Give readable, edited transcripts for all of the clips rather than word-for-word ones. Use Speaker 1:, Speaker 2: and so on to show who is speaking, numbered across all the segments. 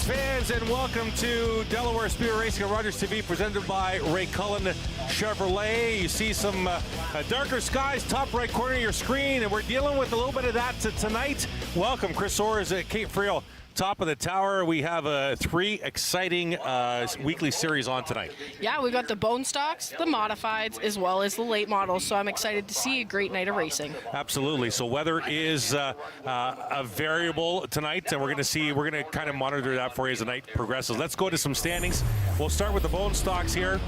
Speaker 1: race fans, and welcome to Delaware Speedway Racing on Rogers TV, presented by Ray Cullen Chevrolet. You see some darker skies, top right corner of your screen, and we're dealing with a little bit of that tonight. Welcome, Chris Orrs at Cape Friel, top of the tower. We have 3 exciting weekly series on tonight.
Speaker 2: Yeah, we've got the bone stocks, the modifieds, as well as the late models, so I'm excited to see a great night of racing.
Speaker 1: Absolutely. So weather is a variable tonight, and we're going to kind of monitor that for you as the night progresses. Let's go to some standings. We'll start with the bone stocks here.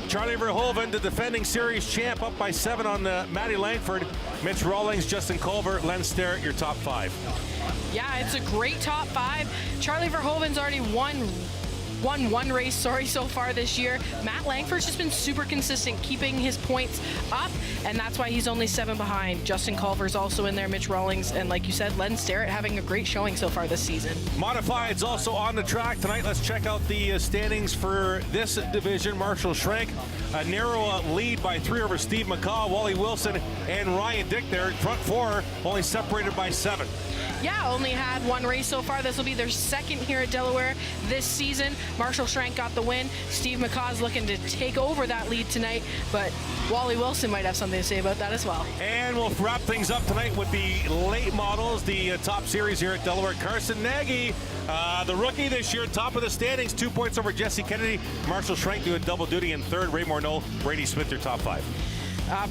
Speaker 1: Charlie Verhoeven, the defending series champ, up by 7 on Matty Langford. Mitch Rawlings, Justin Culver, Len Starrett, your top 5.
Speaker 2: Yeah, it's a great top 5. Charlie Verhoeven's already won one race, so far this year. Matt Langford's just been super consistent, keeping his points up, and that's why he's only 7 behind. Justin Culver's also in there, Mitch Rawlings, and like you said, Len Starrett having a great showing so far this season.
Speaker 1: Modifieds also on the track tonight. Let's check out the standings for this division. Marshall Schrank, a narrow lead by 3 over Steve McCaw, Wally Wilson, and Ryan Dick there. Front 4 only separated by 7.
Speaker 2: Yeah, only had 1 race so far. This will be their 2nd here at Delaware this season. Marshall Schrank got the win. Steve McCaw's looking to take over that lead tonight, but Wally Wilson might have something to say about that as well.
Speaker 1: And we'll wrap things up tonight with the late models, the top series here at Delaware. Carson Nagy, the rookie this year, top of the standings, 2 points over Jesse Kennedy. Marshall Schrank doing double duty in 3rd. Ray Morneau, Brady Smith, your top 5.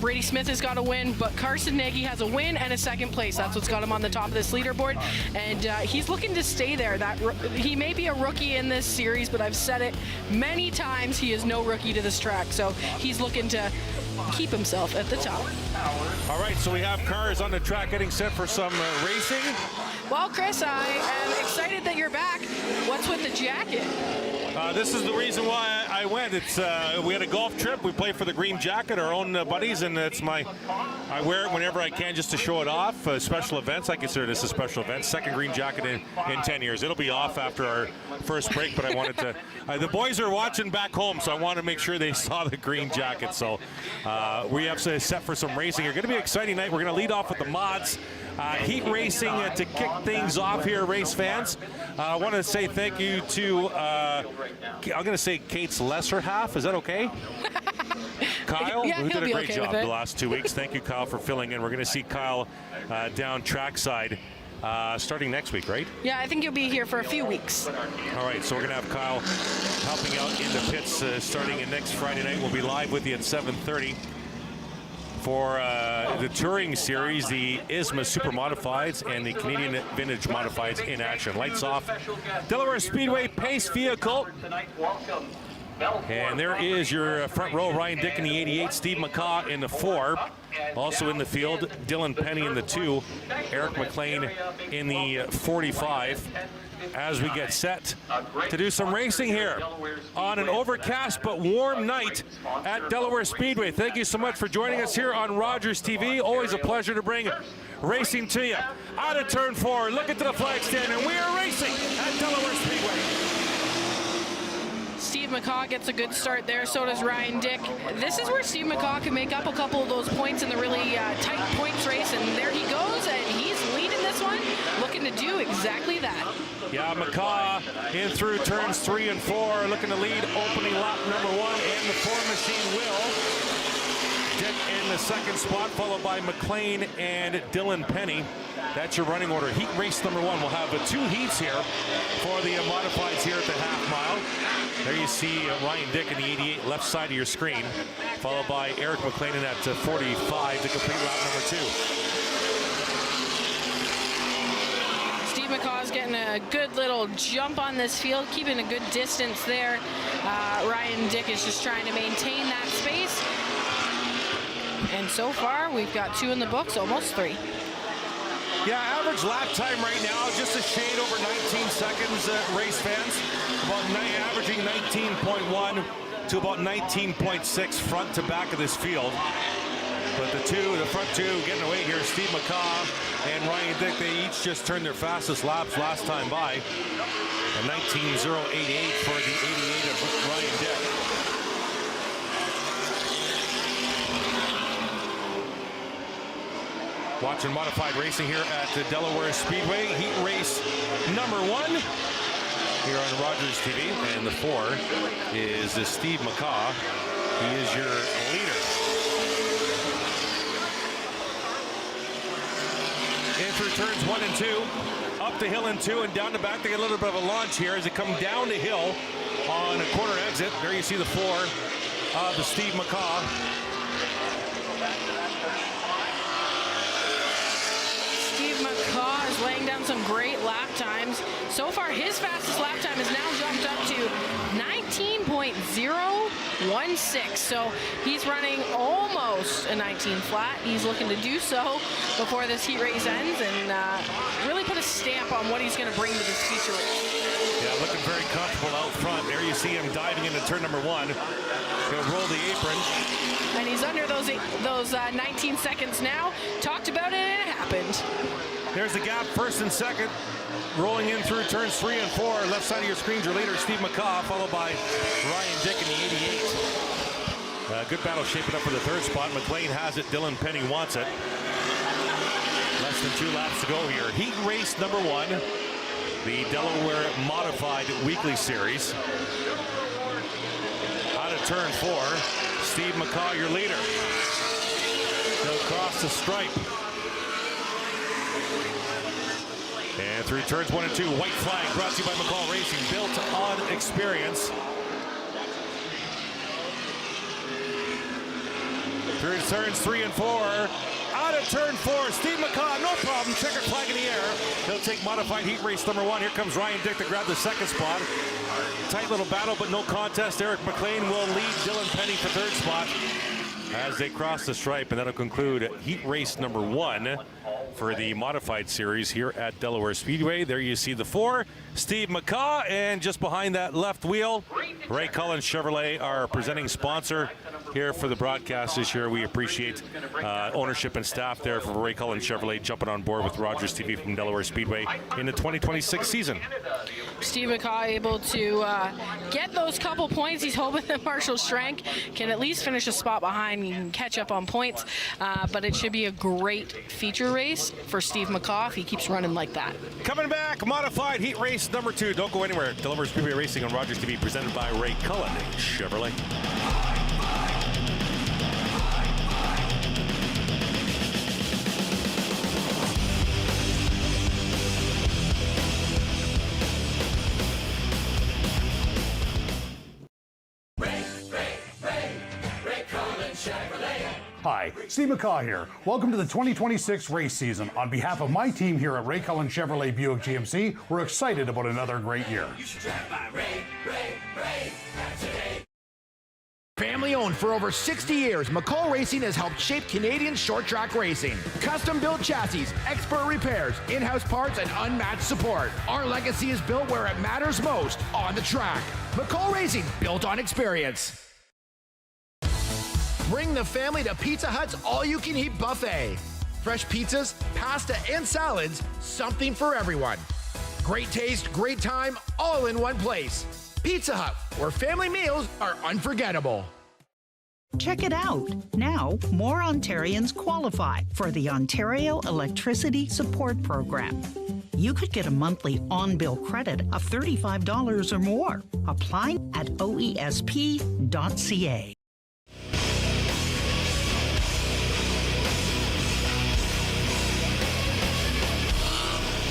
Speaker 2: Brady Smith has got a win, but Carson Nagy has a win and a 2nd place. That's what's got him on the top of this leaderboard, and he's looking to stay there. He may be a rookie in this series, but I've said it many times, he is no rookie to this track, so he's looking to keep himself at the top.
Speaker 1: All right, so we have cars on the track getting set for some racing.
Speaker 2: Well, Chris, I am excited that you're back. What's with the jacket?
Speaker 1: This is the reason why I went. It's we had a golf trip. We play for the Green Jacket, our own buddies, and I wear it whenever I can just to show it off. Special events, I consider this a special event. 2nd Green Jacket in 10 years. It'll be off after our first break, but I wanted to. The boys are watching back home, so I want to make sure they saw the Green Jacket. So we have set for some racing. It's going to be an exciting night. We're going to lead off with the mods. Heat racing to kick things off here, race fans. I want to say thank you to, I'm going to say Kate's lesser half. Is that okay? Kyle,
Speaker 2: yeah,
Speaker 1: who did a great
Speaker 2: okay
Speaker 1: job the last 2 weeks. Thank you, Kyle, for filling in. We're going to see Kyle down trackside starting next week, right?
Speaker 2: Yeah, I think you'll be here for a few weeks.
Speaker 1: All right, so we're going to have Kyle helping out in the pits starting next Friday night. We'll be live with you at 7:30. For the Touring Series, the ISMA Super Modifieds and the Canadian Vintage Modifieds in action. Lights off. Delaware Speedway Pace Vehicle. And there is your front row, Ryan Dick in the 88, Steve McCaw in the 4. Also in the field, Dylan Penny in the 2, Eric McLean in the 45. As we get set to do some racing here on an overcast but warm night at Delaware Speedway. Thank you so much for joining us here on Rogers TV. Always a pleasure to bring racing to you. Out of turn 4, look into the flag stand, and we are racing at Delaware Speedway.
Speaker 2: Steve McCaw gets a good start there, so does Ryan Dick. This is where Steve McCaw can make up a couple of those points in the really tight points race, and there he goes, and he's leading this one, looking to do exactly that.
Speaker 1: Yeah, McCaw in through turns 3 and 4, looking to lead opening lap number 1, and the 4 machine will. Dick in the 2nd spot, followed by McLean and Dylan Penny. That's your running order. Heat race number 1. We'll have 2 heats here for the modifieds here at the half mile. There you see Ryan Dick in the 88, left side of your screen, followed by Eric McLean in at 45 to complete lap number 2.
Speaker 2: Steve McCaw's getting a good little jump on this field, keeping a good distance there. Ryan Dick is just trying to maintain that space. And so far, we've got 2 in the books, almost 3.
Speaker 1: Yeah, average lap time right now, just a shade over 19 seconds, race fans. Averaging 19.1 to about 19.6 front to back of this field. But the front two getting away here, Steve McCaw and Ryan Dick, they each just turned their fastest laps last time by. A 19.088 for the 88 of Ryan Dick. Watching modified racing here at the Delaware Speedway. Heat race number 1. here on Rogers TV. And the 4 is Steve McCaw. He is your leader. In through turns 1 and 2. Up the hill in 2 and down the back. They get a little bit of a launch here as they come down the hill on a corner exit. There you see the 4 of the Steve McCaw.
Speaker 2: Steve McCaw is laying down some great lap times. So far, his fastest lap time has now jumped up to 19.016. So he's running almost a 19 flat. He's looking to do so before this heat race ends and really put a stamp on what he's going to bring to this feature race.
Speaker 1: Yeah, looking very comfortable out front. There you see him diving into turn number 1. He'll roll the apron.
Speaker 2: And he's under those 19 seconds now. Talked about it and it happened.
Speaker 1: There's the gap, first and second. Rolling in through turns 3 and 4. Left side of your screen, your leader, Steve McCaw, followed by Ryan Dick in the 88. Good battle shaping up for the 3rd spot. McLean has it. Dylan Penny wants it. Less than 2 laps to go here. Heat race number 1. The Delaware Modified Weekly Series. Out of turn 4, Steve McCaw, your leader. He'll cross the stripe. And through turns 1 and 2, white flag brought to you by McCall Racing, built on experience. Through turns 3 and 4. Out of turn 4, Steve McCaw, no problem, checker flag in the air. He'll take modified heat race number 1. Here comes Ryan Dick to grab the 2nd spot. Tight little battle, but no contest. Eric McLean will lead Dylan Penny for 3rd spot as they cross the stripe, and that'll conclude heat race number 1 for the modified series here at Delaware Speedway. There you see the 4, Steve McCaw, and just behind that left wheel, Ray Cullen Chevrolet, our presenting sponsor here for the broadcast this year. We appreciate ownership and staff there for Ray Cullen Chevrolet jumping on board with Rogers TV from Delaware Speedway in the 2026 season.
Speaker 2: Steve McCaw able to get those couple points. He's hoping that Marshall Strank can at least finish a spot behind. He can catch up on points, but it should be a great feature race for Steve McCaw if he keeps running like that.
Speaker 1: Coming back, modified heat race number 2. Don't go anywhere. Delaware Speedway Racing on Rogers TV, presented by Ray Cullen Chevrolet.
Speaker 3: Hi, Steve McCaw here. Welcome to the 2026 race season. On behalf of my team here at Ray Cullen Chevrolet Buick GMC, we're excited about another great year.
Speaker 4: Family owned for over 60 years, McCall Racing has helped shape Canadian short track racing. Custom built chassis, expert repairs, in-house parts, and unmatched support. Our legacy is built where it matters most, on the track. McCall Racing, built on experience. Bring the family to Pizza Hut's all-you-can-eat buffet. Fresh pizzas, pasta, and salads, something for everyone. Great taste, great time, all in one place. Pizza Hut, where family meals are unforgettable.
Speaker 5: Check it out. Now, more Ontarians qualify for the Ontario Electricity Support Program. You could get a monthly on-bill credit of $35 or more. Apply at oesp.ca.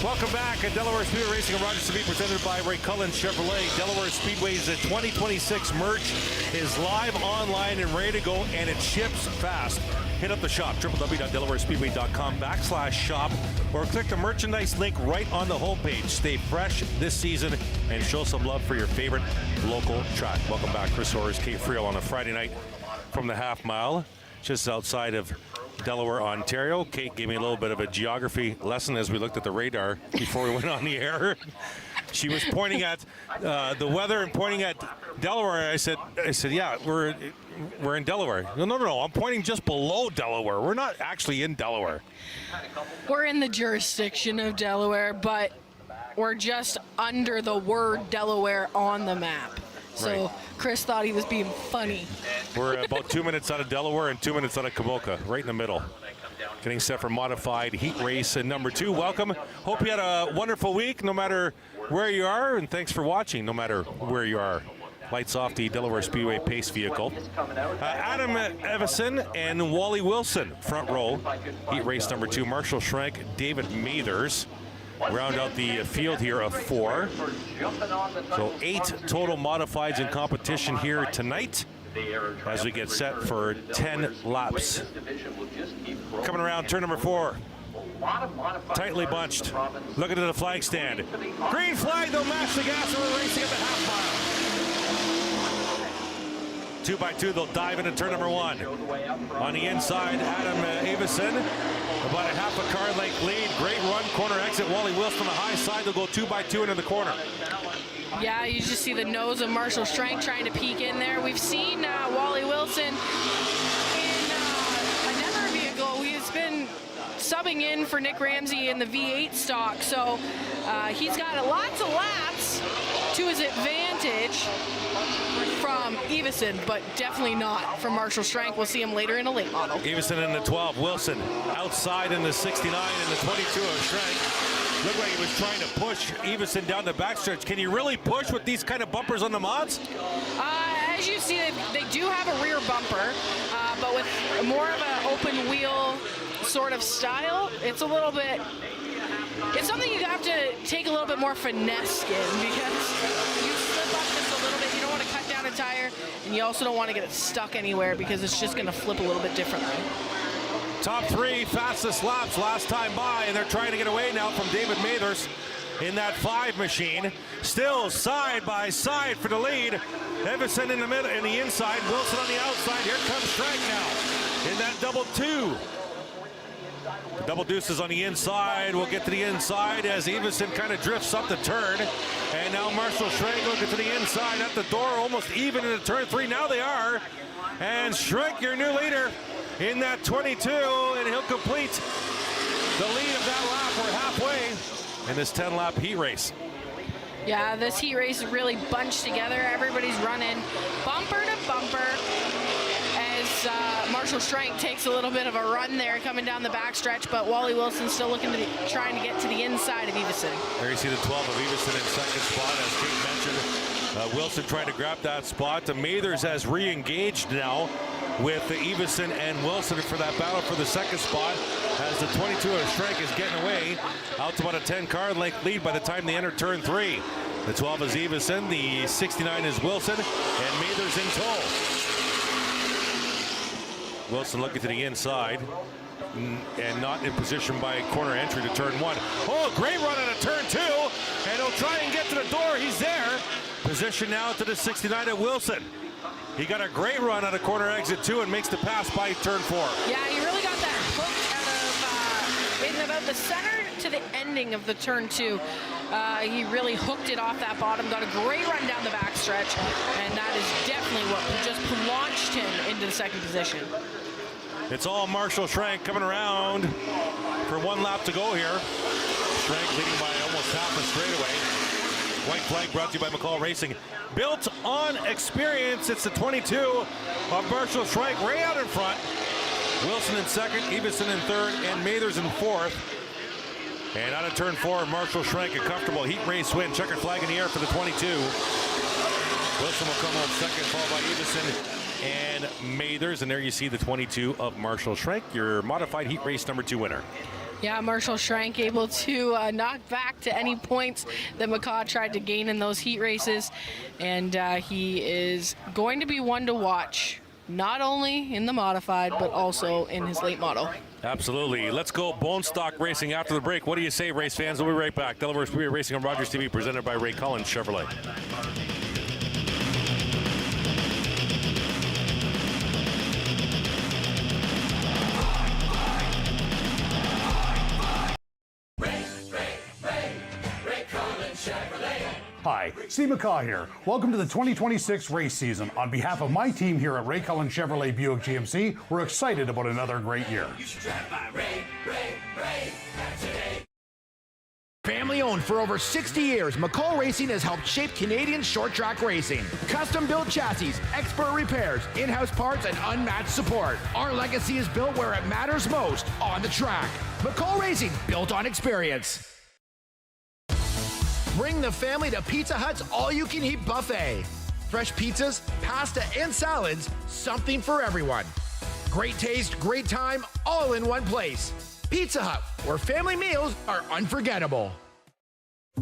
Speaker 1: Welcome back at Delaware Speedway Racing on Rogers TV, presented by Ray Cullen Chevrolet. Delaware Speedway's 2026 merch is live online and ready to go, and it ships fast. Hit up the shop, www.delawarespeedway.com/shop, or click the merchandise link right on the homepage. Stay fresh this season and show some love for your favorite local track. Welcome back, Chris Orrs, Kate Friel on a Friday night from the half mile, just outside of Delaware, Ontario. Kate gave me a little bit of a geography lesson as we looked at the radar before we went on the air. She was pointing at the weather and pointing at Delaware. I said, yeah, we're in Delaware. No, I'm pointing just below Delaware. We're not actually in Delaware.
Speaker 2: We're in the jurisdiction of Delaware, but we're just under the word Delaware on the map. So
Speaker 1: Right.
Speaker 2: Chris thought he was being funny.
Speaker 1: We're about 2 minutes out of Delaware and 2 minutes out of Kamoka, right in the middle. getting set for modified heat race number 2. Welcome. Hope you had a wonderful week, no matter where you are, and thanks for watching, no matter where you are. Lights off the Delaware Speedway pace vehicle. Adam Evison and Wally Wilson, front row. Heat race number 2. Marshall Schrank, David Mathers. Round out the field here of 4. So 8 total modifieds in competition here tonight as we get set for 10 laps. Coming around turn number 4. Tightly bunched. Looking at the flag stand. Green flag, they'll match the gas, and we're racing at the half mile. 2x2, they'll dive into turn number 1. On the inside, Adam Avison, about a half a car length lead. Great run, corner exit. Wally Wilson on the high side, they'll go 2x2 into the corner.
Speaker 2: Yeah, you just see the nose of Marshall Schrank trying to peek in there. We've seen Wally Wilson in another vehicle. He's been subbing in for Nick Ramsey in the V8 stock, so he's got lots of laps to his advantage from Evison, but definitely not from Marshall Schrank. We'll see him later in a late model.
Speaker 1: Evison in the 12, Wilson outside in the 69 and the 22 of Schrank. Looked like he was trying to push Evison down the backstretch. Can you really push with these kind of bumpers on the mods?
Speaker 2: As you see, they do have a rear bumper, but with more of an open wheel sort of style, it's a little bit, it's something you have to take a little bit more finesse in, because you slip up just a little bit. You don't want to cut down a tire, and you also don't want to get it stuck anywhere because it's just going to flip a little bit differently.
Speaker 1: Top 3 fastest laps last time by, and they're trying to get away now from David Mathers in that 5 machine. Still side by side for the lead. Evison in the middle, in the inside, Wilson on the outside. Here comes Schrank now in that double 2. The double deuces on the inside. We'll get to the inside as Evison kind of drifts up the turn. And now Marshall Schrank looking to the inside at the door, almost even into turn 3. Now they are. And Schrank, your new leader, in that 22, and he'll complete the lead of that lap. We're halfway in this 10-lap heat race.
Speaker 2: Yeah, this heat race is really bunched together. Everybody's running bumper to bumper as Marshall Schrank takes a little bit of a run there coming down the backstretch, but Wally Wilson still looking to trying to get to the inside of Evison.
Speaker 1: There you see the 12 of Evison in second spot, as Kate mentioned. Wilson trying to grab that spot. The Mathers has re-engaged now with Evison and Wilson for that battle for the second spot, as the 22 of Schrank is getting away out to about a 10-car length lead by the time they enter turn 3. The 12 is Evison, the 69 is Wilson, and Mathers in tow. Wilson looking to the inside and not in position by corner entry to turn 1. Oh, great run out of turn 2, and he'll try and get to the door. He's there. Position now to the 69 of Wilson. He got a great run out of corner exit 2 and makes the pass by turn 4.
Speaker 2: Yeah, he really got that hook out of in about the center to the ending of the turn 2. He really hooked it off that bottom, got a great run down the backstretch, and that is definitely what just launched him into the second position.
Speaker 1: It's all Marshall Schrank coming around for 1 lap to go here. Schrank leading by almost half a straightaway. White flag brought to you by McCall Racing. Built on experience, it's the 22 of Marshall Schrank right out in front. Wilson in second, Evison in third, and Mathers in fourth. And out of turn 4, Marshall Schrank, a comfortable heat race win. Checkered flag in the air for the 22. Wilson will come home second, followed by Evison and Mathers. And there you see the 22 of Marshall Schrank, your modified heat race number 2 winner.
Speaker 2: Yeah, Marshall Schrank able to knock back to any points that McCaw tried to gain in those heat races. And he is going to be one to watch, not only in the modified, but also in his late model.
Speaker 1: Absolutely. Let's go bone stock racing after the break. What do you say, race fans? We'll be right back. Delaware Speedway Racing on Rogers TV, presented by Ray Cullen Chevrolet.
Speaker 3: Hi, Steve McCaw here. Welcome to the 2026 race season. On behalf of my team here at Ray Cullen Chevrolet Buick GMC, we're excited about another great year.
Speaker 6: You should drive by Ray, Ray, Ray today.
Speaker 4: Family owned for over 60 years, McCall Racing has helped shape Canadian short track racing. Custom built chassis, expert repairs, in-house parts, and unmatched support. Our legacy is built where it matters most, on the track. McCall Racing, built on experience. Bring the family to Pizza Hut's all-you-can-eat buffet. Fresh pizzas, pasta, and salads, something for everyone. Great taste, great time, all in one place. Pizza Hut, where family meals are unforgettable.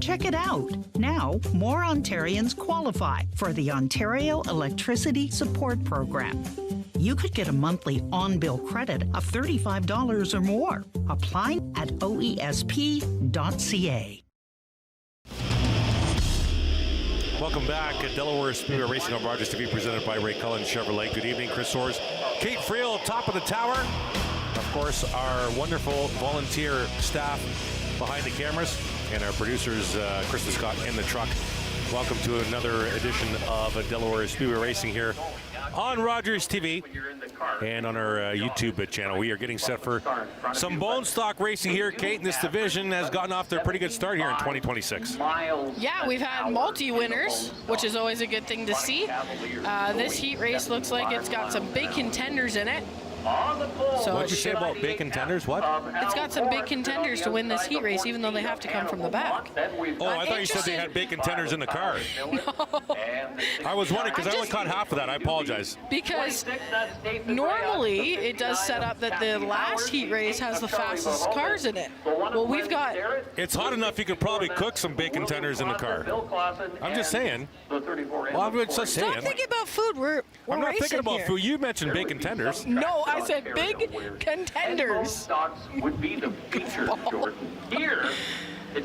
Speaker 5: Check it out. Now, more Ontarians qualify for the Ontario Electricity Support Program. You could get a monthly on-bill credit of $35 or more. Apply at oesp.ca.
Speaker 1: Welcome back at Delaware Speedway Racing on Rogers TV, presented by Ray Cullen Chevrolet. Good evening, Chris Soares, Kate Friel, top of the tower. Of course, our wonderful volunteer staff behind the cameras, and our producers, Kristen Scott, in the truck. Welcome to another edition of Delaware Speedway Racing here on Rogers TV and on our YouTube channel. We are getting set for some bone stock racing here. Kate, and this division has gotten off to a pretty good start here in 2026.
Speaker 2: Yeah, we've had multi-winners, which is always a good thing to see. This heat race looks like it's got some big contenders in it. So
Speaker 1: What'd you say about big contenders? What?
Speaker 2: It's got some big contenders to win this heat race, even though they have to come from the back.
Speaker 1: Oh, I thought you said they had big contenders in the car.
Speaker 2: No.
Speaker 1: I was wondering, because I only caught half of that. I apologize.
Speaker 2: Because normally it does set up that the last heat race has the fastest cars in it. Well, we've got...
Speaker 1: It's hot enough you could probably cook some big contenders in the car. I'm just saying. Well, I'm just saying.
Speaker 2: Stop thinking about food. We're
Speaker 1: I'm not thinking about
Speaker 2: here.
Speaker 1: food. You mentioned big contenders.
Speaker 2: No, I said big contenders.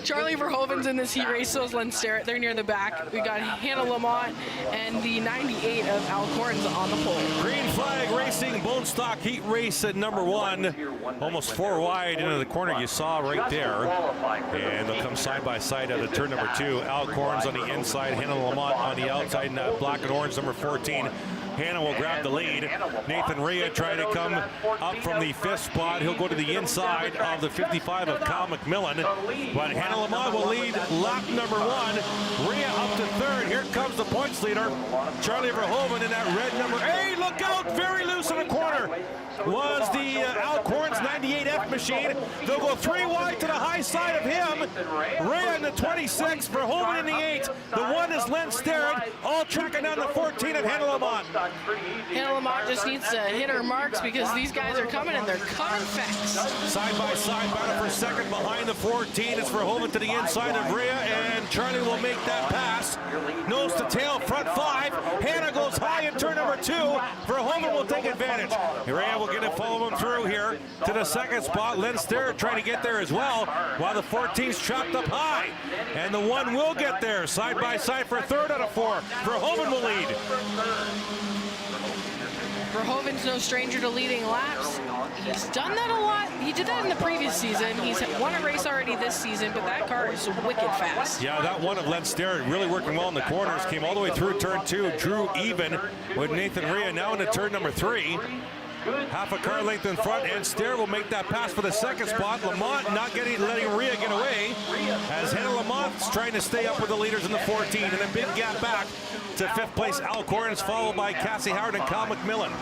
Speaker 2: Charlie Verhoeven's in this heat race, so is Len Starrett. They're near the back. We got Hannah Lamont and the 98 of Al Corns on the pole.
Speaker 1: Green flag racing, bone stock heat race at number 1. Almost 4 wide into the corner you saw right there. And they'll come side by side at the turn number 2. Al Corns on the inside, Hannah Lamont on the outside, and black and orange number 14. Hannah will grab the lead. Nathan Rhea trying to come up from the 5th spot. He'll go to the inside of the 55 of Kyle McMillan. But Hannah Lamont will lead lap number 1. Rhea up to 3rd. Here comes the points leader, Charlie Verhoeven, in that red number. Hey, look out! Very loose in the corner was the Al Corns 98F machine. They'll go 3 wide to the high side of him. Rhea in the 26, Verhoeven in the 8. The 1 is Len Starrett, all tracking down the 14 of Hannah Lamont.
Speaker 2: Hannah Lamont just needs to hit her marks because these guys are coming and they're coming fast.
Speaker 1: Side by side, battle for second behind the 14. It's Verhoeven to the inside of Rhea, and Charlie will make that pass. Nose to tail, front 5. Hannah goes high in turn number 2. Verhoeven will take advantage. Rhea will get it, follow him through here to the 2nd spot. Len Starrett trying to get there as well, while the 14's trapped up high. And the 1 will get there, side by side for 3rd out of 4. Verhoeven will lead.
Speaker 2: Verhoeven's no stranger to leading laps. He's done that a lot. He did that in the previous season. He's won a race already this season, but that car is wicked fast.
Speaker 1: Yeah, that one of Len Starrett really working well in the corners. Came all the way through turn 2, drew even with Nathan Rhea. Now into turn number 3. Half a car length in front, and Starrett will make that pass for the 2nd spot. Lamont not letting Rhea get away, as Hannah Lamont's trying to stay up with the leaders in the 14, and a big gap back to 5th place Al Corns, followed by Cassie Howard and Kyle McMillan.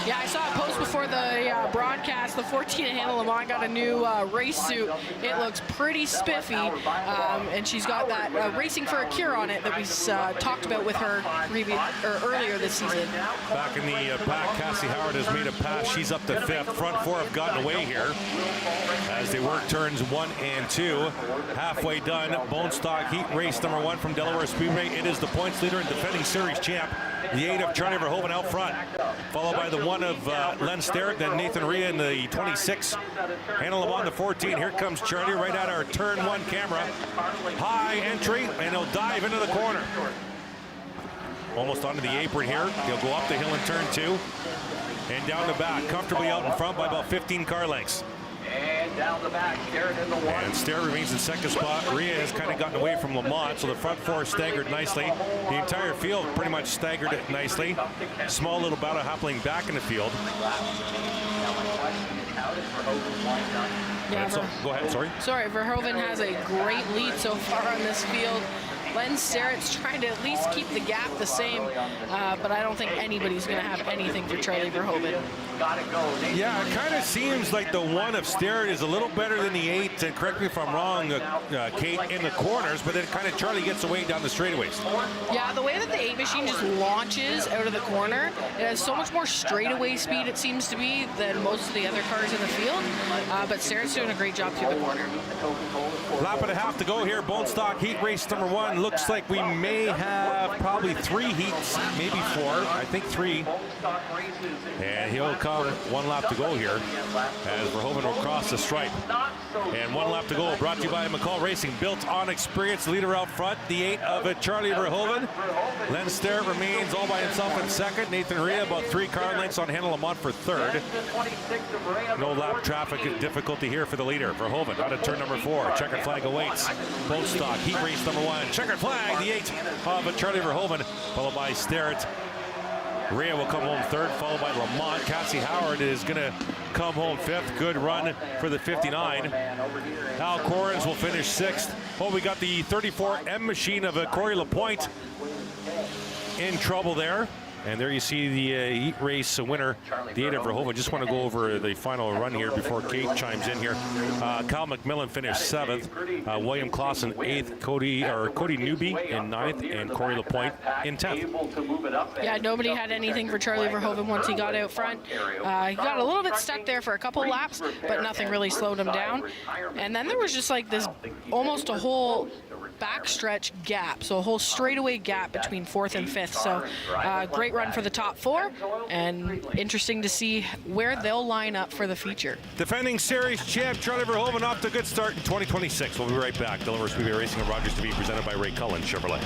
Speaker 2: Yeah, I saw a post before the broadcast. The 14 of Hannah Lamont got a new race suit. It looks pretty spiffy, and she's got that Racing for a Cure on it that we talked about with her earlier this season.
Speaker 1: Back in the back, Cassie Howard has made a pass. She's up to 5th. Front 4 have gotten away here as they work turns 1 and 2. Halfway done. Bone stock heat race number 1 from Delaware Speedway. It is the points leader and defending series champ, the 8 of Charlie Verhoeven out front, followed by the 1 of Len Starrett, then Nathan Rhea in the 26. Hannah Lamont the 14. Here comes Charlie right at our turn 1 camera. High entry, and he'll dive into the corner. Almost onto the apron here. He'll go up the hill in turn 2 and down the back, comfortably out in front by about 15 car lengths.
Speaker 6: And down the back, Starrett in the 1.
Speaker 1: And Starrett remains in 2nd spot. Rhea has kind of gotten away from Lamont, so the front 4 staggered nicely. The entire field pretty much staggered it nicely. Small little battle happening back in the field.
Speaker 6: Now my question is, how does Verhoeven wind up
Speaker 2: Yeah,
Speaker 1: Go ahead, sorry.
Speaker 2: Sorry, Verhoeven has a great lead so far on this field. Len Sterrett's trying to at least keep the gap the same, but I don't think anybody's going to have anything for Charlie Verhoeven.
Speaker 1: Yeah, it kind of seems like the 1 of Sterrett is a little better than the 8, and correct me if I'm wrong, Kate, in the corners, but then kind of Charlie gets away down the straightaways.
Speaker 2: Yeah, the way that the 8 machine just launches out of the corner, it has so much more straightaway speed, it seems to be, than most of the other cars in the field, but Sterrett's doing a great job through the corner.
Speaker 1: Lap and a half to go here. Bone Stock Heat Race number 1. Looks like we may have probably 3 heats, maybe 4. I think 3. And he'll come 1 lap to go here as Verhoeven will cross the stripe. And 1 lap to go. Brought to you by McCall Racing. Built on experience. Leader out front. The 8 of Charlie Verhoeven. Len Sterrett remains all by himself in second. Nathan Rhea about 3 car lengths on Handel Lamont for third. No lap traffic difficulty here for the leader. Verhoeven out of turn number 4. Checkered flag awaits. Bone Stock Heat Race number 1. Checkered flag. The 8 of Charlie Verhoeven, followed by Sterrett. Rhea will come home 3rd, followed by Lamont. Cassie Howard is going to come home 5th. Good run for the 59. Al Corrins will finish 6th. Oh, we got the 34M machine of Corey LaPointe in trouble there. And there you see the heat race winner, the 8 of Verhoeven. Just want to go over the final run here before Kate chimes in here. Kyle McMillan finished 7th. William Clausen 8th. Cody Newby in 9th. And Corey LaPointe in 10th.
Speaker 2: Yeah, nobody had anything for Charlie Verhoeven once he got out front. He got a little bit stuck there for a couple laps, but nothing really slowed him down. And then there was just like this, almost a whole backstretch gap, so a whole straightaway gap between 4th and 5th. So great run for the top 4, and interesting to see where they'll line up for the feature.
Speaker 1: Defending series champ Charlie Verhoeven off to a good start in 2026. We'll be right back. Delaware Speedway Racing at Rogers to be presented by Ray Cullen Chevrolet.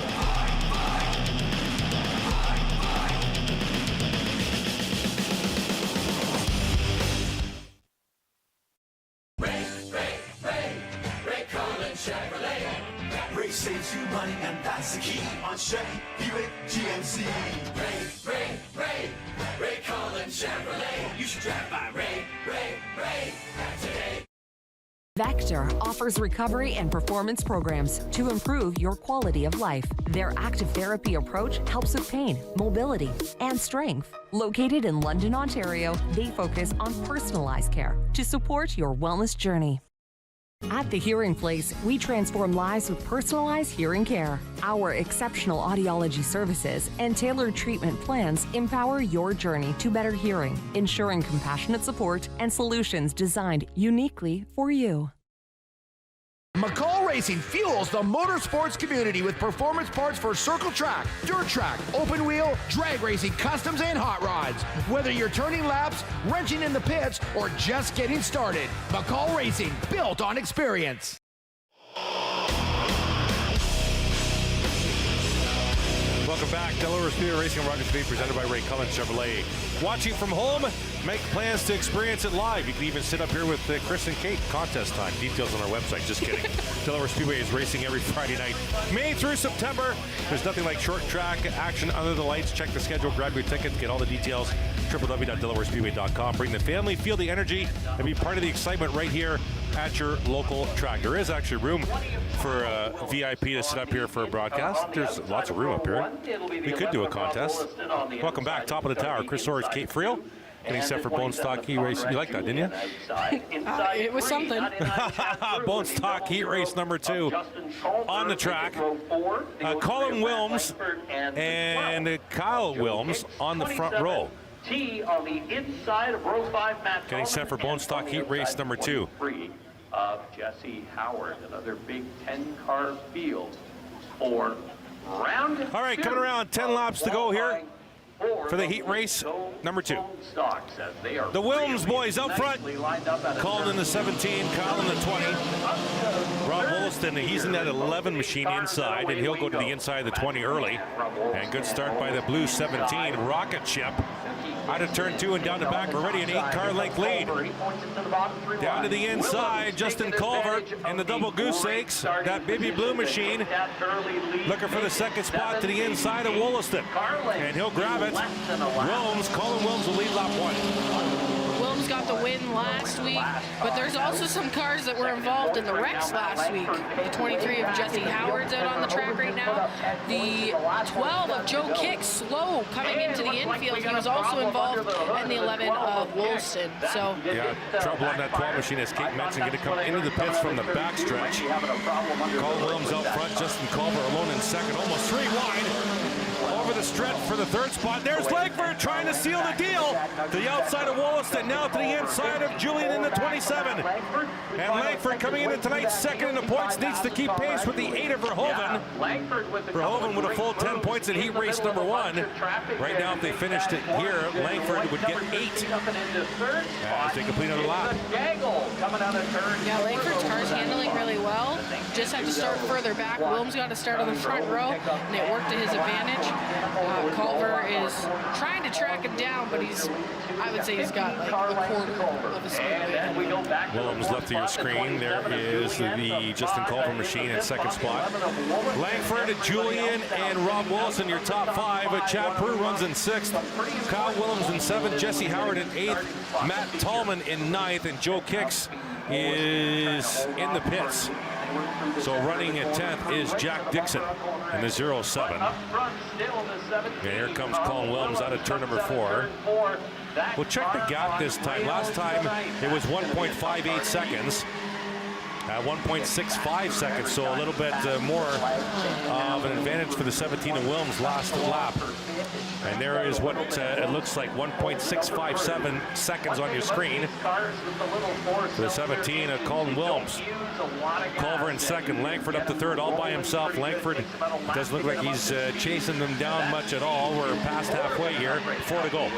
Speaker 7: Ray saves you money, and that's the key on Chevy Buick GMC. Ray Cullen Chevrolet. You should drive by Ray today.
Speaker 8: Vector offers recovery and performance programs to improve your quality of life. Their active therapy approach helps with pain, mobility, and strength. Located in London, Ontario, they focus on personalized care to support your wellness journey. At the Hearing Place, we transform lives with personalized hearing care. Our exceptional audiology services and tailored treatment plans empower your journey to better hearing, ensuring compassionate support and solutions designed uniquely for you.
Speaker 4: McCall Racing fuels the motorsports community with performance parts for circle track, dirt track, open wheel, drag racing, customs, and hot rods. Whether you're turning laps, wrenching in the pits, or just getting started, McCall Racing, built on experience.
Speaker 1: Welcome back. Delaware Speedway Racing and Rogers Speed presented by Ray Cullen Chevrolet. Watching from home, make plans to experience it live. You can even sit up here with Chris and Kate. Contest time. Details on our website. Just kidding. Delaware Speedway is racing every Friday night, May through September. There's nothing like short track action under the lights. Check the schedule, grab your tickets, get all the details. www.delawarespeedway.com. Bring the family, feel the energy, and be part of the excitement right here at your local track. There is actually room for a VIP to sit up here for a broadcast. There's lots of room up here. We could do a contest. Welcome back, top of the tower. Chris Soares, Kate Friel. Getting set for Bone Stock Heat Race. You like that, didn't you?
Speaker 2: It was something.
Speaker 1: Bone Stock Heat Race number 2 on the track. Colin Wilms and Kyle Wilms on the front row.
Speaker 6: On the inside of row 5, Matt
Speaker 1: Getting set for Bone Stock Heat Race number 2.
Speaker 6: Of Jesse Howard, another Big 10-car field for round.
Speaker 1: All right, coming around, 10 laps to go here for the heat race number 2. The Wilms boys up front. Colin in the 17, Kyle in the 20. Rob Wollaston, he's in that 11 machine inside, and he'll go to the inside of the 20 early. And good start by the blue 17, Rocket Ship. Out of turn 2 and down the back, already an 8-car length lead. Down to the inside, Justin Culver and the double goose eggs. That baby blue machine looking for the second spot to the inside of Wollaston. And he'll grab it. Colin Wilms will lead lap 1.
Speaker 2: Wilms got the win last week, but there's also some cars that were involved in the wrecks last week. The 23 of Jesse Howard's out on the track right now. The 12 of Joe Kick, slow coming into the infield. He was also involved in the 11 of Wolfson. So
Speaker 1: yeah, trouble on that 12 machine as Kate mentioned, going to come into the pits from the backstretch. Colin Williams out front, Justin Culver alone in second, almost 3 wide. Over the stretch for the third spot. There's Langford trying to seal the deal. To the outside of Wollaston, now to the inside of Julian in the 27. And Langford coming into tonight's second in the points, needs to keep pace with the 8 of Verhoeven. Verhoeven with a full 10 points in heat race number 1. Right now, if they finished it here, Langford would get 8 as they complete another lap.
Speaker 2: Yeah, Langford's car's handling really well. Just had to start further back. Williams got to start on the front row, and it worked to his advantage. Culver is trying to track him down, but I would say he's got like a quarter of a speed.
Speaker 1: Williams left of your screen. There is the Justin Culver machine in second spot. Langford, Julian, and Rob Wilson, your top 5. Chad Prue runs in 6th. Kyle Williams in 7th. Jesse Howard in 8th. Matt Tallman in 9th. And Joe Kicks is in the pits. So running at 10th is Jack Dixon in the 07. And here comes Colin Williams out of turn number 4. We'll check the gap this time. Last time it was 1.58 seconds. 1.65 seconds, so a little bit more of an advantage for the 17 of Williams last lap. And there is what it looks like, 1.657 seconds on your screen. For the 17 of Colin Williams. Culver in second, Langford up to third all by himself. Langford doesn't look like he's chasing them down much at all. We're past halfway here, 4 to go.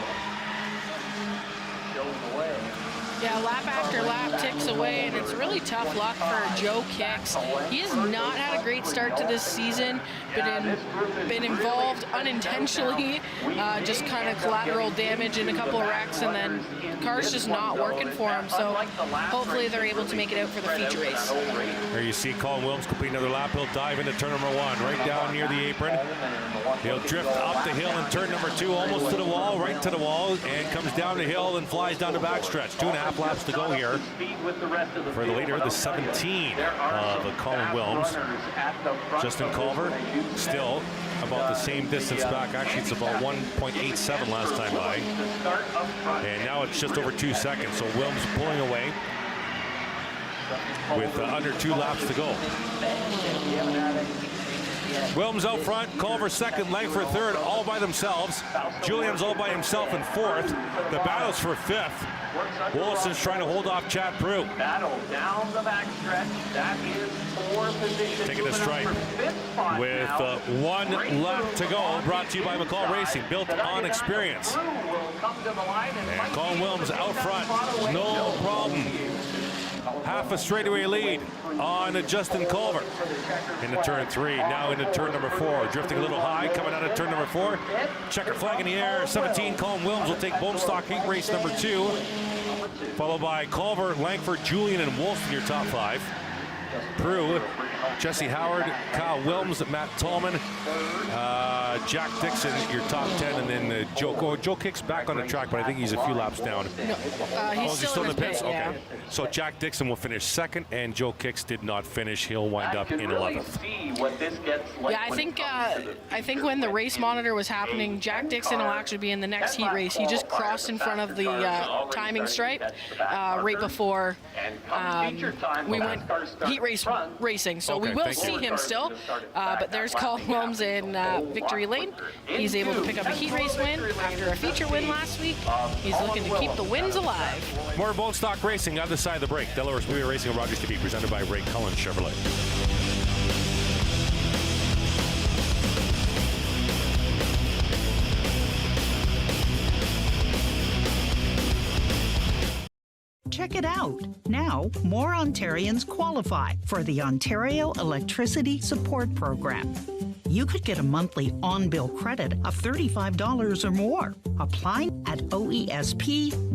Speaker 2: Yeah, lap after lap ticks away, and it's really tough luck for Joe Kicks. He has not had a great start to this season, but been involved unintentionally, just kind of collateral damage in a couple of wrecks, and then the car's just not working for him. So hopefully they're able to make it out for the feature race.
Speaker 1: There you see Colin Williams complete another lap. He'll dive into turn number 1, right down near the apron. He'll drift up the hill in turn number 2, almost to the wall, right to the wall, and comes down the hill and flies down the backstretch. 2.5 laps to go here for the leader, the 17 of Colin Williams. Justin Culver still about the same distance back. Actually, it's about 1.87 last time by. And now it's just over 2 seconds. So Williams pulling away with under 2 laps to go. Williams out front, Culver second, Langford third, all by themselves. Julian's all by himself in 4th. The battle's for 5th. Wilson's trying to hold off Chad Prue.
Speaker 6: Battle down the backstretch. That is 4 positions.
Speaker 1: Taking a stripe with 1 lap to go. Brought to you by McCall Racing, built on experience. And Colin Williams out front, no problem. Half a straightaway lead on Justin Culver into turn 3. Now into turn number 4. Drifting a little high, coming out of turn number 4. Checker flag in the air. 17, Colin Williams will take bone stock heat race number 2. Followed by Culver, Langford, Julian, and Wolf in your top 5. Prue, Jesse Howard, Kyle Williams, Matt Tallman, Jack Dixon, your top 10, and then Joe Kicks back on the track, but I think he's a few laps down.
Speaker 2: No, he's still in the pits.
Speaker 1: Okay.
Speaker 2: Yeah.
Speaker 1: So Jack Dixon will finish 2nd, and Joe Kicks did not finish. He'll wind up in 11th.
Speaker 2: Yeah, I think when the race monitor was happening, Jack Dixon will actually be in the next heat race. He just crossed in front of the timing stripe right before we went heat race racing. So we will see him still. But there's Colin Williams in victory lane. He's able to pick up a heat race win after a feature win last week. He's looking to keep the wins alive.
Speaker 1: More bone stock racing on the side of the break. Delaware Speedway Racing on Rogers TV, presented by Ray Cullen Chevrolet.
Speaker 5: Check it out. Now, more Ontarians qualify for the Ontario Electricity Support Program. You could get a monthly on-bill credit of $35 or more. Apply at oesp.ca.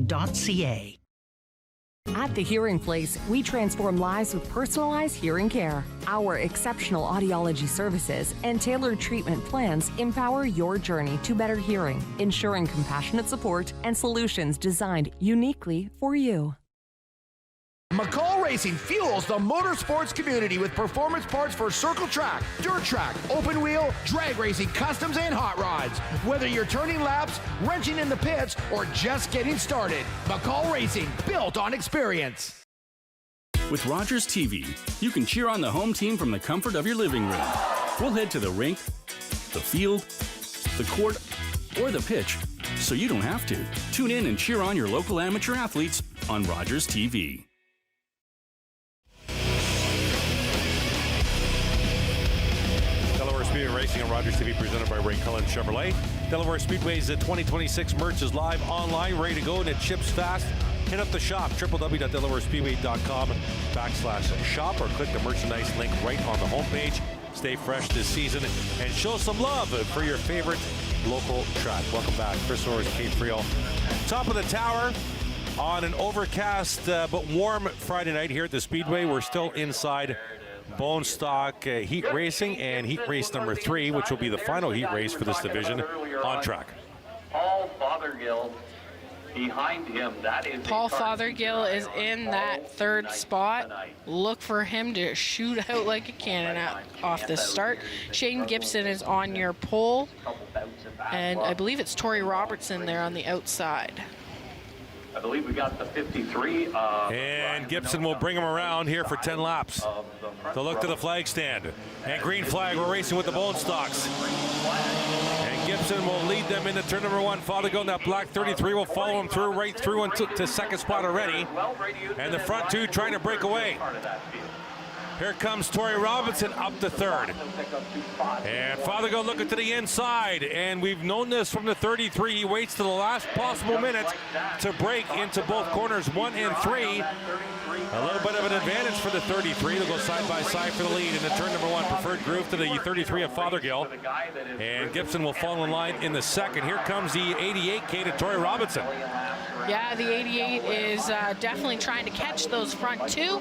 Speaker 8: At The Hearing Place, we transform lives with personalized hearing care. Our exceptional audiology services and tailored treatment plans empower your journey to better hearing, ensuring compassionate support and solutions designed uniquely for you.
Speaker 4: McCall Racing fuels the motorsports community with performance parts for circle track, dirt track, open wheel, drag racing, customs, and hot rods. Whether you're turning laps, wrenching in the pits, or just getting started, McCall Racing, built on experience.
Speaker 9: With Rogers TV, you can cheer on the home team from the comfort of your living room. We'll head to the rink, the field, the court, or the pitch, so you don't have to. Tune in and cheer on your local amateur athletes on Rogers TV.
Speaker 1: Delaware Speedway Racing on Rogers TV, presented by Ray Cullen Chevrolet. Delaware Speedway's 2026 merch is live online, ready to go, and it ships fast. Hit up the shop, www.delawarespeedway.com/shop, or click the merchandise link right on the homepage. Stay fresh this season and show some love for your favorite local track. Welcome back. Chris Orrs, Kate Friel. Top of the tower on an overcast but warm Friday night here at the Speedway. We're still inside Bone Stock Heat Racing and Heat Race number 3, which will be the final heat race for this division, on track.
Speaker 6: Paul Fothergill behind him. That is
Speaker 2: Paul Fothergill is in that third spot. Look for him to shoot out like a cannon off the start. Shane Gibson is on your pole, and I believe it's Tori Robertson there on the outside.
Speaker 6: I believe we got the 53.
Speaker 1: And Gibson will bring him around here for 10 laps. They'll look to the flag stand. And green flag, we're racing with the Bone Stocks. And Gibson will lead them into turn number 1. Fothergill in that black 33 will follow him through, right through into second spot already. And the front two trying to break away. Here comes Tori Robinson up to third. And Fothergill looking to the inside. And we've known this from the 33. He waits to the last possible minute to break into both corners 1 and 3. A little bit of an advantage for the 33. They'll go side by side for the lead in the turn number 1. Preferred groove to the 33 of Fothergill. And Gibson will fall in line in the second. Here comes the 88K to Tori Robinson.
Speaker 2: Yeah, the 88 is definitely trying to catch those front two.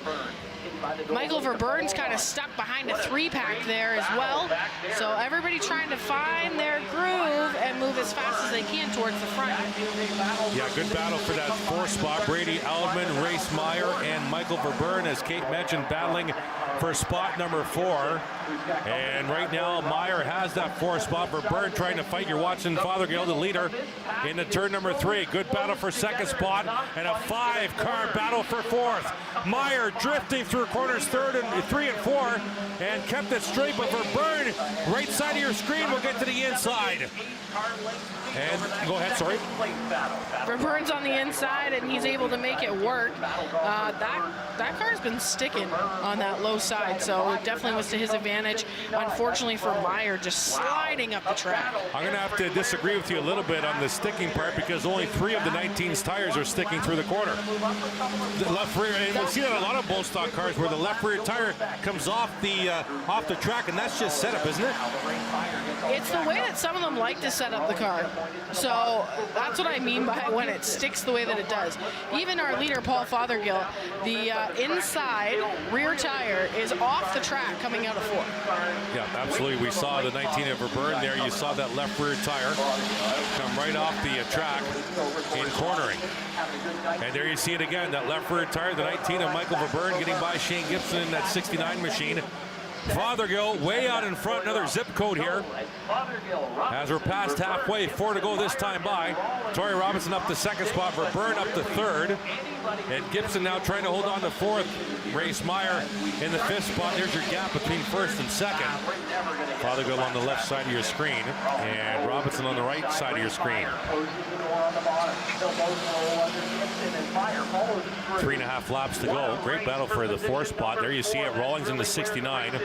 Speaker 2: Michael Verburn's kind of stuck behind a 3-pack there as well. So everybody trying to find their groove and move as fast as they can towards the front.
Speaker 1: Yeah, good battle for that 4 spot. Brady Aldman, Race Meyer, and Michael Verburn, as Kate mentioned, battling for spot number 4. And right now, Meyer has that 4 spot. Verburn trying to fight. You're watching Fothergill, the leader, in the turn number 3. Good battle for second spot, and a 5-car battle for 4th. Meyer drifting through corners 3 and 4, and kept it straight, but Verburn, right side of your screen, will get to the inside. And go ahead, sorry.
Speaker 2: Verburn's on the inside, and he's able to make it work. That car's been sticking on that low side, so it definitely was to his advantage. Unfortunately for Meyer, just sliding up the track.
Speaker 1: I'm going to have to disagree with you a little bit on the sticking part, because only 3 of the 19's tires are sticking through the corner. The left rear, and we'll see that a lot of Bone Stock cars where the left rear tire comes off the track, and that's just setup, isn't it?
Speaker 2: It's the way that some of them like to set up the car. So that's what I mean by when it sticks the way that it does. Even our leader, Paul Fothergill, the inside rear tire is off the track coming out of 4.
Speaker 1: Yeah, absolutely. We saw the 19 of Verburn there. You saw that left rear tire come right off the track in cornering. And there you see it again, that left rear tire, the 19 of Michael Verburn getting by Shane Gibson in that 69 machine. Fothergill way out in front, another zip code here. As we're past halfway, 4 to go this time by. Tori Robinson up to second spot, Verburn up to third. And Gibson now trying to hold on to 4th. Race Meyer in the 5th spot. There's your gap between 1st and 2nd. Fothergill on the left side of your screen, and Robinson on the right side of your screen. 3.5 laps to go. Great battle for the 4th spot. There you see it. Rawlings in the 69.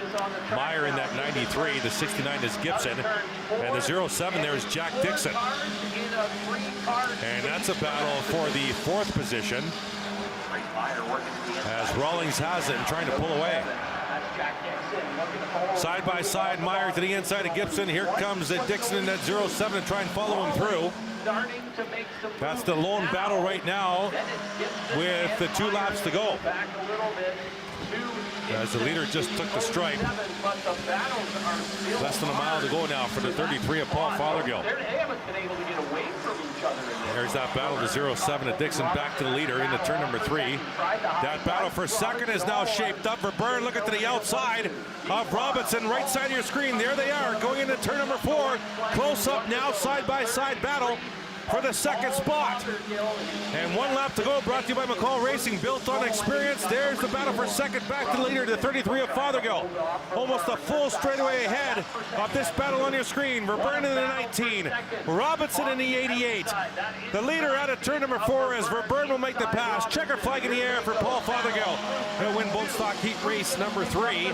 Speaker 1: Meyer in that 93. The 69 is Gibson. And the 07 there is Jack Dixon. And that's a battle for the 4th position, as Rawlings has it and trying to pull away. Side by side, Meyer to the inside of Gibson. Here comes Dixon in that 0-7 to try and follow him through. That's the lone battle right now with the 2 laps to go. As the leader just took the stripe. Less than a mile to go now for the 33 of Paul Fothergill. There's that battle to 0-7 of Dixon back to the leader into turn number 3. That battle for second is now shaped up for Byrne. Looking to the outside of Robinson, right side of your screen. There they are going into turn number 4. Close up now, side by side battle for the second spot. And 1 lap to go, brought to you by McCall Racing, built on experience. There's the battle for second, back to the leader, the 33 of Fothergill. Almost a full straightaway ahead of this battle on your screen. Verburn in the 19, Robinson in the 88. The leader out of turn number 4 as Verburn will make the pass. Checker flag in the air for Paul Fothergill. He'll win Bone Stock Heat race number 3.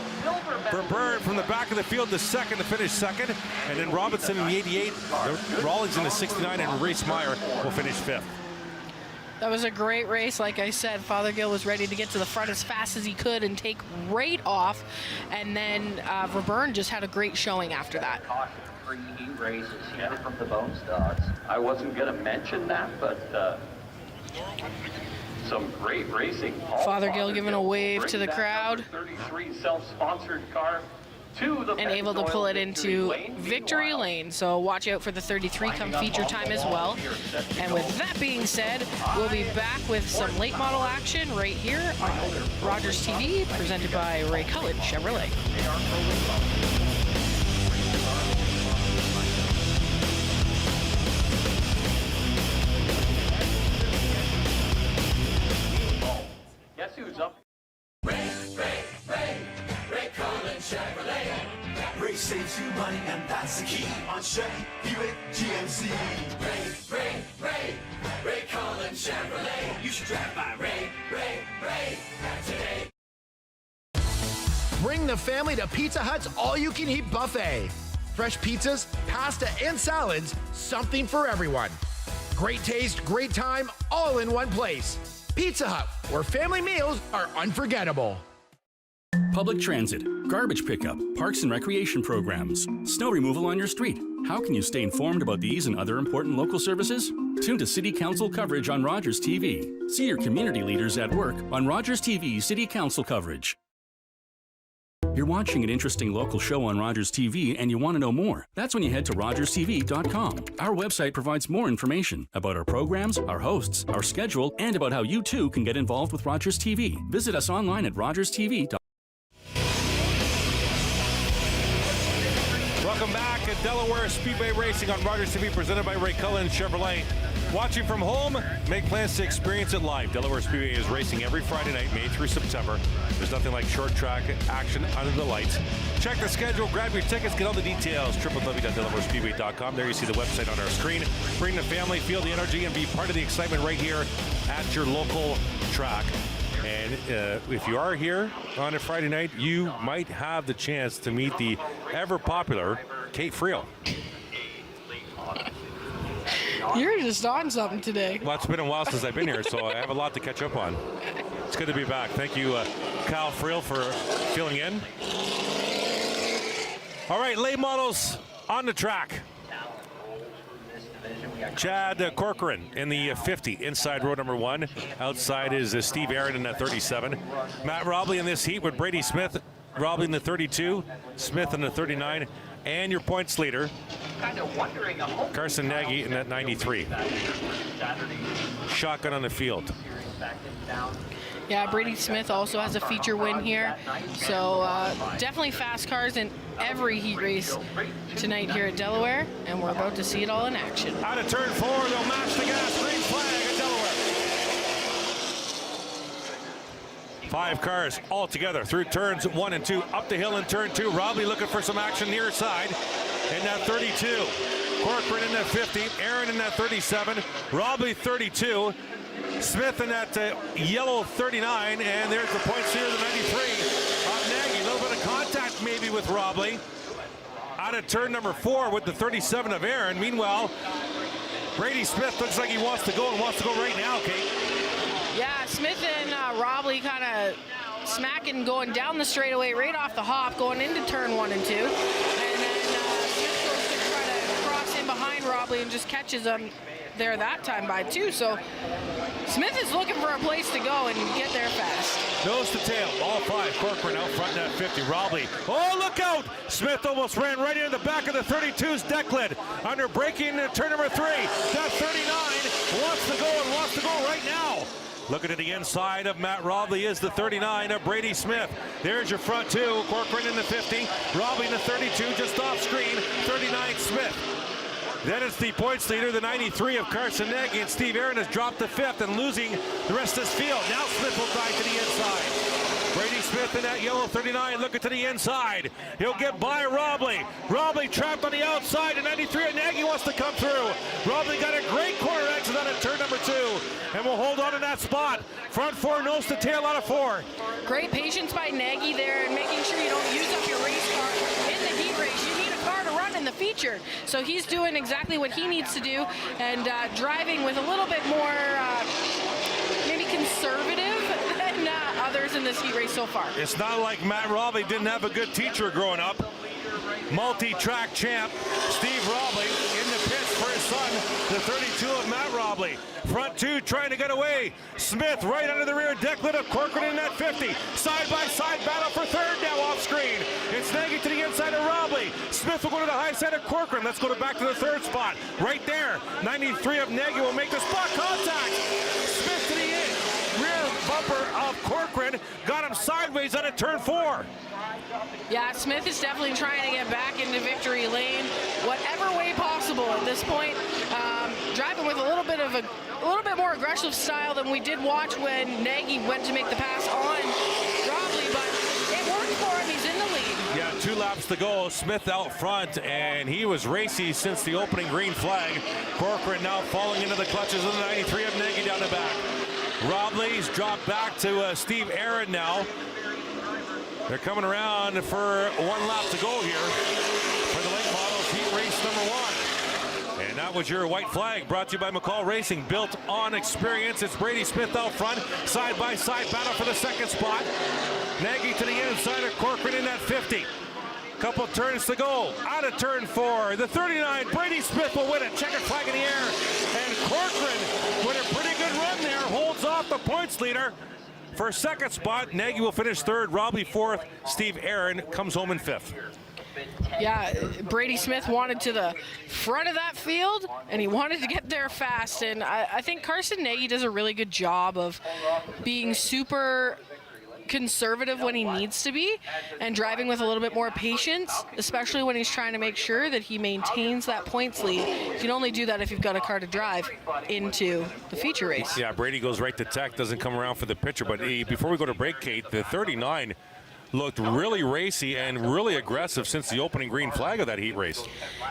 Speaker 1: Verburn from the back of the field to second to finish second. And then Robinson in the 88, Rawlings in the 69, and Reese Meyer will finish 5th.
Speaker 2: That was a great race. Like I said, Fothergill was ready to get to the front as fast as he could and take right off. And then Verburn just had a great showing after that.
Speaker 6: Heat races here from the Bone Stocks. I wasn't going to mention that, but some great racing.
Speaker 2: Fothergill giving a wave to the crowd.
Speaker 6: 33 self-sponsored car.
Speaker 2: And able to pull it into victory lane. So watch out for the 33 come feature time as well. And with that being said, we'll be back with some late model action right here on Rogers TV, presented by Ray Cullen Chevrolet.
Speaker 6: Guess who's up?
Speaker 7: Ray saves you money, and that's the key on Chevy, Buick, GMC. Ray Collins Chevrolet. You should drive by Ray today.
Speaker 4: Bring the family to Pizza Hut's all-you-can-eat buffet. Fresh pizzas, pasta, and salads, something for everyone. Great taste, great time, all in one place. Pizza Hut, where family meals are unforgettable.
Speaker 9: Public transit, garbage pickup, parks and recreation programs, snow removal on your street. How can you stay informed about these and other important local services? Tune to City Council coverage on Rogers TV. See your community leaders at work on Rogers TV City Council coverage. You're watching an interesting local show on Rogers TV and you want to know more. That's when you head to rogerstv.com. Our website provides more information about our programs, our hosts, our schedule, and about how you too can get involved with Rogers TV. Visit us online at rogerstv.com.
Speaker 1: Welcome back at Delaware Speedway Racing on Rogers TV, presented by Ray Cullen Chevrolet. Watching from home, make plans to experience it live. Delaware Speedway is racing every Friday night, May through September. There's nothing like short track action under the lights. Check the schedule, grab your tickets, get all the details. www.delawarespeedway.com. There you see the website on our screen. Bring the family, feel the energy, and be part of the excitement right here at your local track. And if you are here on a Friday night, you might have the chance to meet the ever-popular Kate Friel.
Speaker 2: You're just on something today.
Speaker 1: Well, it's been a while since I've been here, so I have a lot to catch up on. It's good to be back. Thank you, Kyle Friel, for filling in. All right, late models on the track. Chad Corcoran in the 50, inside row number 1. Outside is Steve Aaron in that 37. Matt Robley in this heat with Brady Smith. Robley in the 32, Smith in the 39, and your points leader, Carson Nagy in that 93. Shotgun on the field.
Speaker 2: Yeah, Brady Smith also has a feature win here. So definitely fast cars in every heat race tonight here at Delaware, and we're about to see it all in action.
Speaker 1: Out of turn 4, they'll match the gas. Green flag at Delaware. 5 cars all together through turns 1 and 2. Up the hill in turn 2. Robley looking for some action near side in that 32. Corcoran in that 50. Aaron in that 37. Robley 32. Smith in that yellow 39, and there's the points here, the 93 of Nagy. A little bit of contact maybe with Robley. Out of turn number 4 with the 37 of Aaron. Meanwhile, Brady Smith looks like he wants to go and wants to go right now, Kate.
Speaker 2: Yeah, Smith and Robley kind of smacking, going down the straightaway, right off the hop, going into turn 1 and 2. And then Smith goes to try to cross in behind Robley and just catches him there that time by 2. So Smith is looking for a place to go and get there fast.
Speaker 1: Nose to tail, all 5. Corcoran out front in that 50. Robley, oh, look out! Smith almost ran right into the back of the 32's deck lid. Under braking turn number 3. That 39 wants to go and wants to go right now. Looking at the inside of Matt Robley is the 39 of Brady Smith. There's your front 2. Corcoran in the 50. Robley in the 32, just off screen. 39 Smith. Then it's the points leader, the 93 of Carson Nagy, and Steve Aaron has dropped to 5th and losing the rest of this field. Now Smith will dive to the inside. Brady Smith in that yellow 39 looking to the inside. He'll get by Robley. Robley trapped on the outside, and 93 of Nagy wants to come through. Robley got a great corner exit on at turn number 2, and will hold on to that spot. Front 4, nose to tail out of 4.
Speaker 2: Great patience by Nagy there and making sure you don't use up your race car in the heat race. You need a car to run in the feature. So he's doing exactly what he needs to do and driving with a little bit more maybe conservative than others in this heat race so far.
Speaker 1: It's not like Matt Robley didn't have a good teacher growing up. Multi-track champ Steve Robley in the pits for his son, the 32 of Matt Robley. Front 2 trying to get away. Smith right under the rear deck lid of Corcoran in that 50. Side-by-side battle for 3rd now off screen. It's Nagy to the inside of Robley. Smith will go to the high side of Corcoran. Let's go back to the 3rd spot. Right there. 93 of Nagy will make the spot contact. Smith to the rear bumper of Corcoran. Got him sideways on a turn 4.
Speaker 2: Yeah, Smith is definitely trying to get back into victory lane, whatever way possible at this point. Driving with a little bit more aggressive style than we did watch when Nagy went to make the pass on Robley, but it worked for him. He's in the lead.
Speaker 1: Yeah, 2 laps to go. Smith out front, and he was racy since the opening green flag. Corcoran now falling into the clutches of the 93 of Nagy down the back. Robley's dropped back to Steve Aaron now. They're coming around for 1 lap to go here for the late models heat race number 1. And that was your white flag brought to you by McCall Racing, built on experience. It's Brady Smith out front, side-by-side battle for the 2nd spot. Nagy to the inside of Corcoran in that 50. Couple turns to go. Out of turn 4, the 39, Brady Smith will win it. Checkered flag in the air. And Corcoran, with a pretty good run there, holds off the points leader. For 2nd spot, Nagy will finish 3rd, Robley 4th, Steve Aaron comes home in 5th.
Speaker 2: Yeah, Brady Smith wanted to the front of that field, and he wanted to get there fast. And I think Carson Nagy does a really good job of being super conservative when he needs to be and driving with a little bit more patience, especially when he's trying to make sure that he maintains that points lead. You can only do that if you've got a car to drive into the feature race.
Speaker 1: Yeah, Brady goes right to tech, doesn't come around for the picture, but before we go to break, Kate, the 39 looked really racy and really aggressive since the opening green flag of that heat race.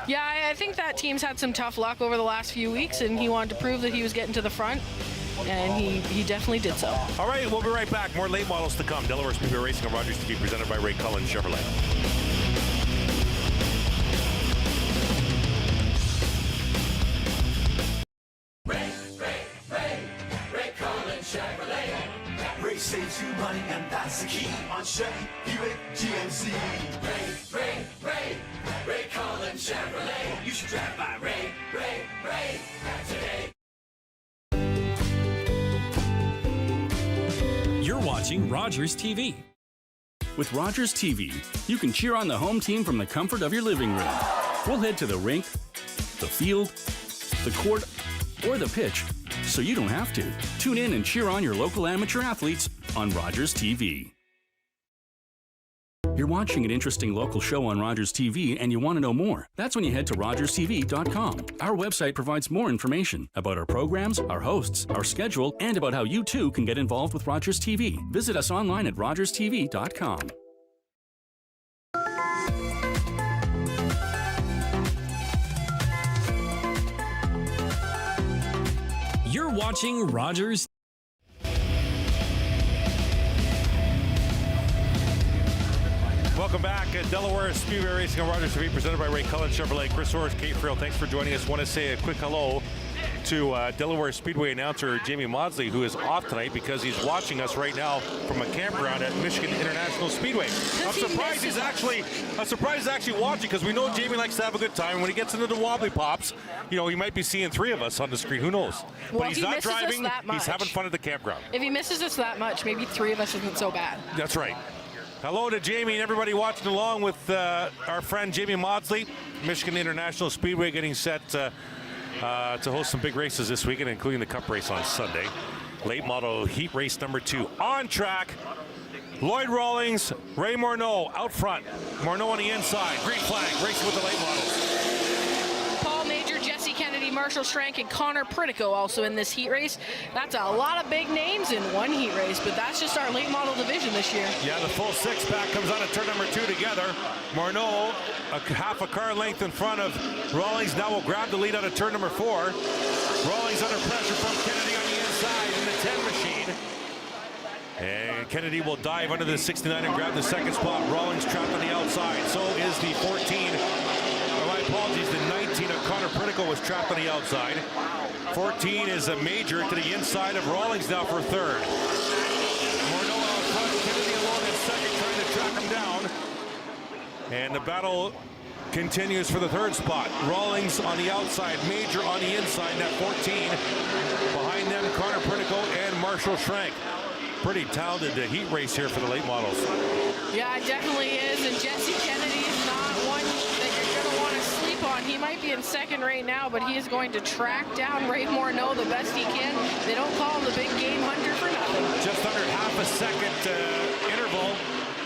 Speaker 2: Yeah, I think that team's had some tough luck over the last few weeks, and he wanted to prove that he was getting to the front. And he definitely did so.
Speaker 1: All right, we'll be right back. More late models to come. Delaware Speedway Racing on Rogers TV, presented by Ray Cullen Chevrolet.
Speaker 7: Ray Cullen Chevrolet. Ray saves you money, and that's the key on Chevy Buick GMC. Ray Cullen Chevrolet. You should drive by Ray today.
Speaker 9: You're watching Rogers TV. With Rogers TV, you can cheer on the home team from the comfort of your living room. We'll head to the rink, the field, the court, or the pitch, so you don't have to. Tune in and cheer on your local amateur athletes on Rogers TV. You're watching an interesting local show on Rogers TV and you want to know more. That's when you head to rogerstv.com. Our website provides more information about our programs, our hosts, our schedule, and about how you too can get involved with Rogers TV. Visit us online at rogerstv.com.
Speaker 10: You're watching Rogers.
Speaker 1: Welcome back. at Delaware Speedway Racing on Rogers TV, presented by Ray Cullen Chevrolet. Chris Orris, Kate Friel, thanks for joining us. Want to say a quick hello to Delaware Speedway announcer Jamie Maudsley, who is off tonight because he's watching us right now from a campground at Michigan International Speedway. I'm surprised he's actually watching, because we know Jamie likes to have a good time. When he gets into the wobbly pops, you know, he might be seeing 3 of us on the screen. Who knows?
Speaker 2: Well,
Speaker 1: but he's not driving. He's having fun at the campground.
Speaker 2: If he misses us that much, maybe 3 of us isn't so bad.
Speaker 1: That's right. Hello to Jamie and everybody watching along with our friend Jamie Maudsley. Michigan International Speedway getting set to host some big races this weekend, including the Cup race on Sunday. Late model heat race number 2 on track. Lloyd Rawlings, Ray Morneau out front. Morneau on the inside. Green flag, racing with the late models.
Speaker 2: Paul Major, Jesse Kennedy, Marshall Schrank, and Connor Pritico also in this heat race. That's a lot of big names in one heat race, but that's just our late model division this year.
Speaker 1: Yeah, the full 6-pack comes on at turn number 2 together. Morneau, half a car length in front of Rawlings, now will grab the lead out of turn number 4. Rawlings under pressure from Kennedy on the inside in the 10 machine. And Kennedy will dive under the 69 and grab the second spot. Rawlings trapped on the outside. So is the 14. My apologies, the 19 of Connor Pritico was trapped on the outside. 14 is a Major to the inside of Rawlings now for third. Morneau out front, Kennedy alone in second, trying to track him down. And the battle continues for the third spot. Rawlings on the outside, Major on the inside, that 14. Behind them, Connor Pritico and Marshall Schrank. Pretty talented heat race here for the late models.
Speaker 2: Yeah, it definitely is, and Jesse Kennedy is not one that you're going to want to sleep on. He might be in second right now, but he is going to track down Ray Morneau the best he can. They don't call him the big game hunter for nothing.
Speaker 1: Just under half a second interval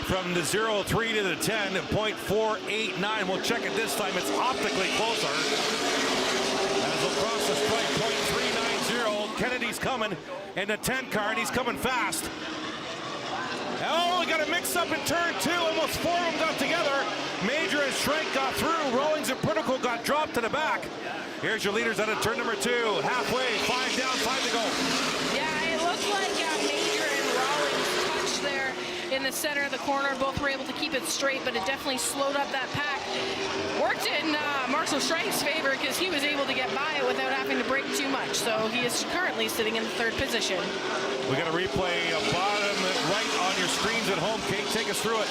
Speaker 1: from the 0-3 to the 10, 0.489. We'll check it this time. It's optically closer. As we'll cross the strike, 0.390. Kennedy's coming in the 10 car, and he's coming fast. Oh, we got a mix-up in turn 2. Almost 4 of them got together. Major and Schrank got through. Rawlings and Pritico got dropped to the back. Here's your leaders out of turn number 2. Halfway, 5 down, 5 to go.
Speaker 2: Yeah, it looked like Major and Rawlings touched there in the center of the corner. Both were able to keep it straight, but it definitely slowed up that pack. Worked in Marshall Schrank's favor because he was able to get by it without having to brake too much. So he is currently sitting in the 3rd position.
Speaker 1: We got a replay bottom right on your screens at home. Kate, take us through it.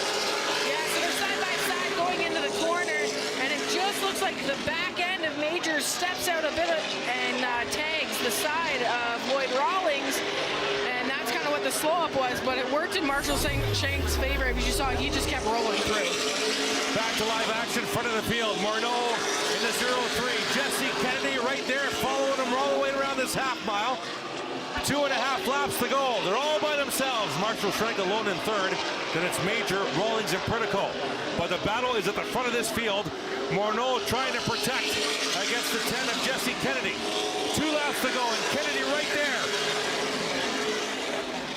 Speaker 2: Yeah, so they're side by side going into the corner, and it just looks like the back end of Major steps out a bit and tags the side of Lloyd Rawlings. That's kind of what the slow up was, but it worked in Marshall Schrank's favor because you saw he just kept rolling through.
Speaker 1: Back to live action, front of the field. Morneau in the 0-3. Jesse Kennedy right there, following him all the way around this half mile. 2.5 laps to go. They're all by themselves. Marshall Schrank alone in third. Then it's Major, Rawlings, and Pritico. But the battle is at the front of this field. Morneau trying to protect against the 10 of Jesse Kennedy. 2 laps to go, and Kennedy right there.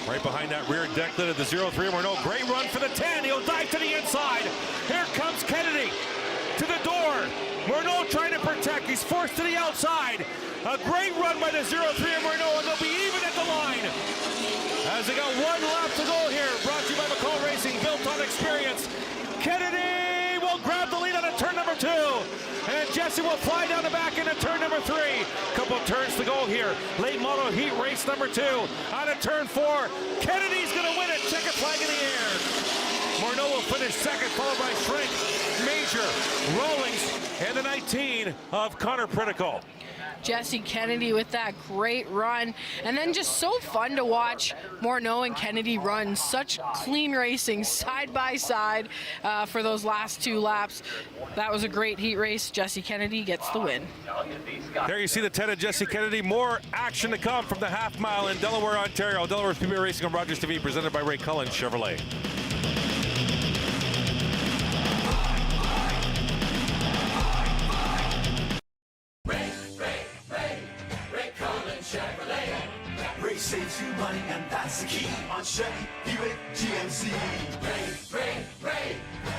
Speaker 1: Right behind that rear deck lid of the 0-3. Morneau, great run for the 10. He'll dive to the inside. Here comes Kennedy to the door. Morneau trying to protect. He's forced to the outside. A great run by the 0-3 of Morneau, and they'll be even at the line. As they got 1 lap to go here. Brought to you by McCall Racing, built on experience. Kennedy will grab the lead on a turn number 2. And Jesse will fly down the back into turn number 3. Couple of turns to go here. Late model heat race number 2. Out of turn 4. Kennedy's going to win it. Checkered flag in the air. Morneau will finish second, followed by Schrank, Major, Rawlings, and the 19 of Connor Pritico.
Speaker 2: Jesse Kennedy with that great run, and then just so fun to watch Morneau and Kennedy run. Such clean racing side by side for those last 2 laps. That was a great heat race. Jesse Kennedy gets the win.
Speaker 1: There you see the 10 of Jesse Kennedy. More action to come from the half mile in Delaware, Ontario. Delaware Speedway Racing on Rogers TV, presented by Ray Cullen Chevrolet.
Speaker 7: Ray saves you money, and that's the key on Chevy GMC.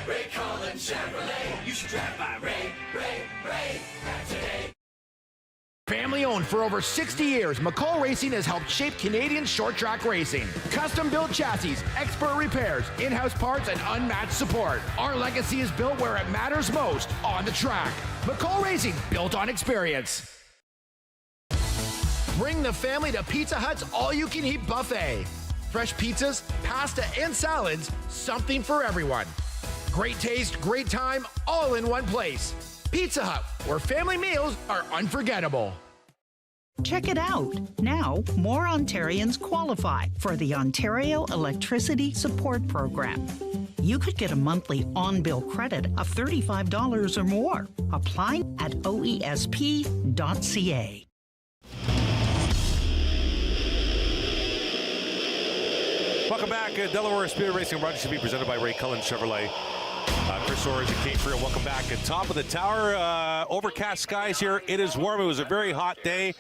Speaker 7: Ray Cullen Chevrolet. You should drive by Ray today.
Speaker 4: Family owned Around for over 60 years, McCall Racing has helped shape Canadian short track racing. Custom-built chassis, expert repairs, in-house parts, and unmatched support. Our legacy is built where it matters most, on the track. McCall Racing, built on experience. Bring the family to Pizza Hut's all-you-can-eat buffet. Fresh pizzas, pasta, and salads, something for everyone. Great taste, great time, all in one place. Pizza Hut, where family meals are unforgettable.
Speaker 5: Check it out. Now, more Ontarians qualify for the Ontario Electricity Support Program. You could get a monthly on-bill credit of $35 or more. Apply at oesp.ca.
Speaker 1: Welcome back. Delaware Speedway Racing Rogers TV presented by Ray Cullen Chevrolet. Chris Orers and Kate Friel, welcome back. At top of the tower, overcast skies here. It is warm. It was a very hot day.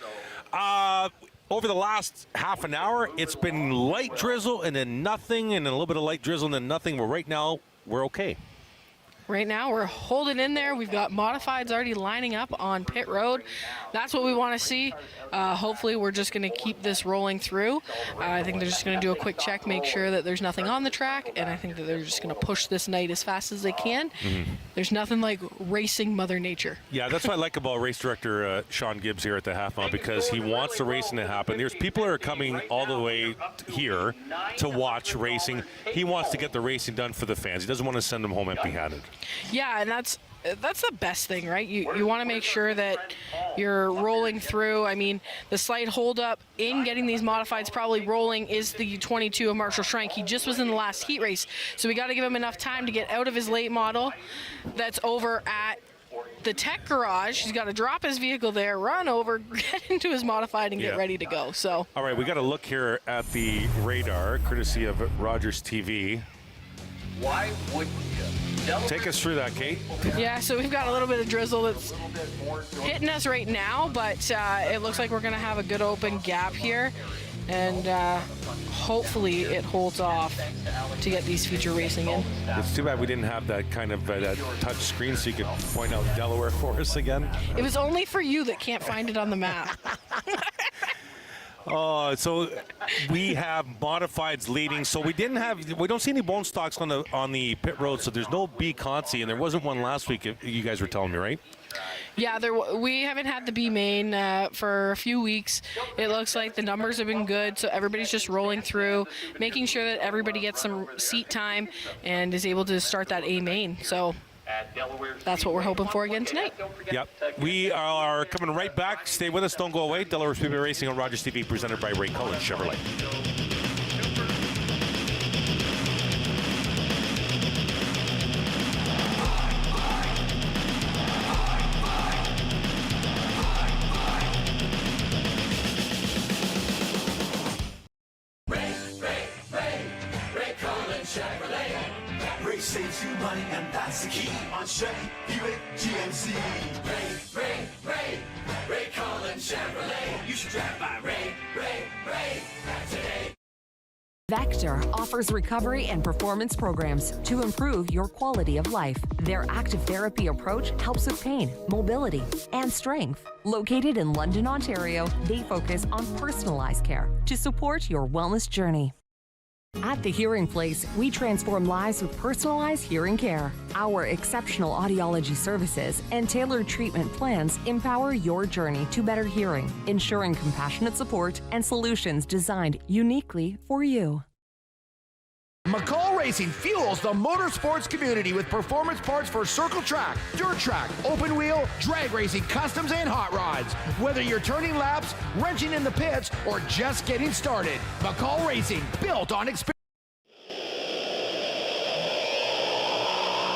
Speaker 1: Over the last half an hour, it's been light drizzle and then nothing, and then a little bit of light drizzle and then nothing. But right now, we're okay.
Speaker 2: Right now, we're holding in there. We've got modifieds already lining up on pit road. That's what we want to see. Hopefully, we're just going to keep this rolling through. I think they're just going to do a quick check, make sure that there's nothing on the track, and I think that they're just going to push this night as fast as they can. There's nothing like racing Mother Nature.
Speaker 1: Yeah, that's what I like about race director Sean Gibbs here at the half mile, because he wants the racing to happen. There's people that are coming all the way here to watch racing. He wants to get the racing done for the fans. He doesn't want to send them home empty-handed.
Speaker 2: Yeah, and that's the best thing, right? You want to make sure that you're rolling through. I mean, the slight holdup in getting these modifieds probably rolling is the 22 of Marshall Schrank. He just was in the last heat race, so we got to give him enough time to get out of his late model that's over at the tech garage. He's got to drop his vehicle there, run over, get into his modified, and get ready to go. So,
Speaker 1: all right, we got to look here at the radar, courtesy of Rogers TV.
Speaker 6: Why wouldn't you?
Speaker 1: Take us through that, Kate.
Speaker 2: Yeah, so we've got a little bit of drizzle that's hitting us right now, but it looks like we're going to have a good open gap here, and hopefully it holds off to get these feature racing in.
Speaker 1: It's too bad we didn't have that kind of that touch screen so you could point out Delaware for us again.
Speaker 2: It was only for you that can't find it on the map.
Speaker 1: Oh, so we have modifieds leading. So we don't see any bone stocks on the pit road. So there's no B Consi, and there wasn't one last week. You guys were telling me, right?
Speaker 2: Yeah, we haven't had the B main for a few weeks. It looks like the numbers have been good, so everybody's just rolling through, making sure that everybody gets some seat time and is able to start that A main. So that's what we're hoping for again tonight.
Speaker 1: Yep. We are coming right back. Stay with us. Don't go away. Delaware Speedway Racing on Rogers TV, presented by Ray Cullen Chevrolet.
Speaker 7: Ray Cullen Chevrolet. Ray saves you money, and that's the key on Chevy GMC. Ray Cullen Chevrolet. You should drive by Ray today.
Speaker 8: Vector offers recovery and performance programs to improve your quality of life. Their active therapy approach helps with pain, mobility, and strength. Located in London, Ontario, they focus on personalized care to support your wellness journey. At The Hearing Place, we transform lives with personalized hearing care. Our exceptional audiology services and tailored treatment plans empower your journey to better hearing, ensuring compassionate support and solutions designed uniquely for you.
Speaker 4: McCall Racing fuels the motorsports community with performance parts for circle track, dirt track, open wheel, drag racing, customs, and hot rods. Whether you're turning laps, wrenching in the pits, or just getting started, McCall Racing, built on experience.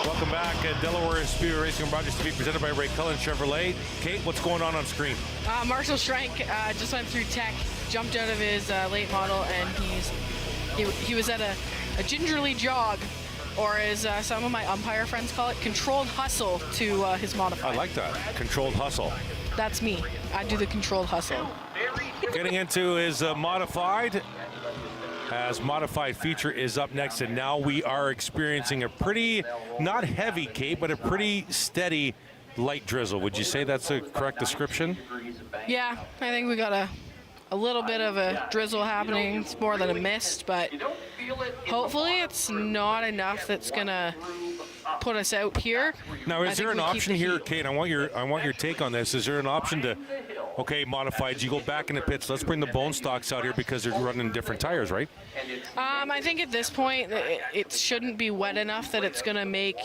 Speaker 1: Welcome back at Delaware Speedway Racing on Rogers TV, presented by Ray Cullen Chevrolet. Kate, what's going on screen?
Speaker 2: Marshall Schrank just went through tech, jumped out of his late model, and he was at a gingerly jog, or as some of my umpire friends call it, controlled hustle to his modified.
Speaker 1: I like that, controlled hustle.
Speaker 2: That's me. I do the controlled hustle.
Speaker 1: Getting into his modified, as modified feature is up next, and now we are experiencing a pretty, not heavy, Kate, but a pretty steady light drizzle. Would you say that's a correct description?
Speaker 2: Yeah, I think we got a little bit of a drizzle happening. It's more than a mist, but hopefully it's not enough that's gonna put us out here.
Speaker 1: Now, is there an option here, Kate? I want your take on this. Is there an option to, okay, modified, you go back in the pits, let's bring the bone stocks out here because they're running different tires, right?
Speaker 2: I think at this point it shouldn't be wet enough that it's gonna make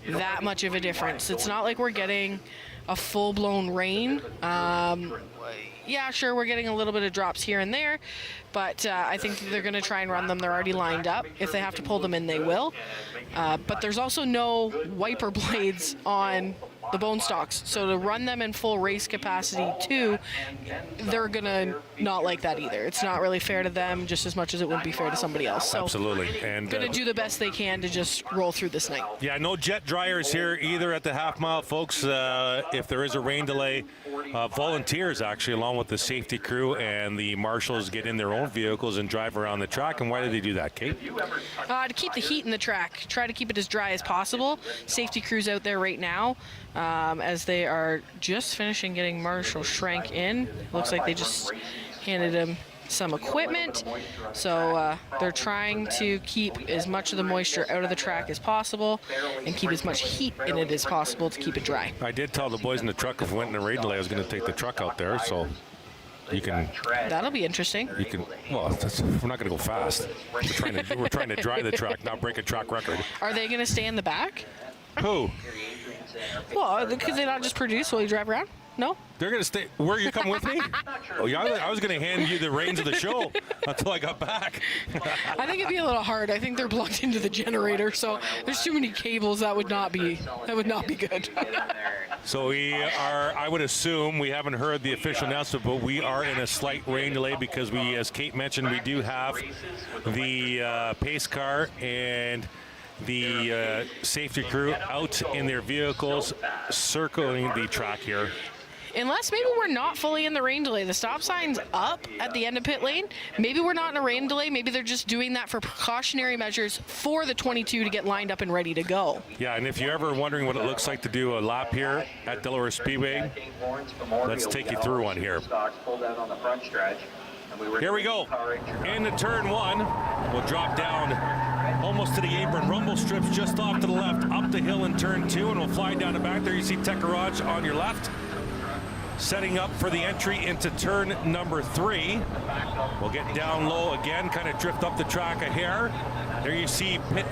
Speaker 2: that much of a difference. It's not like we're getting a full-blown rain. Yeah, sure, we're getting a little bit of drops here and there, but I think they're going to try and run them. They're already lined up. If they have to pull them in, they will. But there's also no wiper blades on the bone stocks, so to run them in full race capacity too, they're going to not like that either. It's not really fair to them just as much as it would be fair to somebody else. So
Speaker 1: absolutely. And
Speaker 2: going to do the best they can to just roll through this night.
Speaker 1: Yeah, no jet dryers here either at the half mile, folks. If there is a rain delay, volunteers actually, along with the safety crew and the marshals, get in their own vehicles and drive around the track. And why do they do that, Kate?
Speaker 2: To keep the heat in the track. Try to keep it as dry as possible. Safety crews out there right now, as they are just finishing getting Marshall Schrank in. Looks like they just handed him some equipment. So they're trying to keep as much of the moisture out of the track as possible and keep as much heat in it as possible to keep it dry.
Speaker 1: I did tell the boys in the truck if we went in a rain delay, I was going to take the truck out there, so you can.
Speaker 2: That'll be interesting.
Speaker 1: You can. Well, we're not going to go fast. We're trying to dry the track, not break a track record.
Speaker 2: Are they going to stay in the back?
Speaker 1: Who?
Speaker 2: Well, could they not just produce while you drive around? No?
Speaker 1: They're going to stay. Where you come with me? Oh, yeah, I was going to hand you the reins of the show until I got back.
Speaker 2: I think it'd be a little hard. I think they're plugged into the generator, so there's too many cables. That would not be good.
Speaker 1: So we are, I would assume, we haven't heard the official announcement, but we are in a slight rain delay because we, as Kate mentioned, we do have the pace car and the safety crew out in their vehicles circling the track here.
Speaker 2: Unless maybe we're not fully in the rain delay. The stop sign's up at the end of pit lane. Maybe we're not in a rain delay. Maybe they're just doing that for precautionary measures for the 22 to get lined up and ready to go.
Speaker 1: Yeah, and if you're ever wondering what it looks like to do a lap here at Delaware Speedway, let's take you through one here. Here we go. Into turn one. We'll drop down almost to the apron. Rumble strips just off to the left, up the hill in turn two, and we'll fly down the back there. You see Tech Garage on your left. Setting up for the entry into turn number 3. We'll get down low again, kind of drift up the track a hair. There you see pit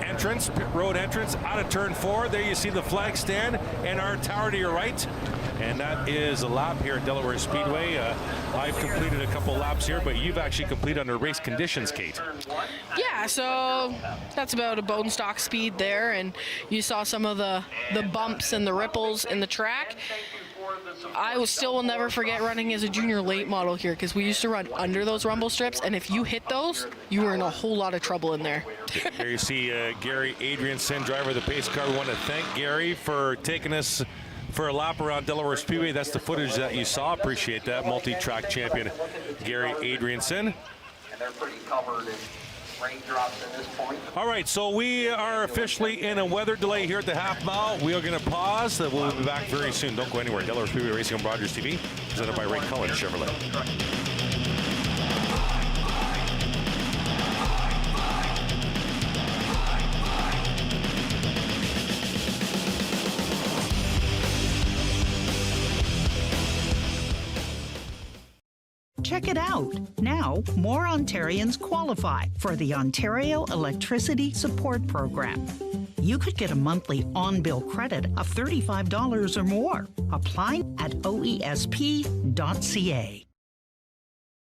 Speaker 1: road entrance out of turn 4. There you see the flag stand and our tower to your right. And that is a lap here at Delaware Speedway. I've completed a couple laps here, but you've actually completed under race conditions, Kate.
Speaker 2: Yeah, so that's about a bone stock speed there, and you saw some of the bumps and the ripples in the track. I still will never forget running as a junior late model here, because we used to run under those rumble strips, and if you hit those, you were in a whole lot of trouble in there.
Speaker 1: There you see Gary Adrianson, driver of the pace car. We want to thank Gary for taking us for a lap around Delaware Speedway. That's the footage that you saw. Appreciate that. Multi-track champion Gary Adrianson.
Speaker 6: And they're pretty covered in raindrops at this point.
Speaker 1: All right, so we are officially in a weather delay here at the half mile. We are going to pause. We'll be back very soon. Don't go anywhere. Delaware Speedway Racing on Rogers TV, presented by Ray Cullen Chevrolet.
Speaker 5: Check it out. Now, more Ontarians qualify for the Ontario Electricity Support Program. You could get a monthly on-bill credit of $35 or more. Apply at oesp.ca.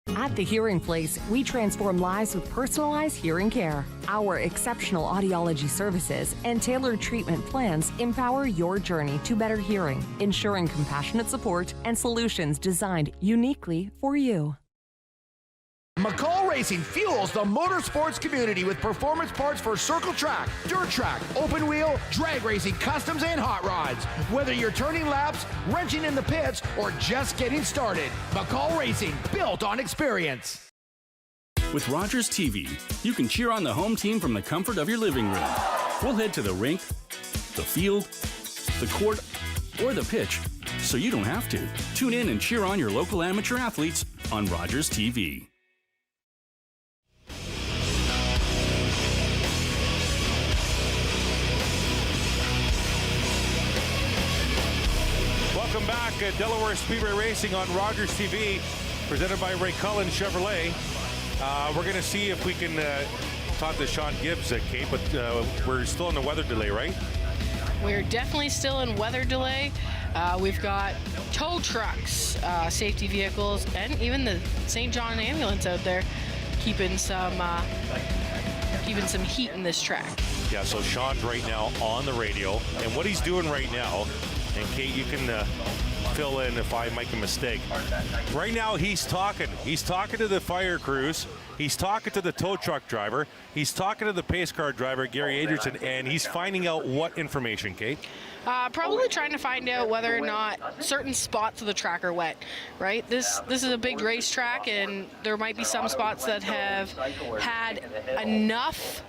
Speaker 8: At The Hearing Place, we transform lives with personalized hearing care. Our exceptional audiology services and tailored treatment plans empower your journey to better hearing, ensuring compassionate support and solutions designed uniquely for you.
Speaker 4: McCall Racing fuels the motorsports community with performance parts for circle track, dirt track, open wheel, drag racing, customs, and hot rods. Whether you're turning laps, wrenching in the pits, or just getting started, McCall Racing, built on experience.
Speaker 9: With Rogers TV, you can cheer on the home team from the comfort of your living room. We'll head to the rink, the field, the court, or the pitch, so you don't have to. Tune in and cheer on your local amateur athletes on Rogers TV.
Speaker 1: Welcome back at Delaware Speedway Racing on Rogers TV, presented by Ray Cullen Chevrolet. We're going to see if we can talk to Sean Gibbs, Kate, but we're still in the weather delay, right?
Speaker 2: We're definitely still in weather delay. We've got tow trucks, safety vehicles, and even the St. John ambulance out there keeping some heat in this track.
Speaker 1: Yeah, so Sean's right now on the radio, and what he's doing right now, and Kate, you can fill in if I make a mistake. Right now, he's talking. He's talking to the fire crews. He's talking to the tow truck driver. He's talking to the pace car driver, Gary Adrianson, and he's finding out what information, Kate?
Speaker 2: Probably trying to find out whether or not certain spots of the track are wet, right? This is a big racetrack, and there might be some spots that have had enough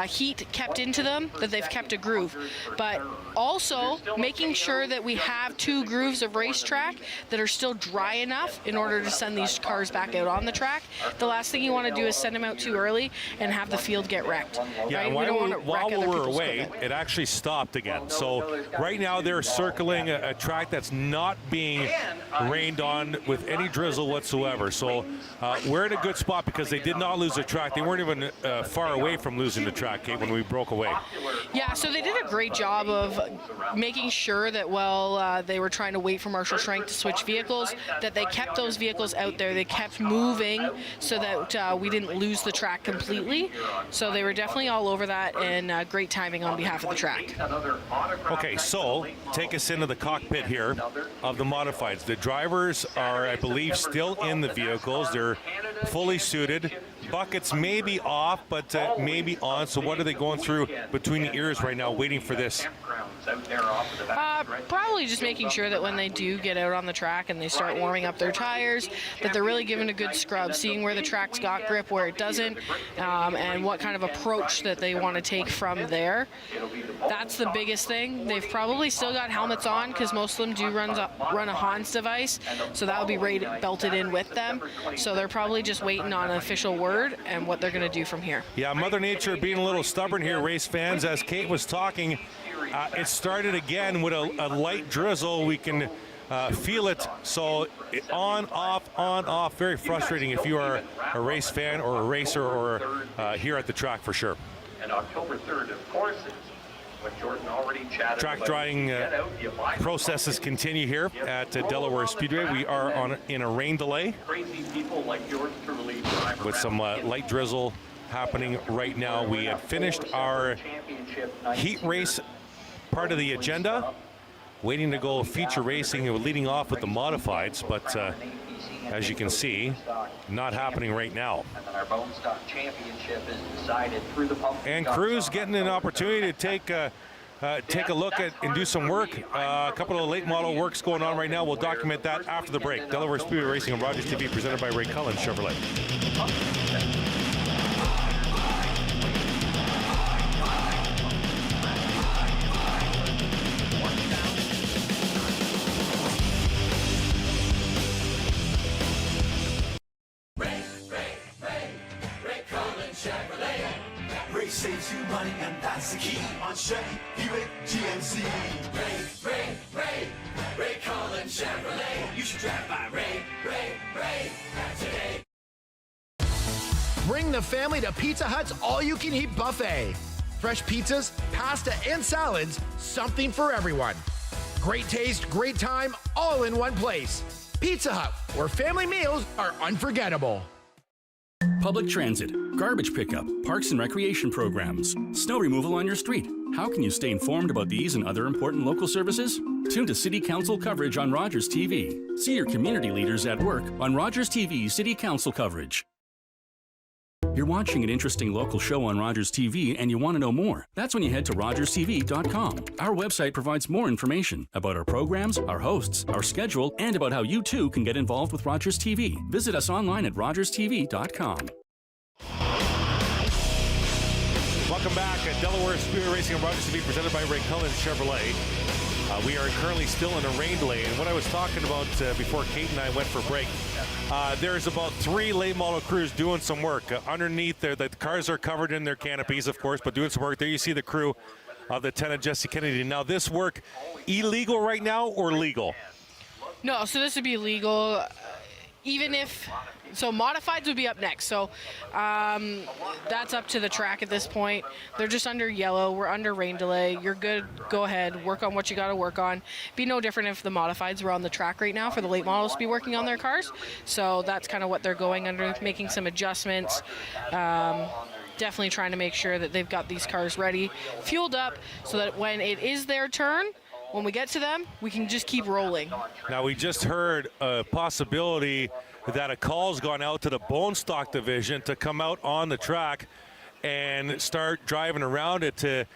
Speaker 2: heat kept into them that they've kept a groove. But also making sure that we have 2 grooves of racetrack that are still dry enough in order to send these cars back out on the track. The last thing you want to do is send them out too early and have the field get wrecked.
Speaker 1: Yeah,
Speaker 2: right?
Speaker 1: while we were away, it actually stopped again. So right now they're circling a track that's not being rained on with any drizzle whatsoever. So we're in a good spot because they did not lose the track. They weren't even far away from losing the track, Kate, when we broke away.
Speaker 2: Yeah, so they did a great job of making sure that while they were trying to wait for Marshall Schrank to switch vehicles, that they kept those vehicles out there. They kept moving so that we didn't lose the track completely. So they were definitely all over that, and great timing on behalf of the track.
Speaker 1: Okay, so take us into the cockpit here of the modifieds. The drivers are, I believe, still in the vehicles. They're fully suited. Buckets may be off, but maybe on. So what are they going through between the ears right now, waiting for this?
Speaker 2: Probably just making sure that when they do get out on the track and they start warming up their tires, that they're really giving a good scrub, seeing where the track's got grip, where it doesn't, and what kind of approach that they want to take from there. That's the biggest thing. They've probably still got helmets on because most of them do run a Hans device, so that will be belted in with them. So they're probably just waiting on an official word and what they're going to do from here.
Speaker 1: Yeah, Mother Nature being a little stubborn here, race fans. As Kate was talking, it started again with a light drizzle. We can feel it. So on, off, very frustrating if you are a race fan or a racer or here at the track for sure.
Speaker 6: And October 3rd, of course, is what Jordan already chatted
Speaker 1: Track
Speaker 6: about.
Speaker 1: drying processes continue here at Delaware Speedway. We are in a rain delay
Speaker 6: Crazy people like yours truly drive
Speaker 1: with some light drizzle happening right now. We have finished our heat race part of the agenda, waiting to go feature racing. We're leading off with the modifieds, but as you can see, not happening right now.
Speaker 6: And then our Bone Stock Championship is decided through the pump.
Speaker 1: And Cruz getting an opportunity to take a look at and do some work. A couple of late model works going on right now. We'll document that after the break. Delaware Speedway Racing on Rogers TV, presented by Ray Cullen Chevrolet.
Speaker 7: Ray saves you money, and that's the key on Chevy Buick GMC. Ray Cullen Chevrolet. You should drive by Ray today.
Speaker 4: Bring the family to Pizza Hut's all-you-can-eat buffet. Fresh pizzas, pasta, and salads, something for everyone. Great taste, great time, all in one place. Pizza Hut, where family meals are unforgettable.
Speaker 9: Public transit, garbage pickup, parks and recreation programs, snow removal on your street. How can you stay informed about these and other important local services? Tune to City Council coverage on Rogers TV. See your community leaders at work on Rogers TV City Council coverage. You're watching an interesting local show on Rogers TV and you want to know more. That's when you head to rogerstv.com. Our website provides more information about our programs, our hosts, our schedule, and about how you too can get involved with Rogers TV. Visit us online at rogerstv.com.
Speaker 1: Welcome back at Delaware Speedway Racing on Rogers TV, presented by Ray Cullen Chevrolet. We are currently still in a rain delay, and what I was talking about before Kate and I went for break, there's about 3 late model crews doing some work. Underneath there, the cars are covered in their canopies, of course, but doing some work. There you see the crew of the Lieutenant Jesse Kennedy. Now, this work illegal right now or legal?
Speaker 2: No, so this would be legal, even if, so modifieds would be up next. So that's up to the track at this point. They're just under yellow. We're under rain delay. You're good. Go ahead. Work on what you got to work on. Be no different if the modifieds were on the track right now for the late models to be working on their cars. So that's kind of what they're going under, making some adjustments. Definitely trying to make sure that they've got these cars ready, fueled up, so that when it is their turn, when we get to them, we can just keep rolling.
Speaker 1: Now, we just heard a possibility that a call's gone out to the bone stock division to come out on the track and start driving around it to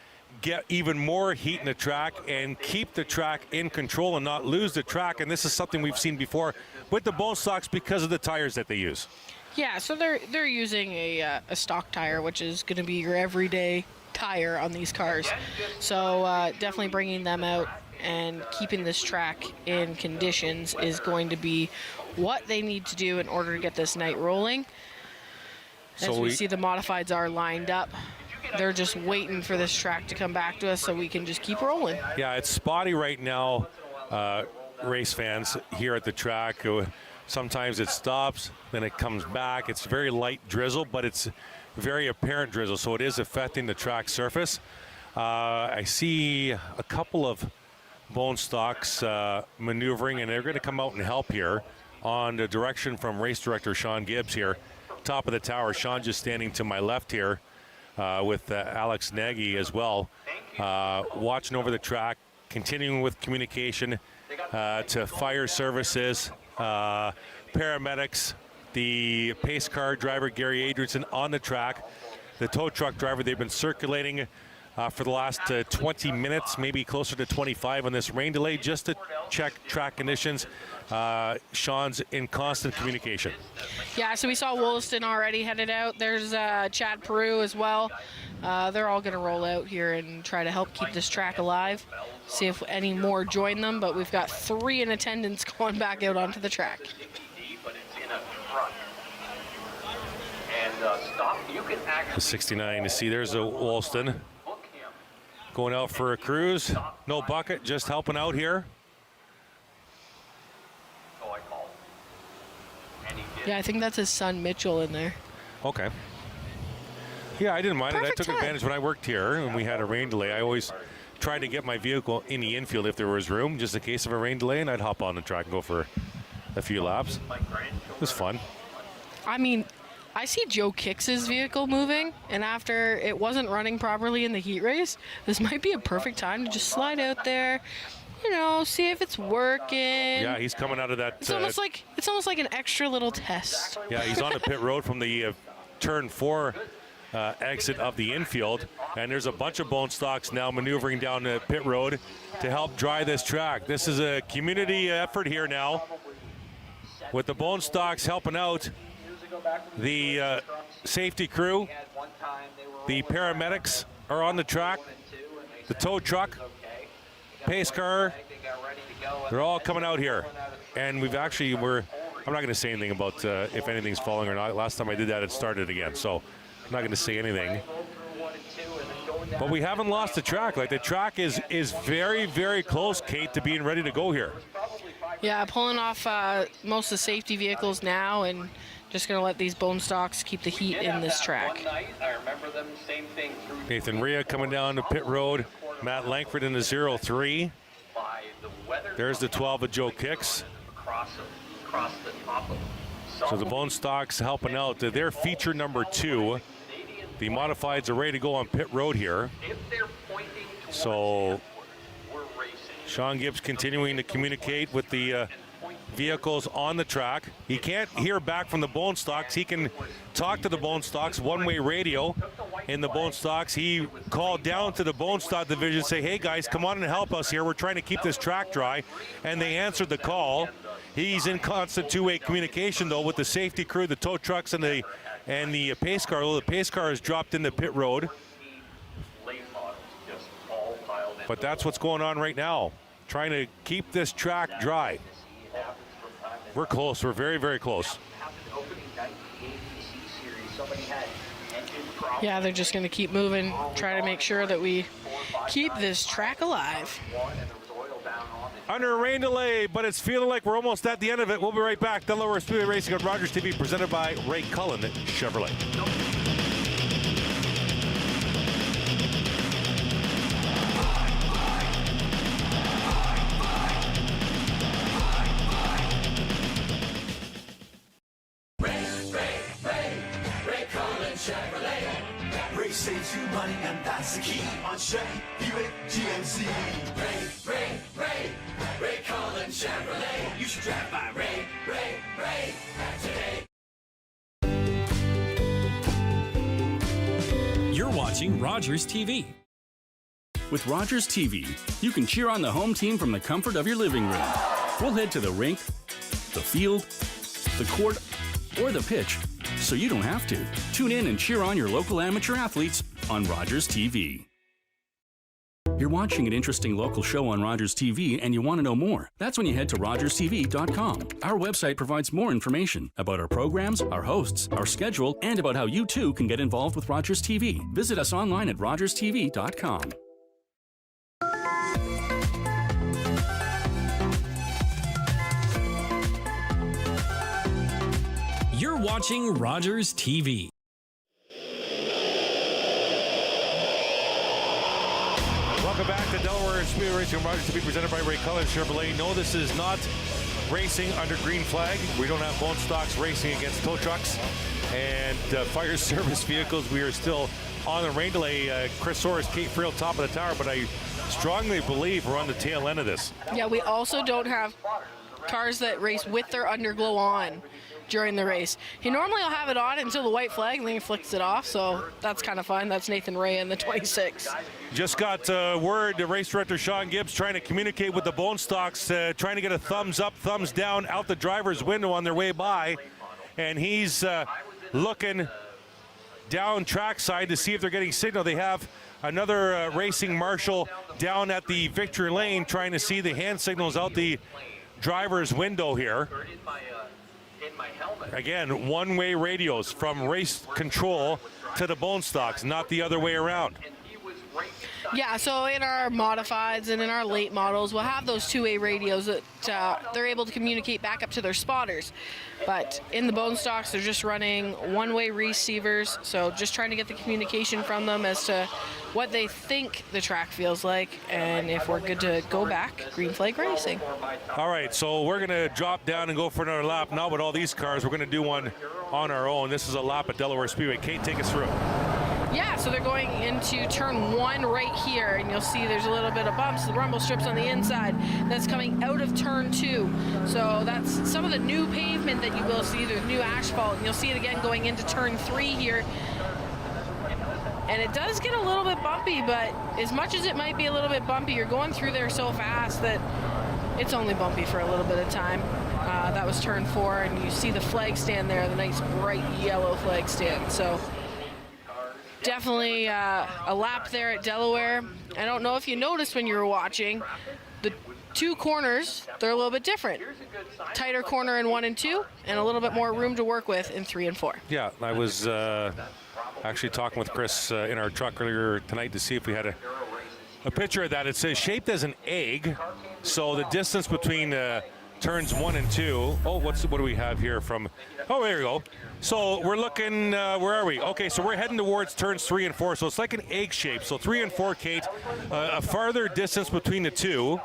Speaker 1: get even more heat in the track and keep the track in control and not lose the track. And this is something we've seen before with the bone stocks because of the tires that they use.
Speaker 2: Yeah, so they're using a stock tire, which is going to be your everyday tire on these cars. So definitely bringing them out and keeping this track in conditions is going to be what they need to do in order to get this night rolling. As we see, the modifieds are lined up. They're just waiting for this track to come back to us so we can just keep rolling.
Speaker 1: Yeah, it's spotty right now, race fans, here at the track. Sometimes it stops, then it comes back. It's very light drizzle, but it's very apparent drizzle, so it is affecting the track surface. I see a couple of bone stocks maneuvering, and they're going to come out and help here on the direction from race director Sean Gibbs here. Top of the tower, Sean just standing to my left here with Alex Nagy as well, watching over the track, continuing with communication to fire services, paramedics, the pace car driver Gary Adrianson on the track, the tow truck driver. They've been circulating for the last 20 minutes, maybe closer to 25 on this rain delay, just to check track conditions. Sean's in constant communication.
Speaker 2: Yeah, so we saw Wollaston already headed out. There's Chad Peru as well. They're all going to roll out here and try to help keep this track alive. See if any more join them, but we've got 3 in attendance going back out onto the track.
Speaker 1: The 69 to see, there's a Wollaston going out for a cruise. No bucket, just helping out here.
Speaker 2: Yeah, I think that's his son Mitchell in there.
Speaker 1: Okay. Yeah, I didn't mind it. I took
Speaker 2: time.
Speaker 1: advantage when I worked here and we had a rain delay. I always tried to get my vehicle in the infield if there was room, just in case of a rain delay, and I'd hop on the track and go for a few laps. It was fun.
Speaker 2: I mean, I see Joe Kicks's vehicle moving, and after it wasn't running properly in the heat race, this might be a perfect time to just slide out there, you know, see if it's working.
Speaker 1: Yeah, he's coming out of that.
Speaker 2: It's almost like an extra little test.
Speaker 1: Yeah, he's on the pit road from the turn 4 exit of the infield, and there's a bunch of bone stocks now maneuvering down the pit road to help dry this track. This is a community effort here now, with the bone stocks helping out the safety crew. The paramedics are on the track, the tow truck, pace car, they're all coming out here. And we've actually, I'm not going to say anything about if anything's falling or not. Last time I did that, it started again, so I'm not going to say anything. But we haven't lost the track. Like, the track is very, very close, Kate, to being ready to go here.
Speaker 2: Yeah, pulling off most of the safety vehicles now, and just going to let these bone stocks keep the heat in this track.
Speaker 1: Nathan Rhea coming down to pit road. Matt Langford in the 03. There's the 12 of Joe Kicks. So the bone stocks helping out. They're feature number 2. The modifieds are ready to go on pit road here. So Sean Gibbs continuing to communicate with the vehicles on the track. He can't hear back from the bone stocks. He can talk to the bone stocks, one-way radio in the bone stocks. He called down to the bone stock division, say, hey guys, come on and help us here. We're trying to keep this track dry. And they answered the call. He's in constant two-way communication though with the safety crew, the tow trucks, and the pace car. Well, the pace car has dropped into pit road. But that's what's going on right now. trying to keep this track dry. We're close. We're very, very close.
Speaker 2: Yeah, they're just going to keep moving, try to make sure that we keep this track alive.
Speaker 1: Under rain delay, but it's feeling like we're almost at the end of it. We'll be right back. Delaware Speedway Racing on Rogers TV, presented by Ray Cullen Chevrolet.
Speaker 7: Ray Cullen Chevrolet. Ray saves you money, and that's the key on Chevy Buick GMC. Ray Cullen Chevrolet. You should drive by Ray today.
Speaker 10: You're watching Rogers TV.
Speaker 9: With Rogers TV, you can cheer on the home team from the comfort of your living room. We'll head to the rink, the field, the court, or the pitch, so you don't have to. Tune in and cheer on your local amateur athletes on Rogers TV. You're watching an interesting local show on Rogers TV and you want to know more. That's when you head to rogerstv.com. Our website provides more information about our programs, our hosts, our schedule, and about how you too can get involved with Rogers TV. Visit us online at rogerstv.com.
Speaker 10: You're watching Rogers TV.
Speaker 1: Welcome back to Delaware Speedway Racing on Rogers TV, presented by Ray Cullen Chevrolet. No, this is not racing under green flag. We don't have bone stocks racing against tow trucks and fire service vehicles. We are still on the rain delay. Chris Soares, Kate Friel, top of the tower, but I strongly believe we're on the tail end of this.
Speaker 2: Yeah, we also don't have cars that race with their underglow on during the race. He normally will have it on until the white flag, and then he flicks it off, so that's kind of fun. That's Nathan Ray in the 26.
Speaker 1: Just got word, the race director Sean Gibbs trying to communicate with the bone stocks, trying to get a thumbs up, thumbs down out the driver's window on their way by, and he's looking down trackside to see if they're getting signal. They have another racing marshal down at the victory lane trying to see the hand signals out the driver's window here. Again, one-way radios from race control to the bone stocks, not the other way around.
Speaker 2: Yeah, so in our modifieds and in our late models, we'll have those two-way radios that they're able to communicate back up to their spotters. But in the bone stocks, they're just running one-way receivers, so just trying to get the communication from them as to what they think the track feels like, and if we're good to go back, green flag racing.
Speaker 1: All right, so we're going to drop down and go for another lap. Not with all these cars. We're going to do one on our own. This is a lap at Delaware Speedway. Kate, take us through.
Speaker 2: Yeah, so they're going into turn one right here, and you'll see there's a little bit of bumps, the rumble strips on the inside. That's coming out of turn two. So that's some of the new pavement that you will see. There's new asphalt, and you'll see it again going into turn three here. And it does get a little bit bumpy, but as much as it might be a little bit bumpy, you're going through there so fast that it's only bumpy for a little bit of time. That was turn four, and you see the flag stand there, the nice bright yellow flag stand. So definitely a lap there at Delaware. I don't know if you noticed when you were watching, the two corners, they're a little bit different. Tighter corner in 1 and 2, and a little bit more room to work with in 3 and 4.
Speaker 1: Yeah, I was actually talking with Chris in our truck earlier tonight to see if we had a picture of that. It says shaped as an egg, so the distance between turns 1 and 2. Oh, what do we have here from? Oh, there you go. So we're looking, where are we? Okay, so we're heading towards turns 3 and 4. So it's like an egg shape. So 3 and 4, Kate, a farther distance between the two,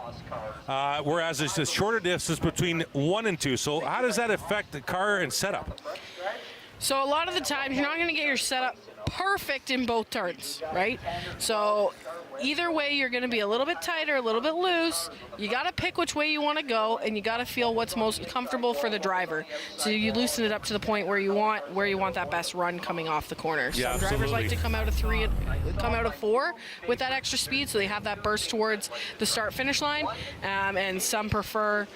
Speaker 1: whereas it's a shorter distance between 1 and 2. So how does that affect the car and setup?
Speaker 2: So a lot of the times you're not going to get your setup perfect in both turns, right? So either way, you're going to be a little bit tighter, a little bit loose. You got to pick which way you want to go, and you got to feel what's most comfortable for the driver. So you loosen it up to the point where you want that best run coming off the corner.
Speaker 1: Yeah,
Speaker 2: some drivers like to come out of 3, come out of 4 with that extra speed, so they have that burst towards the start-finish line, and some prefer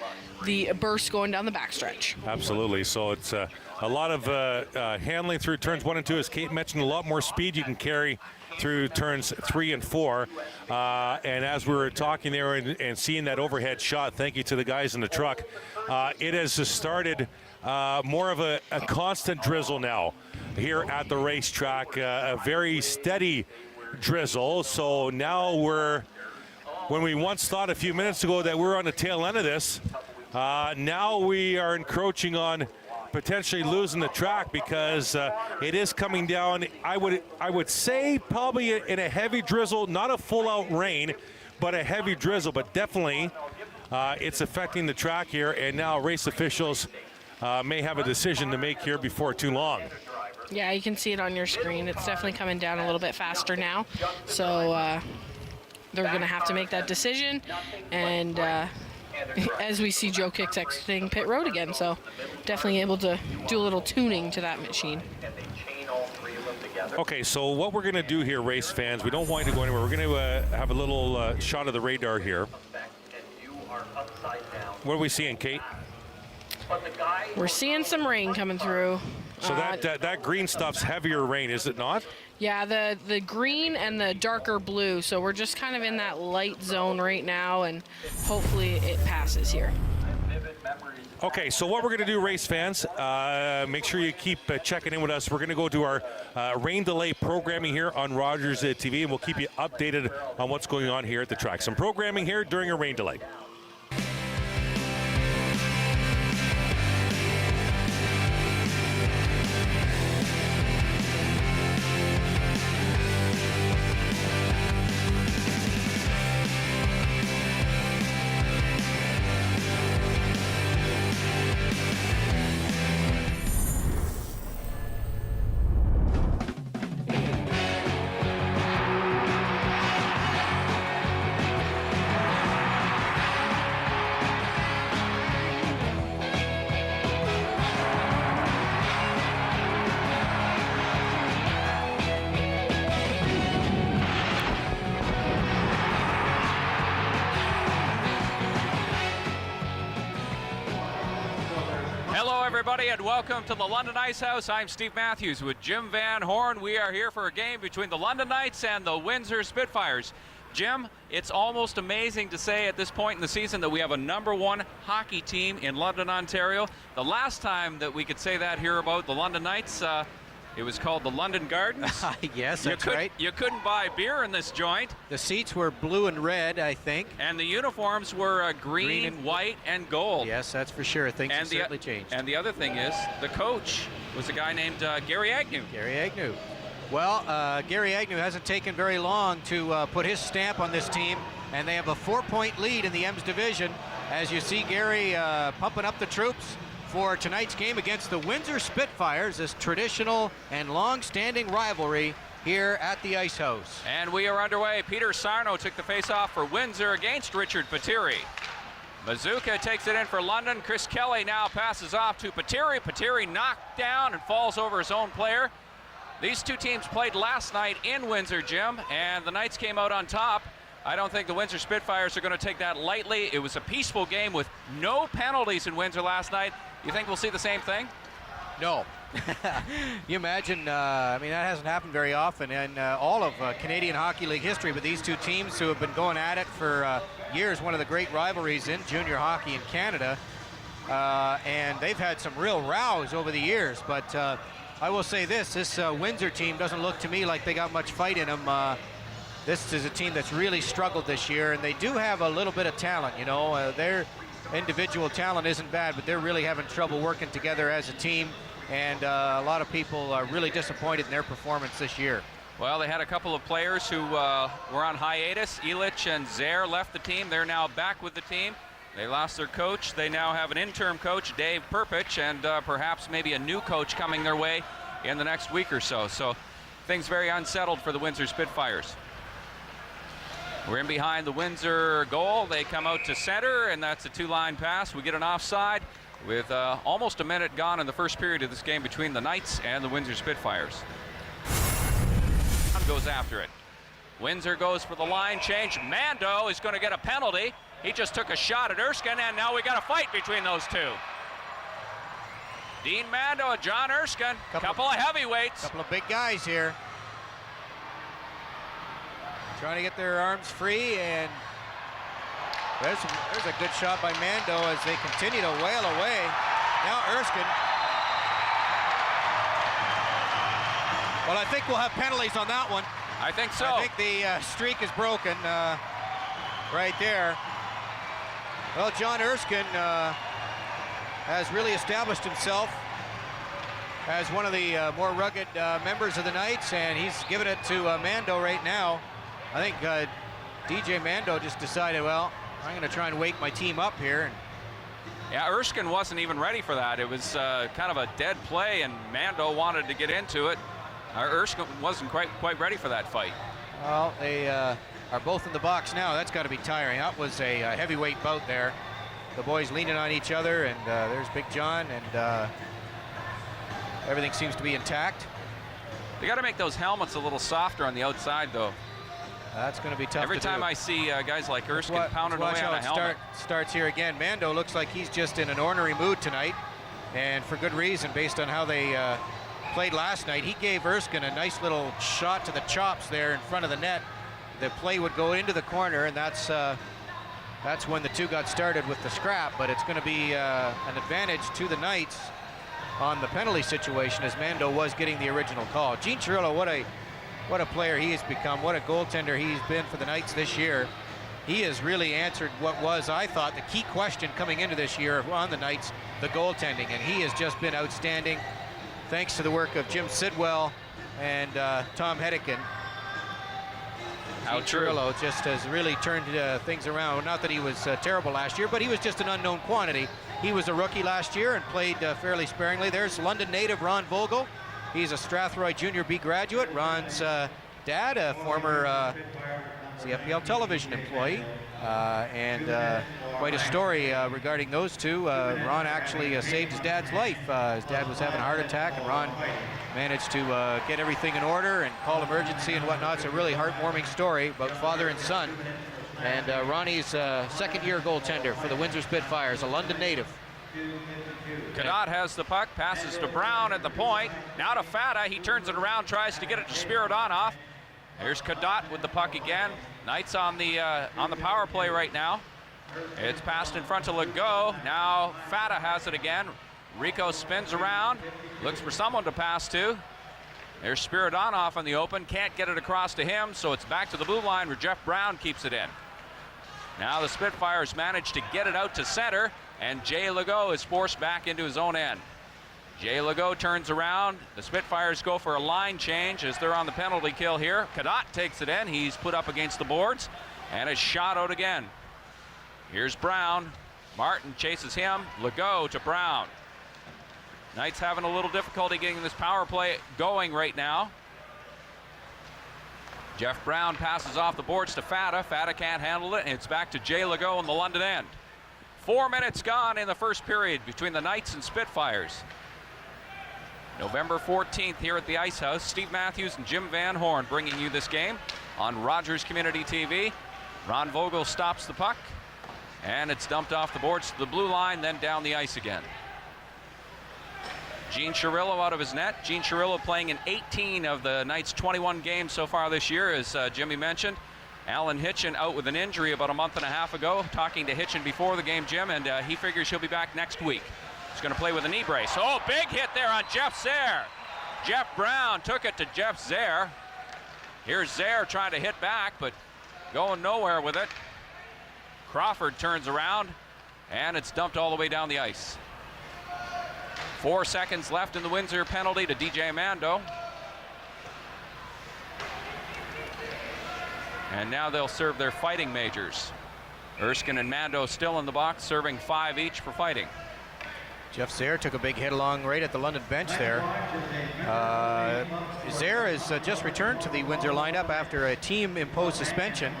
Speaker 2: the burst going down the backstretch.
Speaker 1: Absolutely. So it's a lot of handling through turns 1 and 2. As Kate mentioned, a lot more speed you can carry through turns 3 and 4. And as we were talking there and seeing that overhead shot, thank you to the guys in the truck, it has started more of a constant drizzle now here at the racetrack, a very steady drizzle. So now when we once thought a few minutes ago that we're on the tail end of this, now we are encroaching on potentially losing the track because it is coming down. I would say probably in a heavy drizzle, not a full-out rain, but a heavy drizzle. But definitely, it's affecting the track here, and now race officials may have a decision to make here before too long.
Speaker 2: Yeah, you can see it on your screen. It's definitely coming down a little bit faster now. So they're going to have to make that decision. And as we see Joe Kicks exiting pit road again, so definitely able to do a little tuning to that machine.
Speaker 1: Okay, so what we're going to do here, race fans, we don't want you to go anywhere. We're going to have a little shot of the radar here. What are we seeing, Kate?
Speaker 2: We're seeing some rain coming through.
Speaker 1: So that green stuff's heavier rain, is it not?
Speaker 2: Yeah, the green and the darker blue. So we're just kind of in that light zone right now, and hopefully it passes here.
Speaker 1: Okay, so what we're going to do, race fans, make sure you keep checking in with us. We're going to go to our rain delay programming here on Rogers TV, and we'll keep you updated on what's going on here at the track. Some programming here during a rain delay.
Speaker 11: Everybody, and welcome to the London Ice House. I'm Steve Matthews with Jim Van Horn. We are here for a game between the London Knights and the Windsor Spitfires. Jim, it's almost amazing to say at this point in the season that we have a #1 hockey team in London, Ontario. The last time that we could say that here about the London Knights, it was called the London Gardens.
Speaker 12: Yes, that's right.
Speaker 11: You couldn't buy beer in this joint.
Speaker 12: The seats were blue and red, I think.
Speaker 11: And the uniforms were green and white and gold.
Speaker 12: Yes, that's for sure. Things have certainly changed.
Speaker 11: And the other thing is, the coach was a guy named Gary Agnew.
Speaker 12: Gary Agnew. Well, Gary Agnew hasn't taken very long to put his stamp on this team, and they have a 4-point lead in the Ems division. As you see Gary pumping up the troops for tonight's game against the Windsor Spitfires, this traditional and long-standing rivalry here at the Ice House.
Speaker 11: And we are underway. Peter Sarno took the face-off for Windsor against Richard Patiri. Mazuka takes it in for London. Chris Kelly now passes off to Patiri. Patiri knocked down and falls over his own player. These two teams played last night in Windsor, Jim, and the Knights came out on top. I don't think the Windsor Spitfires are going to take that lightly. It was a peaceful game with no penalties in Windsor last night. You think we'll see the same thing?
Speaker 12: No. You imagine, I mean, that hasn't happened very often in all of Canadian Hockey League history, but these two teams who have been going at it for years, one of the great rivalries in junior hockey in Canada, and they've had some real rows over the years, but I will say this Windsor team doesn't look to me like they got much fight in them. This is a team that's really struggled this year, and they do have a little bit of talent, you know. Their individual talent isn't bad, but they're really having trouble working together as a team, and a lot of people are really disappointed in their performance this year.
Speaker 11: Well, they had a couple of players who were on hiatus. Elich and Zaire left the team. They're now back with the team. They lost their coach. They now have an interim coach, Dave Perpich, and perhaps maybe a new coach coming their way in the next week or so. So things very unsettled for the Windsor Spitfires. We're in behind the Windsor goal. They come out to center, and that's a two-line pass. We get an offside with almost a minute gone in the first period of this game between the Knights and the Windsor Spitfires. Goes after it. Windsor goes for the line change. Mando is going to get a penalty. He just took a shot at Erskine, and now we got a fight between those two. Dean Mando and John Erskine, couple of heavyweights.
Speaker 12: Couple of big guys here. trying to get their arms free, and there's a good shot by Mando as they continue to wail away. Now Erskine. Well, I think we'll have penalties on that one.
Speaker 11: I think so.
Speaker 12: I think the streak is broken right there. Well, John Erskine has really established himself as one of the more rugged members of the Knights, and he's giving it to Mando right now. I think DJ Mando just decided, well, I'm going to try and wake my team up here. And
Speaker 11: yeah, Erskine wasn't even ready for that. It was kind of a dead play, and Mando wanted to get into it. Erskine wasn't quite ready for that fight.
Speaker 12: Well, they are both in the box now. That's got to be tiring. That was a heavyweight bout there. The boys leaning on each other, and there's Big John, and everything seems to be intact.
Speaker 11: They got to make those helmets a little softer on the outside, though.
Speaker 12: That's going to be tough.
Speaker 11: Every time I see guys like Erskine pounding away on a helmet.
Speaker 12: Starts here again. Mando looks like he's just in an ornery mood tonight, and for good reason, based on how they played last night. He gave Erskine a nice little shot to the chops there in front of the net. The play would go into the corner, and that's when the two got started with the scrap. But it's going to be an advantage to the Knights on the penalty situation, as Mando was getting the original call. Gene Chirillo, what a player he has become. What a goaltender he's been for the Knights this year. He has really answered what was, I thought, the key question coming into this year on the Knights, the goaltending, and he has just been outstanding. Thanks to the work of Jim Sidwell and Tom Hedican. Chirillo just has really turned things around. Not that he was terrible last year, but he was just an unknown quantity. He was a rookie last year and played fairly sparingly. There's London native Ron Vogel. He's a Strathroy Junior B graduate. Ron's dad, a former CFPL television employee, and quite a story regarding those two. Ron actually saved his dad's life. His dad was having a heart attack, and Ron managed to get everything in order and call emergency and whatnot. It's a really heartwarming story about father and son. And Ronnie's second-year goaltender for the Windsor Spitfires, a London native.
Speaker 11: Cadot has the puck, passes to Brown at the point. Now to Fata, he turns it around, tries to get it to Spiridonov. Here's Cadot with the puck again. Knights on the power play right now. It's passed in front to Legault. Now Fata has it again. Rico spins around, looks for someone to pass to. There's Spiridonov on the open, can't get it across to him, so it's back to the blue line where Jeff Brown keeps it in. Now the Spitfires manage to get it out to center, and Jay Legault is forced back into his own end. Jay Legault turns around. The Spitfires go for a line change as they're on the penalty kill here. Cadot takes it in. He's put up against the boards and is shot out again. Here's Brown. Martin chases him. Legault to Brown. Knights having a little difficulty getting this power play going right now. Jeff Brown passes off the boards to Fata. Fata can't handle it, and it's back to Jay Legault on the London end. 4 minutes gone in the first period between the Knights and Spitfires. November 14th here at the Ice House. Steve Matthews and Jim Van Horn bringing you this game on Rogers Community TV. Ron Vogel stops the puck, and it's dumped off the boards to the blue line, then down the ice again. Gene Chirillo out of his net. Gene Chirillo playing in 18 of the Knights' 21 games so far this year, as Jimmy mentioned. Alan Hitchin out with an injury about a month and a half ago. Talking to Hitchin before the game, Jim, and he figures he'll be back next week. He's going to play with a knee brace. Oh, big hit there on Jeff Zaire. Jeff Brown took it to Jeff Zaire. Here's Zaire trying to hit back, but going nowhere with it. Crawford turns around, and it's dumped all the way down the ice. 4 seconds left in the Windsor penalty to DJ Mando. And now they'll serve their fighting majors. Erskine and Mando still in the box, serving 5 each for fighting.
Speaker 12: Jeff Zaire took a big hit along right at the London bench there. Zaire has just returned to the Windsor lineup after a team-imposed suspension.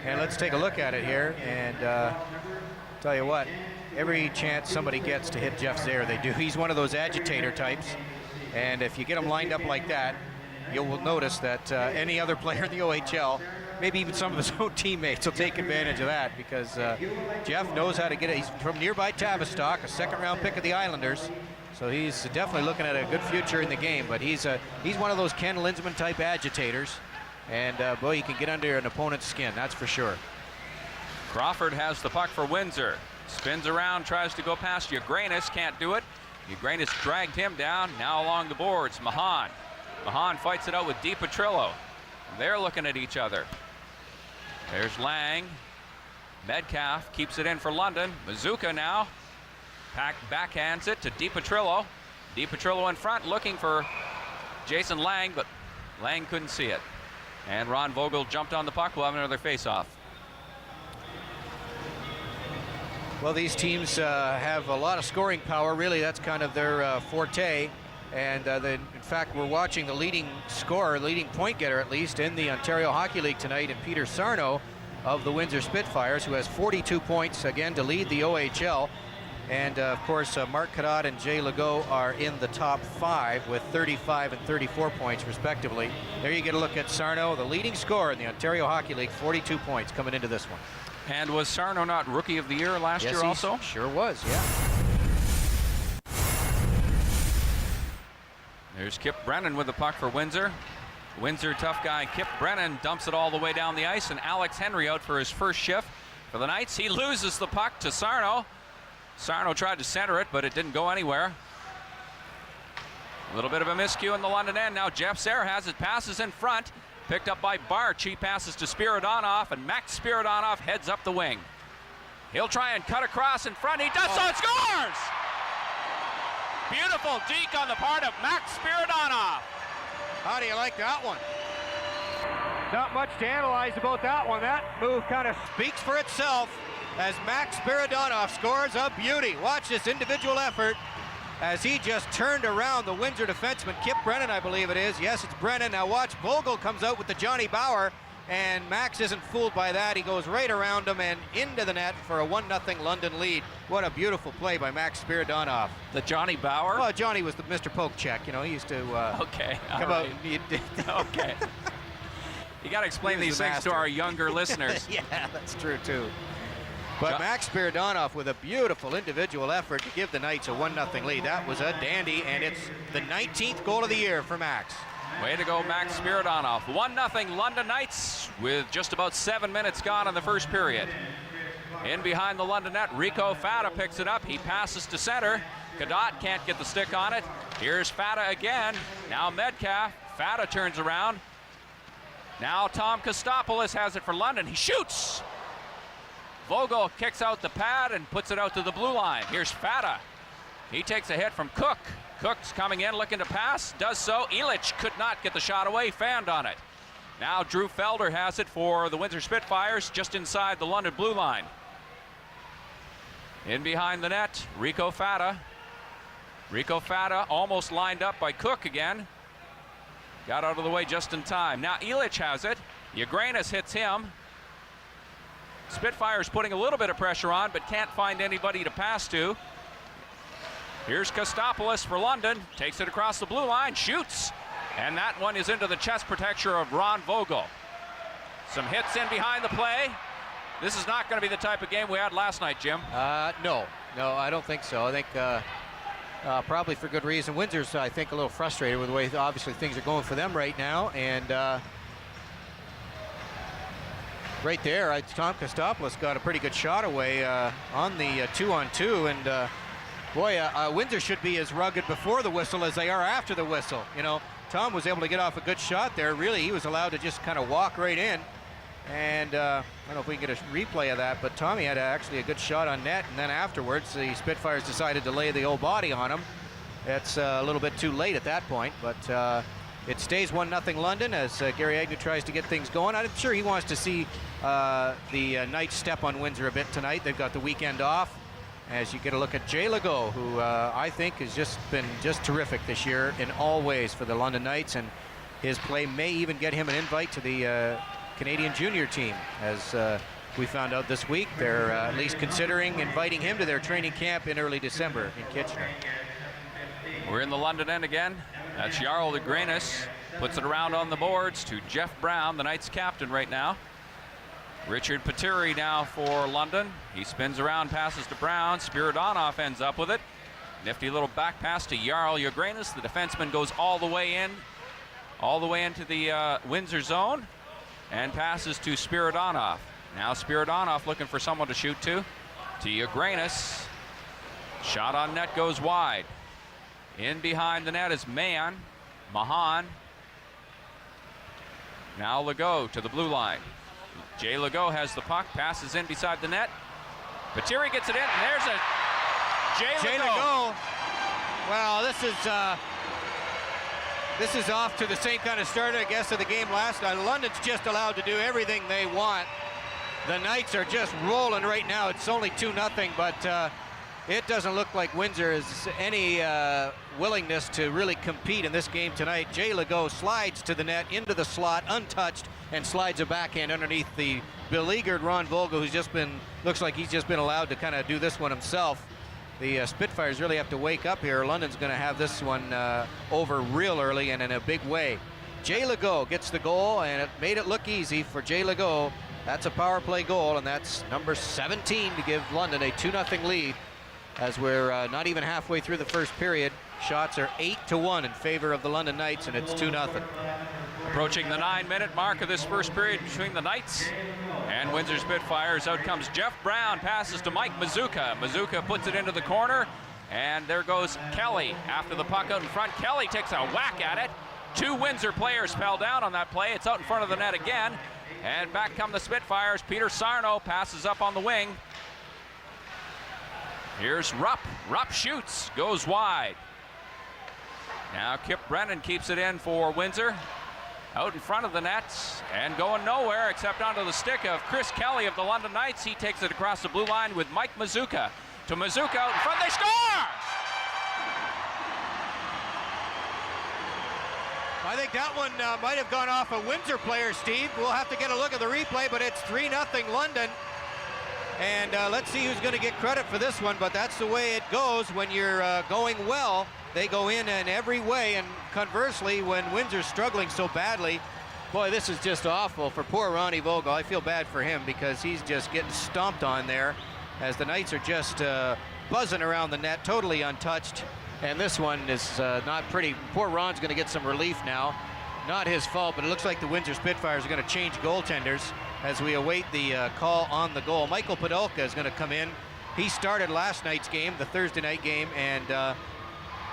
Speaker 12: And let's take a look at it here. And tell you what, every chance somebody gets to hit Jeff Zaire, they do. He's one of those agitator types. And if you get him lined up like that, you will notice that any other player in the OHL, maybe even some of his own teammates, will take advantage of that, because Jeff knows how to get it. He's from nearby Tavistock, a second-round pick of the Islanders, so he's definitely looking at a good future in the game. But he's one of those Ken Linsman type agitators, And boy, you can get under an opponent's skin, that's for sure.
Speaker 11: Crawford has the puck for Windsor. Spins around, tries to go past Ugranis, can't do it. Ugranis dragged him down. Now along the boards, Mahan. Mahan fights it out with DiPetrillo. They're looking at each other. There's Lang. Metcalf keeps it in for London. Mazuka now backhands it to DiPetrillo. DiPetrillo in front looking for Jason Lang, but Lang couldn't see it. And Ron Vogel jumped on the puck. We'll have another face-off.
Speaker 12: Well, these teams have a lot of scoring power. Really, that's kind of their forte. And in fact, we're watching the leading scorer, leading point getter at least, in the Ontario Hockey League tonight, and Peter Sarno of the Windsor Spitfires, who has 42 points, again, to lead the OHL. And, of course, Mark Cadotte and Jay Legault are in the top 5 with 35 and 34 points, respectively. There you get a look at Sarno, the leading scorer in the Ontario Hockey League, 42 points coming into this one.
Speaker 11: And was Sarno not Rookie of the Year last year also?
Speaker 12: Sure was, yeah.
Speaker 11: There's Kip Brennan with the puck for Windsor. Windsor tough guy Kip Brennan dumps it all the way down the ice, and Alex Henry out for his first shift for the Knights. He loses the puck to Sarno. Sarno tried to center it, but it didn't go anywhere. A little bit of a miscue in the London end. Now Jeff Sayre has it, passes in front, picked up by Barch. He passes to Spiridonov, and Max Spiridonov heads up the wing. He'll try and cut across in front. He does so, and scores! Beautiful deke on the part of Max Spiridonov.
Speaker 12: How do you like that one? Not much to analyze about that one. That move kind of speaks for itself as Max Spiridonov scores a beauty. Watch this individual effort as he just turned around the Windsor defenseman, Kip Brennan, I believe it is. Yes, it's Brennan. Now watch, Vogel comes out with the Johnny Bauer, and Max isn't fooled by that. He goes right around him and into the net for a 1-0 London lead. What a beautiful play by Max Spiridonov.
Speaker 11: The Johnny Bauer?
Speaker 12: Well, Johnny was the Mr. Pokecheck. You know, he used to
Speaker 11: okay,
Speaker 12: come out.
Speaker 11: Okay. You got to explain these things to our younger listeners.
Speaker 12: Yeah, that's true, too. But Max Spiridonov with a beautiful individual effort to give the Knights a 1-0 lead. That was a dandy, and it's the 19th goal of the year for Max.
Speaker 11: Way to go, Max Spiridonov. 1-0 London Knights with just about 7 minutes gone in the first period. In behind the London net, Rico Fata picks it up. He passes to center. Cadotte can't get the stick on it. Here's Fata again. Now Metcalf. Fata turns around. Now Tom Kostopoulos has it for London. He shoots. Vogel kicks out the pad and puts it out to the blue line. Here's Fata. He takes a hit from Cook. Cook's coming in looking to pass. Does so. Illich could not get the shot away. Fanned on it. Now Drew Felder has it for the Windsor Spitfires just inside the London blue line. In behind the net, Rico Fata. Rico Fata almost lined up by Cook again. Got out of the way just in time. Now Illich has it. Ugranis hits him. Spitfires putting a little bit of pressure on, but can't find anybody to pass to. Here's Kostopoulos for London. Takes it across the blue line, shoots. And that one is into the chest protector of Ron Vogel. Some hits in behind the play. This is not going to be the type of game we had last night, Jim.
Speaker 12: No, I don't think so. I think probably for good reason. Windsor's, I think, a little frustrated with the way obviously things are going for them right now. And right there, Tom Kostopoulos got a pretty good shot away on the 2-on-2. And boy, Windsor should be as rugged before the whistle as they are after the whistle. You know, Tom was able to get off a good shot there. Really, he was allowed to just kind of walk right in. And I don't know if we can get a replay of that, but Tommy had actually a good shot on net. And then afterwards, the Spitfires decided to lay the old body on him. It's a little bit too late at that point, but it stays 1-0 London as Gary Agnew tries to get things going. I'm sure he wants to see the Knights step on Windsor a bit tonight. They've got the weekend off. As you get a look at Jay Legault, who I think has just been terrific this year in all ways for the London Knights, and his play may even get him an invite to the Canadian junior team. As we found out this week, they're at least considering inviting him to their training camp in early December in Kitchener.
Speaker 11: We're in the London end again. That's Jarl Ugranis. Puts it around on the boards to Jeff Brown, the Knights captain right now. Richard Paturi now for London. He spins around, passes to Brown. Spiridonov ends up with it. Nifty little back pass to Jarl Ugranis. The defenseman goes all the way in all the way into the Windsor zone and passes to Spiridonov. Now Spiridonov looking for someone to shoot to Ugranis. Shot on net goes wide. In behind the net is Mahan. Now Legault to the blue line. Jay Legault has the puck, passes in beside the net. Patiri gets it in, and there's a Jay Legault.
Speaker 12: Well, this is off to the same kind of start, I guess, of the game last night. London's just allowed to do everything they want. The Knights are just rolling right now. It's only 2-0, but it doesn't look like Windsor has any willingness to really compete in this game tonight. Jay Legault slides to the net, into the slot, untouched, and slides a backhand underneath the beleaguered Ron Vogel, who's just been, looks like he's just been allowed to kind of do this one himself. The Spitfires really have to wake up here. London's going to have this one over real early and in a big way. Jay Legault gets the goal, and it made it look easy for Jay Legault. That's a power play goal, and that's number 17 to give London a 2-0 lead as we're not even halfway through the first period. Shots are 8-1 in favor of the London Knights, and it's 2-0.
Speaker 11: Approaching the 9-minute mark of this first period between the Knights and Windsor Spitfires. Out comes Jeff Brown, passes to Mike Mazuka. Mazuka puts it into the corner, and there goes Kelly after the puck out in front. Kelly takes a whack at it. 2 Windsor players fell down on that play. It's out in front of the net again, and back come the Spitfires. Peter Sarno passes up on the wing. Here's Rupp. Rupp shoots, goes wide. Now Kip Brennan keeps it in for Windsor. Out in front of the nets and going nowhere except onto the stick of Chris Kelly of the London Knights. He takes it across the blue line with Mike Mazuka. To Mazuka out in front, they score!
Speaker 12: I think that one might have gone off a Windsor player, Steve. We'll have to get a look at the replay, but it's 3-0 London. And let's see who's going to get credit for this one, but that's the way it goes when you're going well. They go in every way, and conversely, when Windsor's struggling so badly, boy, this is just awful for poor Ronnie Vogel. I feel bad for him because he's just getting stomped on there as the Knights are just buzzing around the net, totally untouched. And this one is not pretty. Poor Ron's going to get some relief now. Not his fault, but it looks like the Windsor Spitfires are going to change goaltenders as we await the call on the goal. Michael Podolka is going to come in. He started last night's game, the Thursday night game, and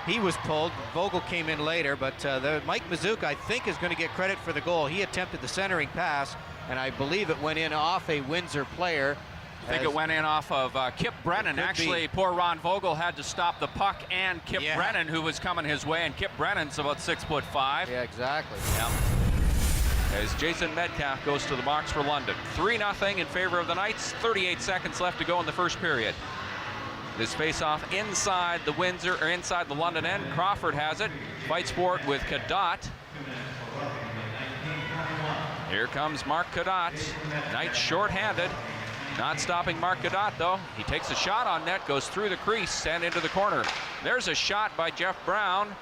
Speaker 12: he was pulled. Vogel came in later, but Mike Mazuka, I think, is going to get credit for the goal. He attempted the centering pass, and I believe it went in off a Windsor player.
Speaker 11: I think it went in off of Kip Brennan. Actually, poor Ron Vogel had to stop the puck and Kip Brennan, who was coming his way, and Kip Brennan's about 6'5".
Speaker 12: Yeah, exactly.
Speaker 11: Yeah. As Jason Metcalf goes to the box for London. 3-0 in favor of the Knights. 38 seconds left to go in the first period. This face-off inside the Windsor, or inside the London end. Crawford has it. Fights for it with Cadotte. Here comes Mark Cadotte. Knights short-handed. Not stopping Mark Cadotte, though. He takes a shot on net, goes through the crease and into the corner. There's a shot by Jeff Brown.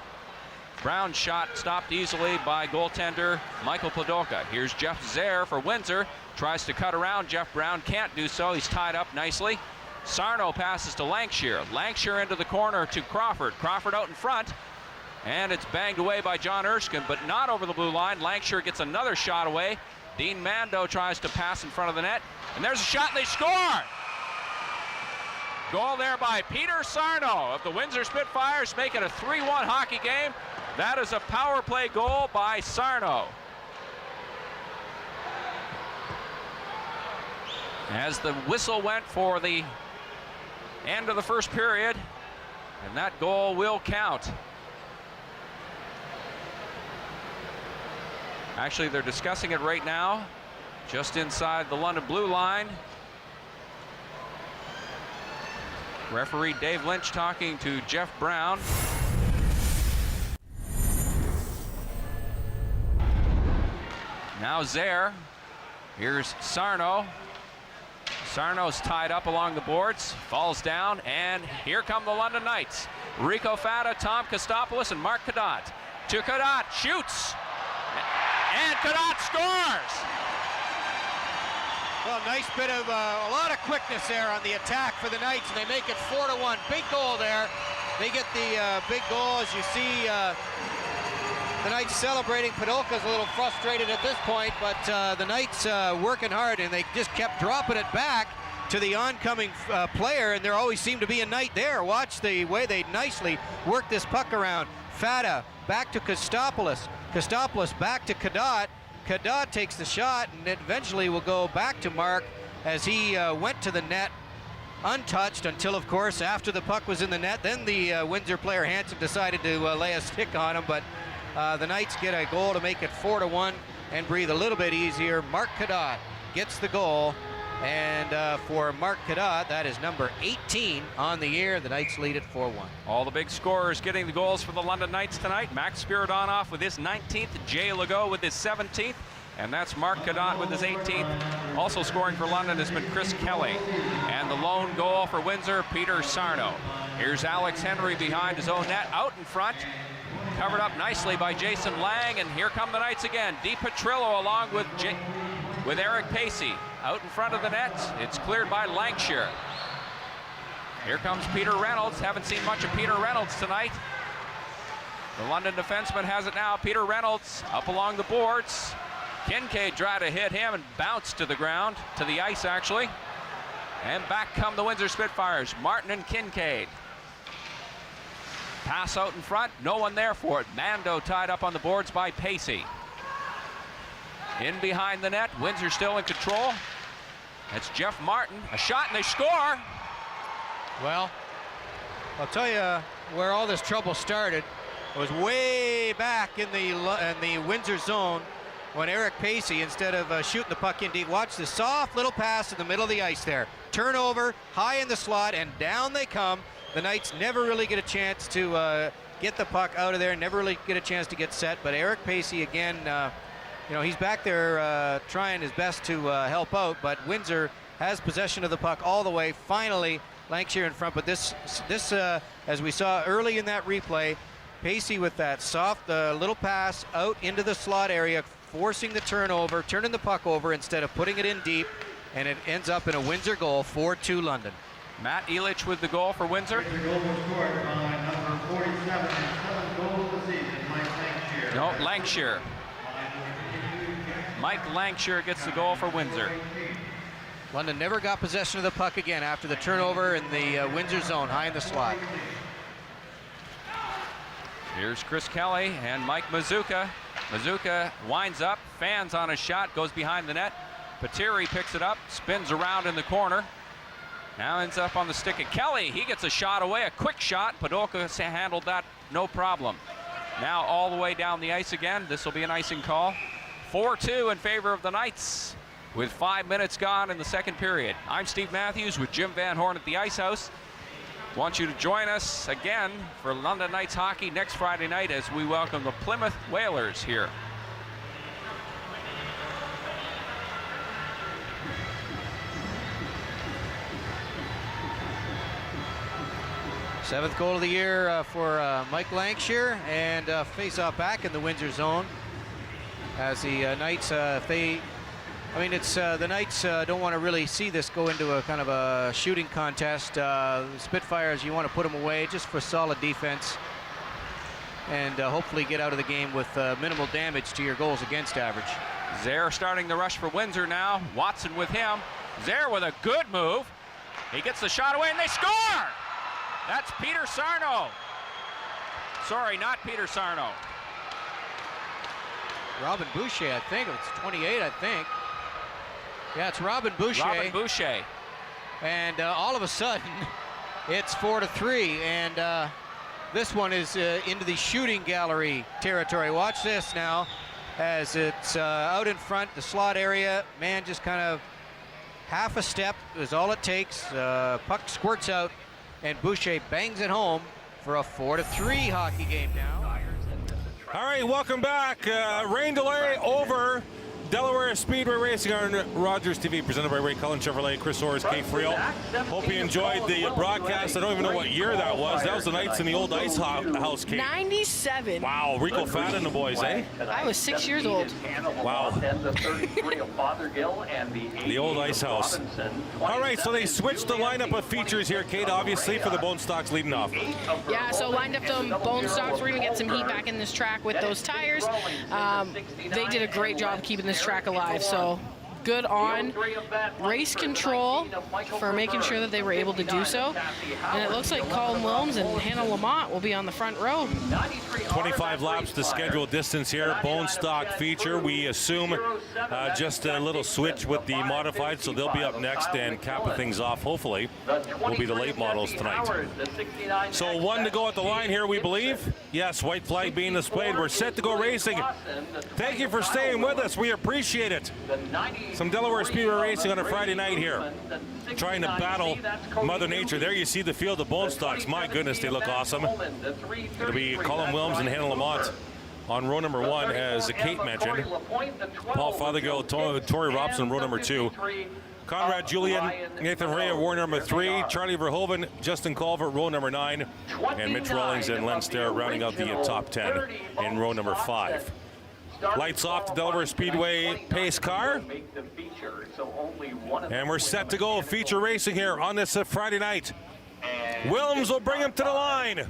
Speaker 11: Brown's shot stopped easily by goaltender Michael Podolka. Here's Jeff Zare for Windsor. Tries to cut around. Jeff Brown can't do so. He's tied up nicely. Sarno passes to Lancashire. Lancashire into the corner to Crawford. Crawford out in front. And it's banged away by John Erskine, but not over the blue line. Lancashire gets another shot away. Dean Mando tries to pass in front of the net. And there's a shot, and they score! Goal there by Peter Sarno of the Windsor Spitfires, make it a 3-1 hockey game. That is a power play goal by Sarno. As the whistle went for the end of the first period, and that goal will count. Actually, they're discussing it right now, just inside the London blue line. Referee Dave Lynch talking to Jeff Brown. Now Zare. Here's Sarno. Sarno's tied up along the boards, falls down, and here come the London Knights. Rico Fata, Tom Kostopoulos, and Mark Cadotte. To Cadotte, shoots, and Cadotte scores!
Speaker 12: Well, nice bit of a lot of quickness there on the attack for the Knights, and they make it 4-1. Big goal there. They get the big goal, as you see. The Knights celebrating. Podolka's a little frustrated at this point, but the Knights working hard, and they just kept dropping it back to the oncoming player, and there always seemed to be a Knight there. Watch the way they nicely work this puck around. Fata back to Kostopoulos. Kostopoulos back to Kadot. Kadot takes the shot, and it eventually will go back to Mark as he went to the net untouched until, of course, after the puck was in the net, then the Windsor player Hansen decided to lay a stick on him, but the Knights get a goal to make it 4-1 and breathe a little bit easier. Mark Kadot gets the goal, and for Mark Kadot, that is number 18 on the year. The Knights lead it 4-1.
Speaker 11: All the big scorers getting the goals for the London Knights tonight. Max Spiridonov with his 19th, Jay Legault with his 17th, and that's Mark Kadot with his 18th. Also scoring for London has been Chris Kelly. And the lone goal for Windsor, Peter Sarno. Here's Alex Henry behind his own net, out in front. Covered up nicely by Jason Lang, and here come the Knights again. Di Petrillo along with Eric Pacey. Out in front of the net, it's cleared by Lancashire. Here comes Peter Reynolds. Haven't seen much of Peter Reynolds tonight. The London defenseman has it now. Peter Reynolds up along the boards. Kincaid tried to hit him and bounced to the ground, to the ice actually. And back come the Windsor Spitfires, Martin and Kincaid. Pass out in front, no one there for it. Mando tied up on the boards by Pacey. In behind the net, Windsor still in control. That's Jeff Martin, a shot and they score.
Speaker 12: Well, I'll tell you where all this trouble started. It was way back in the Windsor zone when Eric Pacey, instead of shooting the puck in deep, watch the soft little pass in the middle of the ice there. Turnover, high in the slot, and down they come. The Knights never really get a chance to get the puck out of there, never really get a chance to get set, but Eric Pacey again, you know, he's back there trying his best to help out, but Windsor has possession of the puck all the way. Finally, Lancashire in front, but this as we saw early in that replay, Pacey with that soft little pass out into the slot area, forcing the turnover, turning the puck over instead of putting it in deep, and it ends up in a Windsor goal, 4-2 London.
Speaker 11: Matt Elich with the goal for Windsor. No, Lancashire. Mike Lancashire gets the goal for Windsor.
Speaker 12: London never got possession of the puck again after the turnover in the Windsor zone, high in the slot.
Speaker 11: Here's Chris Kelly and Mike Mazuka. Mazuka winds up, fans on a shot, goes behind the net. Patiri picks it up, spins around in the corner. Now ends up on the stick of Kelly. He gets a shot away, a quick shot. Podolka handled that no problem. Now all the way down the ice again. This will be an icing call. 4-2 in favor of the Knights with 5 minutes gone in the second period. I'm Steve Matthews with Jim Van Horn at the Ice House. Want you to join us again for London Knights hockey next Friday night as we welcome the Plymouth Whalers here.
Speaker 12: Seventh goal of the year for Mike Lancashire, and face-off back in the Windsor zone as the Knights, the Knights don't want to really see this go into a kind of a shooting contest. Spitfires, you want to put them away just for solid defense and hopefully get out of the game with minimal damage to your goals against average.
Speaker 11: Zaire starting the rush for Windsor now. Watson with him. Zaire with a good move. He gets the shot away and they score! That's Peter Sarno. Sorry, not Peter Sarno.
Speaker 12: Robin Boucher, I think. It's 28, I think. Yeah, it's Robin Boucher.
Speaker 11: Robin Boucher.
Speaker 12: And all of a sudden, it's 4-3. And this one is into the shooting gallery territory. Watch this now as it's out in front, the slot area. Man, just kind of half a step is all it takes. Puck squirts out, and Boucher bangs it home for a 4-3 hockey game now.
Speaker 1: All right, welcome back. Rain delay over Delaware Speedway Racing on Rogers TV, presented by Ray Cullen Chevrolet, Chris Orrs, Kate Friel. Hope you enjoyed the broadcast. I don't even know what year that was. That was the nights in the old ice house, Kate.
Speaker 2: 97.
Speaker 1: Wow, Rico Fat and the boys, eh?
Speaker 2: I was 6 years old.
Speaker 1: Wow. The old ice house. All right, so they switched the lineup of features here, Kate, obviously, for the bone stocks leading off.
Speaker 2: Yeah, so lined up the bone stocks. We're going to get some heat back in this track with those tires. They did a great job keeping this track alive, so good on Race Control for making sure that they were able to do so. And it looks like Colin Wilms and Hannah Lamont will be on the front row.
Speaker 1: 25 laps the scheduled distance here, bone stock feature. We assume just a little switch with the modified, so they'll be up next and capping things off, hopefully, will be the late models tonight. So 1 to go at the line here, we believe. Yes, white flag being displayed. We're set to go racing. Thank you for staying with us. We appreciate it. Some Delaware Speedway racing on a Friday night here, trying to battle Mother Nature. There you see the field of bone stocks. My goodness, they look awesome. It'll be Colin Wilms and Hannah Lamont on row number 1, as Kate mentioned. Paul Fothergill, Tori Robson, row number 2. Conrad Julian, Nathan Ray, row number 3. Charlie Verhoeven, Justin Culver, row number 9. And Mitch Rawlings and Len Starr rounding out the top 10 in row number 5. Lights off the Delaware Speedway pace car. And we're set to go feature racing here on this Friday night. Wilms will bring him to the line.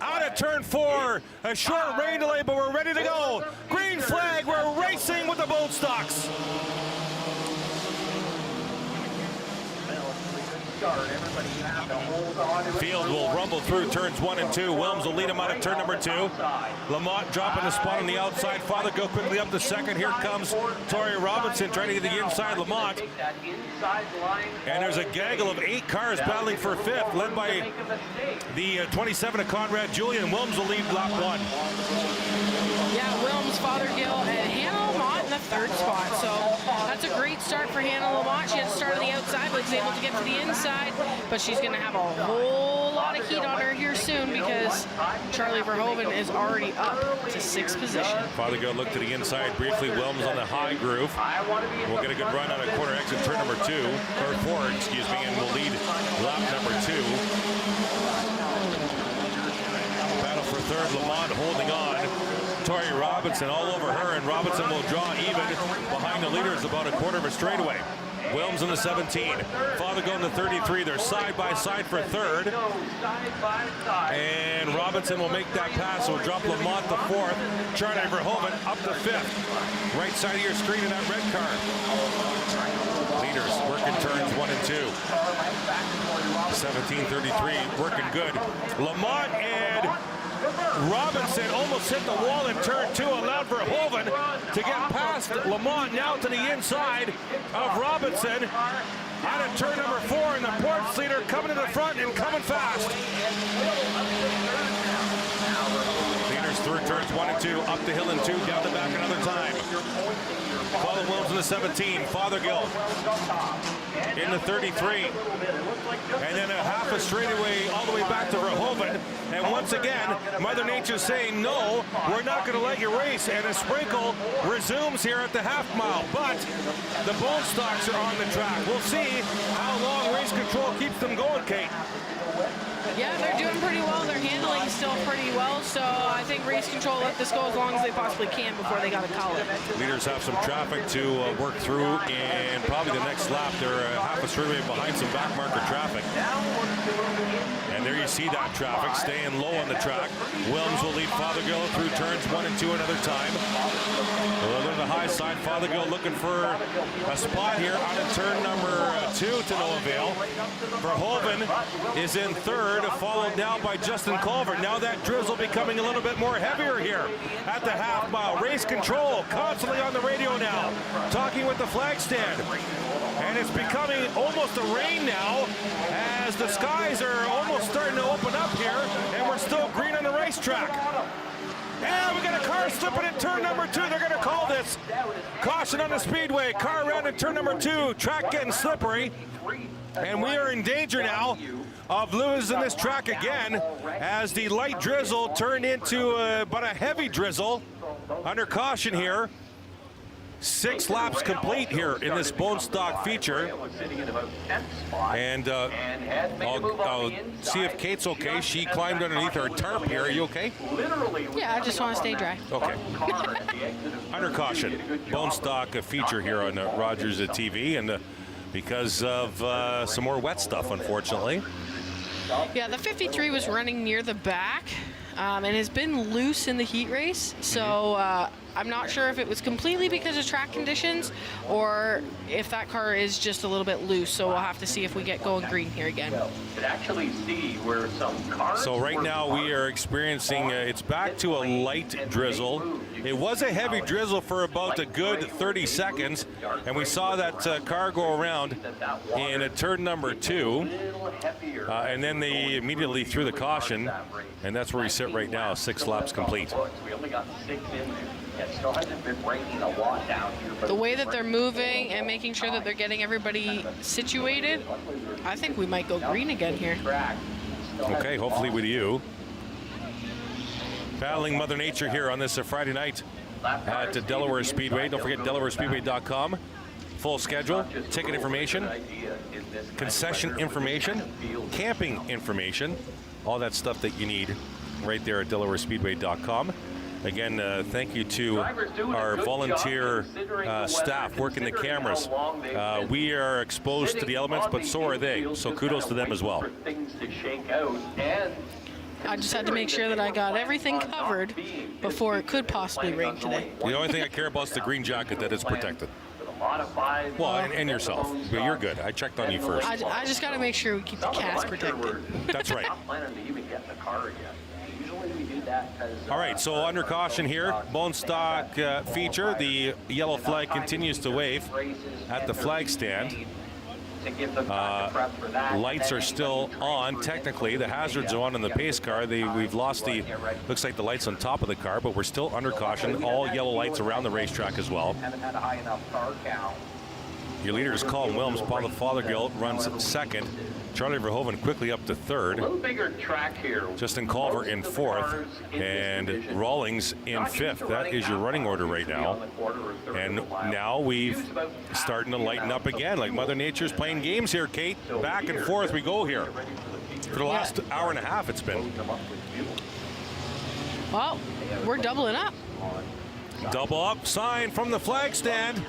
Speaker 1: Out of turn 4, a short rain delay, but we're ready to go. Green flag, we're racing with the bone stocks. Field will rumble through turns 1 and 2. Wilms will lead him out of turn number 2. Lamont dropping the spot on the outside. Fothergill quickly up the second. Here comes Tori Robinson trying to get the inside Lamont. And there's a gaggle of 8 cars battling for 5th, led by the 27 of Conrad Julian. Wilms will lead lap 1.
Speaker 2: Yeah, Wilms, Fothergill, and Hannah Lamont in the 3rd spot. So that's a great start for Hannah Lamont. She had to start on the outside, but was able to get to the inside. But she's going to have a whole lot of heat on her here soon, because Charlie Verhoeven is already up to 6th position.
Speaker 1: Fothergill looked to the inside briefly. Wilms on the high groove. We'll get a good run on a corner exit turn number 2, or 4, excuse me, and we'll lead lap number 2. Battle for 3rd, Lamont holding on. Tori Robinson all over her, and Robinson will draw even behind the leaders about a quarter of a straightaway. Wilms in the 17, Fothergill in the 33. They're side by side for 3rd. And Robinson will make that pass. Will drop Lamont to 4th. Charlie Verhoeven up to 5th. Right side of your screen in that red car. Leaders working turns 1 and 2. 17:33 working good. Lamont and Robinson almost hit the wall in turn 2, allowed Verhoeven to get past Lamont, now to the inside of Robinson. Out of turn number 4, and the points leader coming to the front and coming fast. Leaders through turns 1 and 2, up the hill in 2, down the back another time. Colin Wilms in the 17, Fothergill in the 33. And then a half a straightaway all the way back to Verhoeven. And once again, Mother Nature's saying, no, we're not going to let you race. And a sprinkle resumes here at the half mile. But the bone stocks are on the track. We'll see how long Race Control keeps them going, Kate.
Speaker 2: Yeah, they're doing pretty well. They're handling still pretty well. So I think Race Control let this go as long as they possibly can before they got to call it.
Speaker 1: Leaders have some traffic to work through, and probably the next lap they're half a straightaway behind some back marker traffic. And there you see that traffic staying low on the track. Wilms will lead Fothergill through turns 1 and 2 another time. A little bit of the high side. Fothergill looking for a spot here on turn number 2 to no avail. Verhoeven is in 3rd, followed now by Justin Culver. Now that drizzle becoming a little bit more heavier here at the half mile. Race Control constantly on the radio now, talking with the flag stand. And it's becoming almost a rain now, as the skies are almost starting to open up here, and we're still green on the racetrack. And we got a car slipping in turn number 2. They're going to call this caution on the speedway. Car around in turn number 2. Track getting slippery. And we are in danger now of losing this track again, as the light drizzle turned into but a heavy drizzle under caution here. 6 laps complete here in this bone stock feature. And I'll see if Kate's okay. She climbed underneath her tarp here. Are you okay?
Speaker 2: Yeah, I just want to stay dry.
Speaker 1: Okay. Under caution, bone stock feature here on Rogers TV, and because of some more wet stuff, unfortunately.
Speaker 2: Yeah, the 53 was running near the back and has been loose in the heat race. So I'm not sure if it was completely because of track conditions or if that car is just a little bit loose. So we'll have to see if we get going green here again.
Speaker 1: So right now we are experiencing, it's back to a light drizzle. It was a heavy drizzle for about a good 30 seconds, and we saw that car go around in a turn number 2, and then they immediately threw the caution, and that's where we sit right now, 6 laps complete.
Speaker 2: The way that they're moving and making sure that they're getting everybody situated, I think we might go green again here.
Speaker 1: Okay, hopefully with you. Battling Mother Nature here on this Friday night at Delaware Speedway. Don't forget DelawareSpeedway.com. Full schedule, ticket information, concession information, camping information, all that stuff that you need right there at DelawareSpeedway.com. Again, thank you to our volunteer staff working the cameras. We are exposed to the elements, but so are they. So kudos to them as well.
Speaker 2: I just had to make sure that I got everything covered before it could possibly rain today.
Speaker 1: The only thing I care about is the green jacket that is protected. Well, and yourself. But you're good. I checked on you first.
Speaker 2: I just got to make sure we keep the cast protected.
Speaker 1: That's right. All right, so under caution here, bone stock feature. The yellow flag continues to wave at the flag stand. Lights are still on. Technically, the hazards are on in the pace car. We've lost the, looks like the lights on top of the car, but we're still under caution. All yellow lights around the racetrack as well. Your leader is Colin Wilms. Paul Fothergill runs second. Charlie Verhoeven quickly up to third. Justin Culver in fourth. And Rawlings in fifth. That is your running order right now. And now we've starting to lighten up again. Like Mother Nature's playing games here, Kate. Back and forth we go here. For the last hour and a half it's been.
Speaker 2: Well, we're doubling up.
Speaker 1: Double up sign from the flag stand.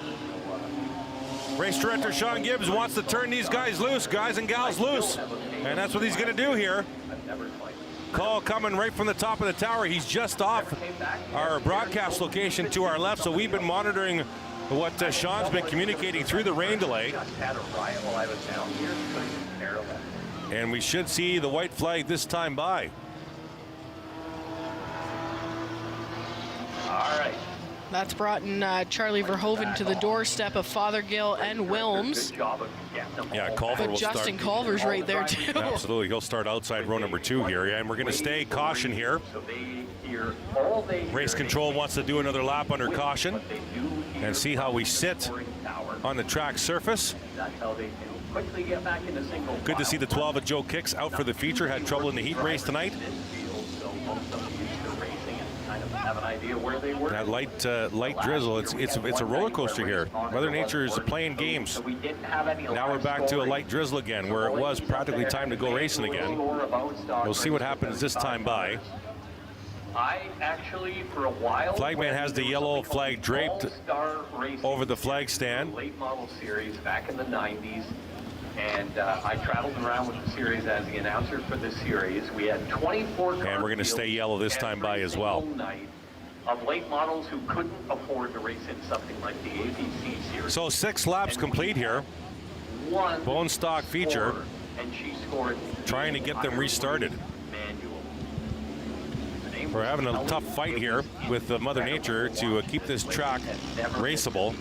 Speaker 1: Race director Sean Gibbs wants to turn these guys loose, guys and gals loose. And that's what he's going to do here. Call coming right from the top of the tower. He's just off our broadcast location to our left, so we've been monitoring what Sean's been communicating through the rain delay. And we should see the white flag this time by.
Speaker 6: All right.
Speaker 2: That's brought in Charlie Verhoeven to the doorstep of Fothergill and Wilms.
Speaker 1: Yeah, Culver will start.
Speaker 2: Justin Culver's right there too.
Speaker 1: Absolutely, he'll start outside row number 2 here. Yeah, and we're going to stay caution here. Race control wants to do another lap under caution and see how we sit on the track surface. Good to see the 12 of Joe Kicks out for the feature. Had trouble in the heat race tonight. That light drizzle, it's a roller coaster here. Mother Nature is playing games. Now we're back to a light drizzle again, where it was practically time to go racing again. We'll see what happens this time by. Flagman has the yellow flag draped over the flag stand.
Speaker 6: Late model series back in the 90s. And I traveled around with the series as the announcer for the series. We had 24 cars.
Speaker 1: And we're going to stay yellow this time by as well.
Speaker 6: Of late models who couldn't afford to race in something like the ABC series.
Speaker 1: So 6 laps complete here. Bone stock feature.
Speaker 6: And she scored.
Speaker 1: Trying to get them restarted. We're having a tough fight here with Mother Nature to keep this track raceable.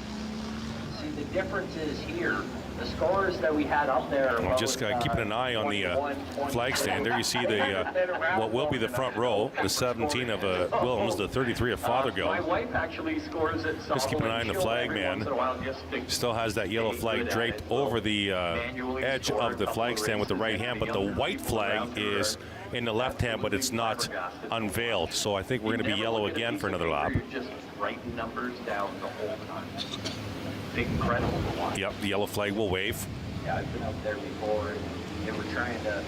Speaker 6: See, the difference is here. The scores that we had up there.
Speaker 1: We're just keeping an eye on the flag stand. There you see the what will be the front row, the 17 of Wilms, the 33 of Fothergill.
Speaker 6: My wife actually scores it.
Speaker 1: Just keeping an eye on the flag man. Still has that yellow flag draped over the edge of the flag stand with the right hand, but the white flag is in the left hand, but it's not unveiled. So I think we're going to be yellow again for another lap.
Speaker 6: writing numbers down the whole time. Big incredible to watch.
Speaker 1: Yep, the yellow flag will wave.
Speaker 6: Yeah, I've been out there before, and they were trying to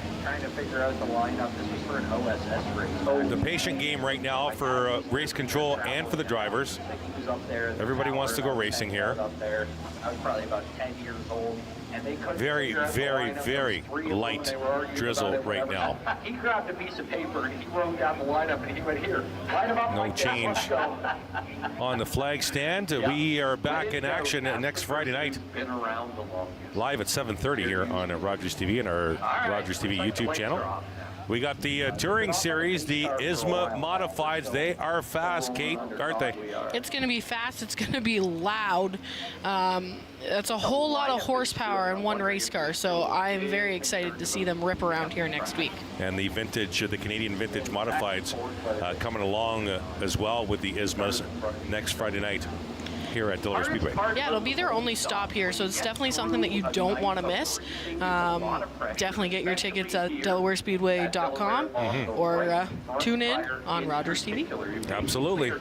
Speaker 6: figure out the lineup. This was for an OSS race.
Speaker 1: The patient game right now for race control and for the drivers.
Speaker 6: He was up there.
Speaker 1: Everybody wants to go racing here.
Speaker 6: Up there. I was probably about 10 years old. And they couldn't
Speaker 1: Very,
Speaker 6: figure out the
Speaker 1: very,
Speaker 6: lineup.
Speaker 1: very
Speaker 6: There was 3 of them,
Speaker 1: light
Speaker 6: and they were arguing
Speaker 1: drizzle
Speaker 6: about it,
Speaker 1: right
Speaker 6: whatever.
Speaker 1: now.
Speaker 6: He grabbed a piece of paper and he wrote down the lineup and he went, here, line them up
Speaker 1: No
Speaker 6: like
Speaker 1: change
Speaker 6: this, let's go.
Speaker 1: on the flag stand. We are back in action next Friday night,
Speaker 6: Been around the longest.
Speaker 1: live at 7:30 here on Rogers TV and our Rogers TV YouTube channel. We got the Touring Series, the ISMA Modifieds. They are fast, Kate, aren't they?
Speaker 2: It's going to be fast. It's going to be loud. That's a whole lot of horsepower in one race car, so I'm very excited to see them rip around here next week.
Speaker 1: And the vintage, the Canadian Vintage Modifieds coming along as well with the ISMAs next Friday night here at Delaware Speedway.
Speaker 2: Yeah, it'll be their only stop here, so it's definitely something that you don't want to miss. Definitely get your tickets at DelawareSpeedway.com or tune in on Rogers TV.
Speaker 1: Absolutely.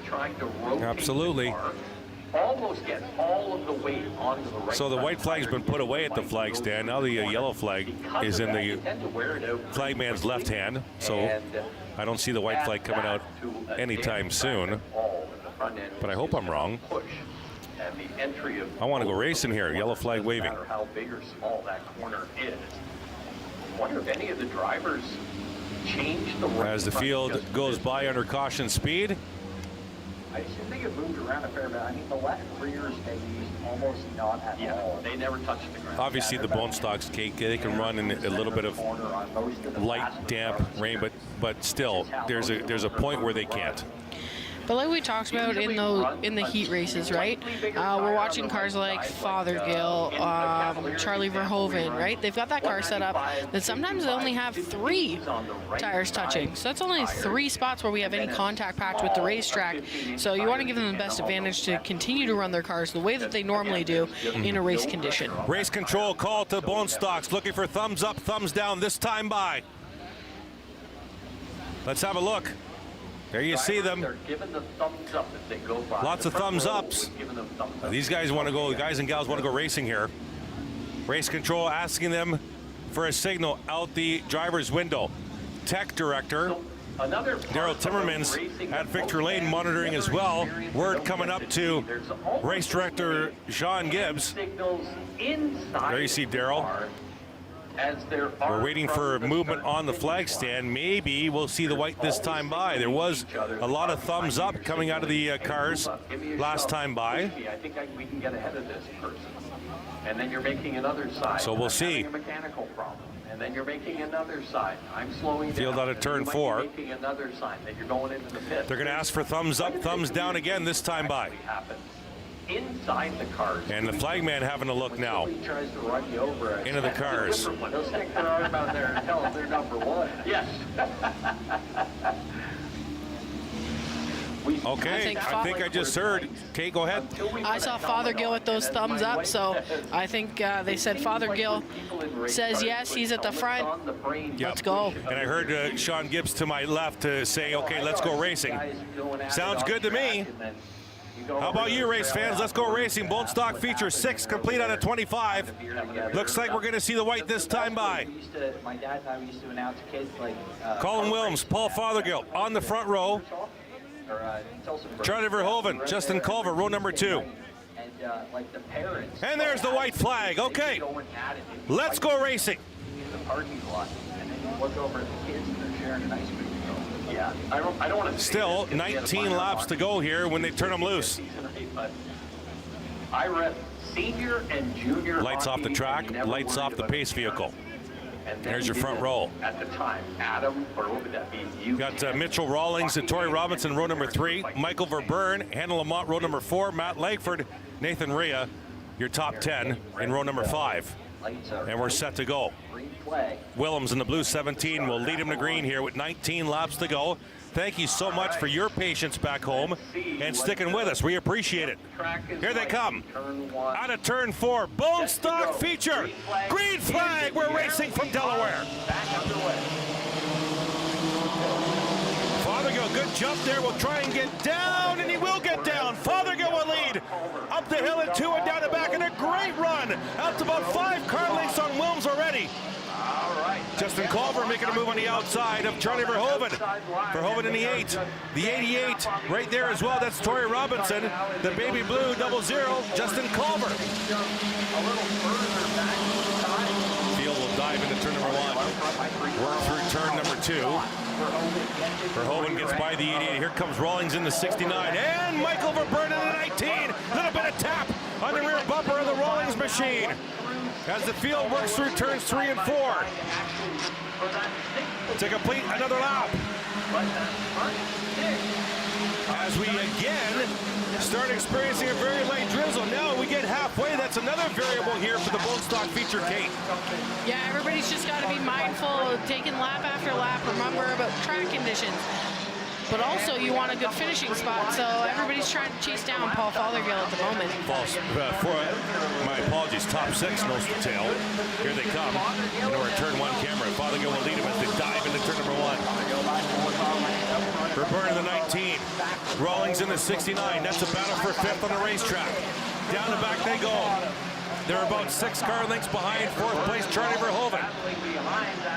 Speaker 1: Absolutely.
Speaker 6: Almost get all of the weight onto the right.
Speaker 1: So the white flag's been put away at the flag stand. Now the yellow flag is in the flagman's left hand. So I don't see the white flag coming out anytime soon. But I hope I'm wrong. I want to go racing here. Yellow flag waving.
Speaker 6: No matter how big or small that corner is. I wonder if any of the drivers changed the
Speaker 1: As the field goes by under caution speed.
Speaker 6: I think it moved around a fair bit. I mean, the left rears they used almost not at all. They never touched the ground.
Speaker 1: Obviously, the bone stocks, Kate, they can run in a little bit of light, damp rain, but still, there's a point where they can't.
Speaker 2: But like we talked about in the heat races, right? We're watching cars like Fothergill, Charlie Verhoeven, right? They've got that car set up that sometimes they only have 3 tires touching. So that's only 3 spots where we have any contact patch with the racetrack. So you want to give them the best advantage to continue to run their cars the way that they normally do in a race condition.
Speaker 1: Race control call to bone stocks, looking for thumbs up, thumbs down this time by. Let's have a look. There you see them. Lots of thumbs ups. These guys want to go, guys and gals want to go racing here. Race control asking them for a signal out the driver's window. Tech director Daryl Timmermans at Victory Lane monitoring as well. Word coming up to race director Sean Gibbs. There you see Daryl. We're waiting for movement on the flag stand. Maybe we'll see the white this time by. There was a lot of thumbs up coming out of the cars last time by.
Speaker 6: I think we can get ahead of this person. And then you're making another side.
Speaker 1: So we'll see.
Speaker 6: A mechanical problem. And then you're making another side. I'm slowing down.
Speaker 1: Field out of turn 4.
Speaker 6: Making another side. Then you're going into the pit.
Speaker 1: They're going to ask for thumbs up, thumbs down again this time by.
Speaker 6: Inside the cars.
Speaker 1: And the flagman having a look now into the cars.
Speaker 6: They'll stick their arm out there and tell them they're number 1. Yes.
Speaker 1: Okay, I think I just heard. Kate, go ahead.
Speaker 2: I saw Fothergill with those thumbs up, so I think they said Fothergill says yes, he's at the front.
Speaker 1: Yep.
Speaker 2: Let's go.
Speaker 1: And I heard Sean Gibbs to my left saying, okay, let's go racing. Sounds good to me. How about you, race fans? Let's go racing. Bone stock feature 6 complete out of 25. Looks like we're going to see the white this time by.
Speaker 13: My dad and I used to announce kids like
Speaker 1: Colin Wilms, Paul Fothergill on the front row. Charlie Verhoeven, Justin Culver, row number 2. And there's the white flag. Okay, let's go racing.
Speaker 6: Yeah, I don't want to.
Speaker 1: Still 19 laps to go here when they turn them loose.
Speaker 6: I rep senior and junior.
Speaker 1: Lights off the track, lights off the pace vehicle. There's your front row.
Speaker 6: At the time, Adam, or what would that be?
Speaker 1: You got Mitchell Rawlings and Tori Robinson, row number 3. Michael Verburn, Hannah Lamont, row number 4. Matt Langford, Nathan Rhea, your top 10 in row number 5. And we're set to go. Willems in the blue 17 will lead him to green here with 19 laps to go. Thank you so much for your patience back home and sticking with us. We appreciate it. Here they come. Out of turn 4, bone stock feature. Green flag. We're racing from Delaware. Fothergill, good jump there. Will try and get down, and he will get down. Out to about 5 car lengths on Wilms already. Justin Culver making a move on the outside of Charlie Verhoeven. Verhoeven in the 8. The 88 right there as well. That's Tori Robinson. The baby blue 00, Justin Culver. Field will dive into turn number 1. Work through turn number 2. Verhoeven gets by the 88. Here comes Rawlings in the 69. And Michael Verburn in the 19. Little bit of tap on the rear bumper of the Rawlings machine as the field works through turns 3 and 4. To complete another lap. As we again start experiencing a very light drizzle. Now we get halfway. That's another variable here for the Bone Stock feature, Kate.
Speaker 2: Yeah, everybody's just got to be mindful of taking lap after lap. Remember about track conditions. But also, you want a good finishing spot, so everybody's trying to chase down Paul Fothergill at the moment.
Speaker 1: My apologies, top 6 nose to tail. Here they come. Into our turn 1 camera. Fothergill will lead him as they dive into turn number 1. Verburn in the 19. Rawlings in the 69. That's a battle for 5th on the racetrack. Down the back they go. They're about 6 car lengths behind 4th place Charlie Verhoeven.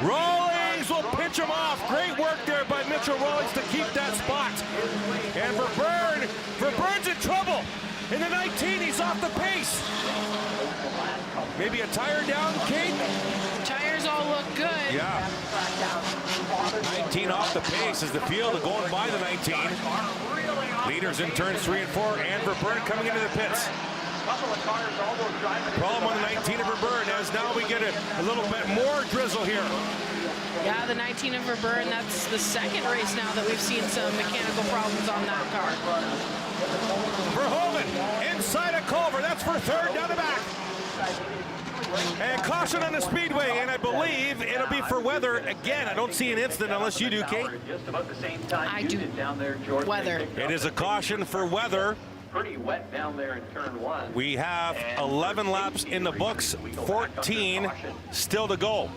Speaker 1: Rawlings will pinch him off. Great work there by Mitchell Rawlings to keep that spot. And Verburn's in trouble. In the 19, he's off the pace. Maybe a tire down, Kate?
Speaker 2: Tires all look good.
Speaker 1: Yeah. 19 off the pace as the field is going by the 19. Leaders in turns 3 and 4. And Verburn coming into the pits. Problem on the 19 of Verburn as now we get a little bit more drizzle here.
Speaker 2: Yeah, the 19 of Verburn, that's the second race now that we've seen some mechanical problems on that car.
Speaker 1: Verhoeven inside of Culver. That's for 3rd down the back. And caution on the speedway, and I believe it'll be for weather again. I don't see an incident unless you do, Kate.
Speaker 2: I do. Weather.
Speaker 1: It is a caution for weather.
Speaker 6: Pretty wet down there in turn 1.
Speaker 1: We have 11 laps in the books, 14 still to go.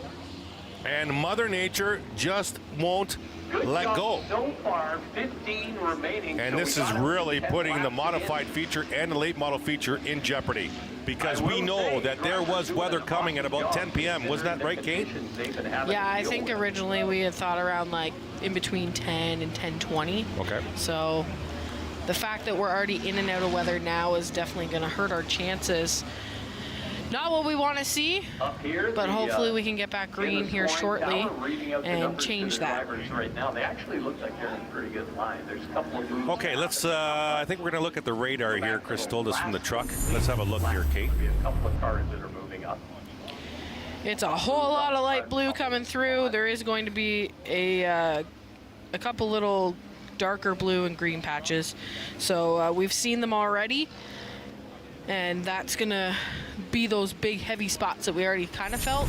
Speaker 1: And Mother Nature just won't let go.
Speaker 6: So far, 15 remaining.
Speaker 1: And this is really putting the modified feature and the late model feature in jeopardy because we know that there was weather coming at about 10 p.m. Wasn't that right, Kate?
Speaker 2: Yeah, I think originally we had thought around like in between 10 and 10:20.
Speaker 1: Okay.
Speaker 2: So the fact that we're already in and out of weather now is definitely going to hurt our chances. Not what we want to see, but hopefully we can get back green here shortly and change that.
Speaker 6: Right now, they actually look like they're in a pretty good line. There's a couple of moves.
Speaker 1: Okay, let's. I think we're going to look at the radar here. Chris told us from the truck. Let's have a look here, Kate.
Speaker 6: A couple of cars that are moving up.
Speaker 2: It's a whole lot of light blue coming through. There is going to be a couple little darker blue and green patches. So we've seen them already. And that's going to be those big, heavy spots that we already kind of felt.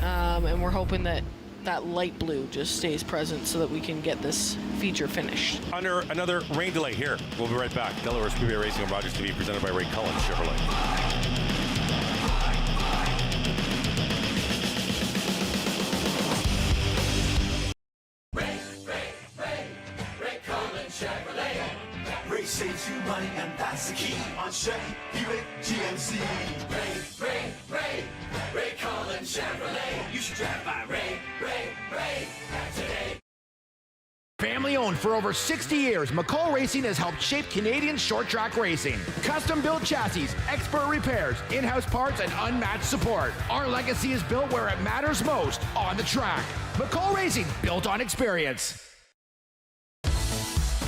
Speaker 2: And we're hoping that that light blue just stays present so that we can get this feature finished.
Speaker 1: Under another rain delay here. We'll be right back. Delaware Speedway Racing on Rogers TV, presented by Ray Cullen Chevrolet.
Speaker 7: Ray saves you money, and that's the key on Chevy Buick GMC. Ray Cullen Chevrolet. You should drive by Ray today.
Speaker 4: Family owned for over 60 years, McCall Racing has helped shape Canadian short track racing. Custom built chassis, expert repairs, in-house parts, and unmatched support. Our legacy is built where it matters most, on the track. McCall Racing, built on experience.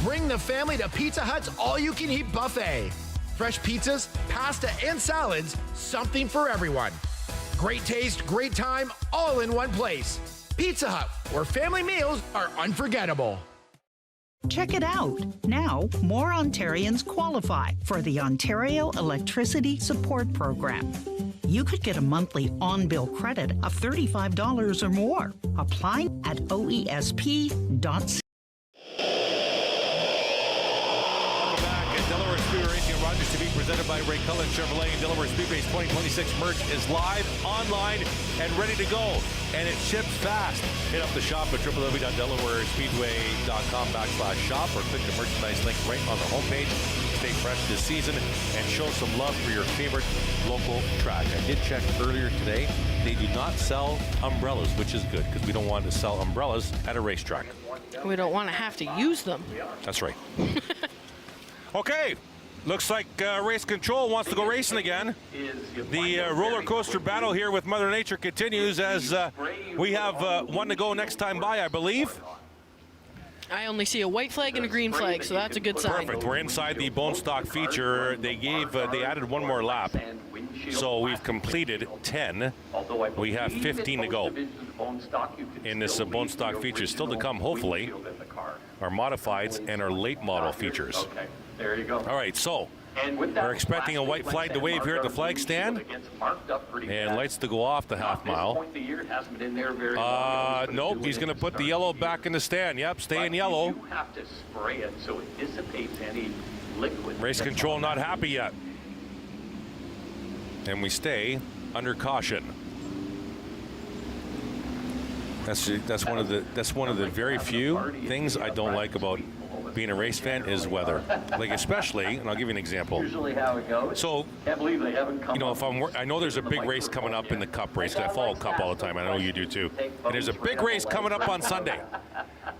Speaker 4: Bring the family to Pizza Hut's all-you-can-eat buffet. Fresh pizzas, pasta, and salads, something for everyone. Great taste, great time, all in one place. Pizza Hut, where family meals are unforgettable.
Speaker 5: Check it out. Now, more Ontarians qualify for the Ontario Electricity Support Program. You could get a monthly on-bill credit of $35 or more. Apply at oesp.ca.
Speaker 1: Delaware Speedway Racing on Rogers TV, presented by Ray Cullen Chevrolet and Delaware Speedway's 2026 merch is live, online, and ready to go. And it ships fast. Hit up the shop at www.delawarespeedway.com/shop or click the merchandise link right on the homepage. Stay fresh this season and show some love for your favorite local track. I did check earlier today. They do not sell umbrellas, which is good because we don't want to sell umbrellas at a racetrack.
Speaker 2: We don't want to have to use them.
Speaker 1: That's right. Okay. Looks like Race Control wants to go racing again. The roller coaster battle here with Mother Nature continues as we have one to go next time by, I believe.
Speaker 2: I only see a white flag and a green flag, so that's a good sign.
Speaker 1: Perfect. We're inside the bone stock feature. They added one more lap, so we've completed 10. We have 15 to go in this bone stock feature. Still to come, hopefully, our modifieds and our late model features.
Speaker 6: There you go.
Speaker 1: All right, so we're expecting a white flag to wave here at the flag stand, and lights to go off the half mile. Nope, he's going to put the yellow back in the stand. Yep, stay in yellow.
Speaker 6: You have to spray it so it dissipates any liquid.
Speaker 1: Race Control not happy yet, and we stay under caution. That's one of the very few things I don't like about being a race fan is weather. Like especially, and I'll give you an example.
Speaker 6: Usually how it goes.
Speaker 1: So,
Speaker 6: can't believe they haven't come
Speaker 1: if I know there's a big race coming up in the Cup race. I follow Cup all the time. I know you do too. And there's a big race coming up on Sunday.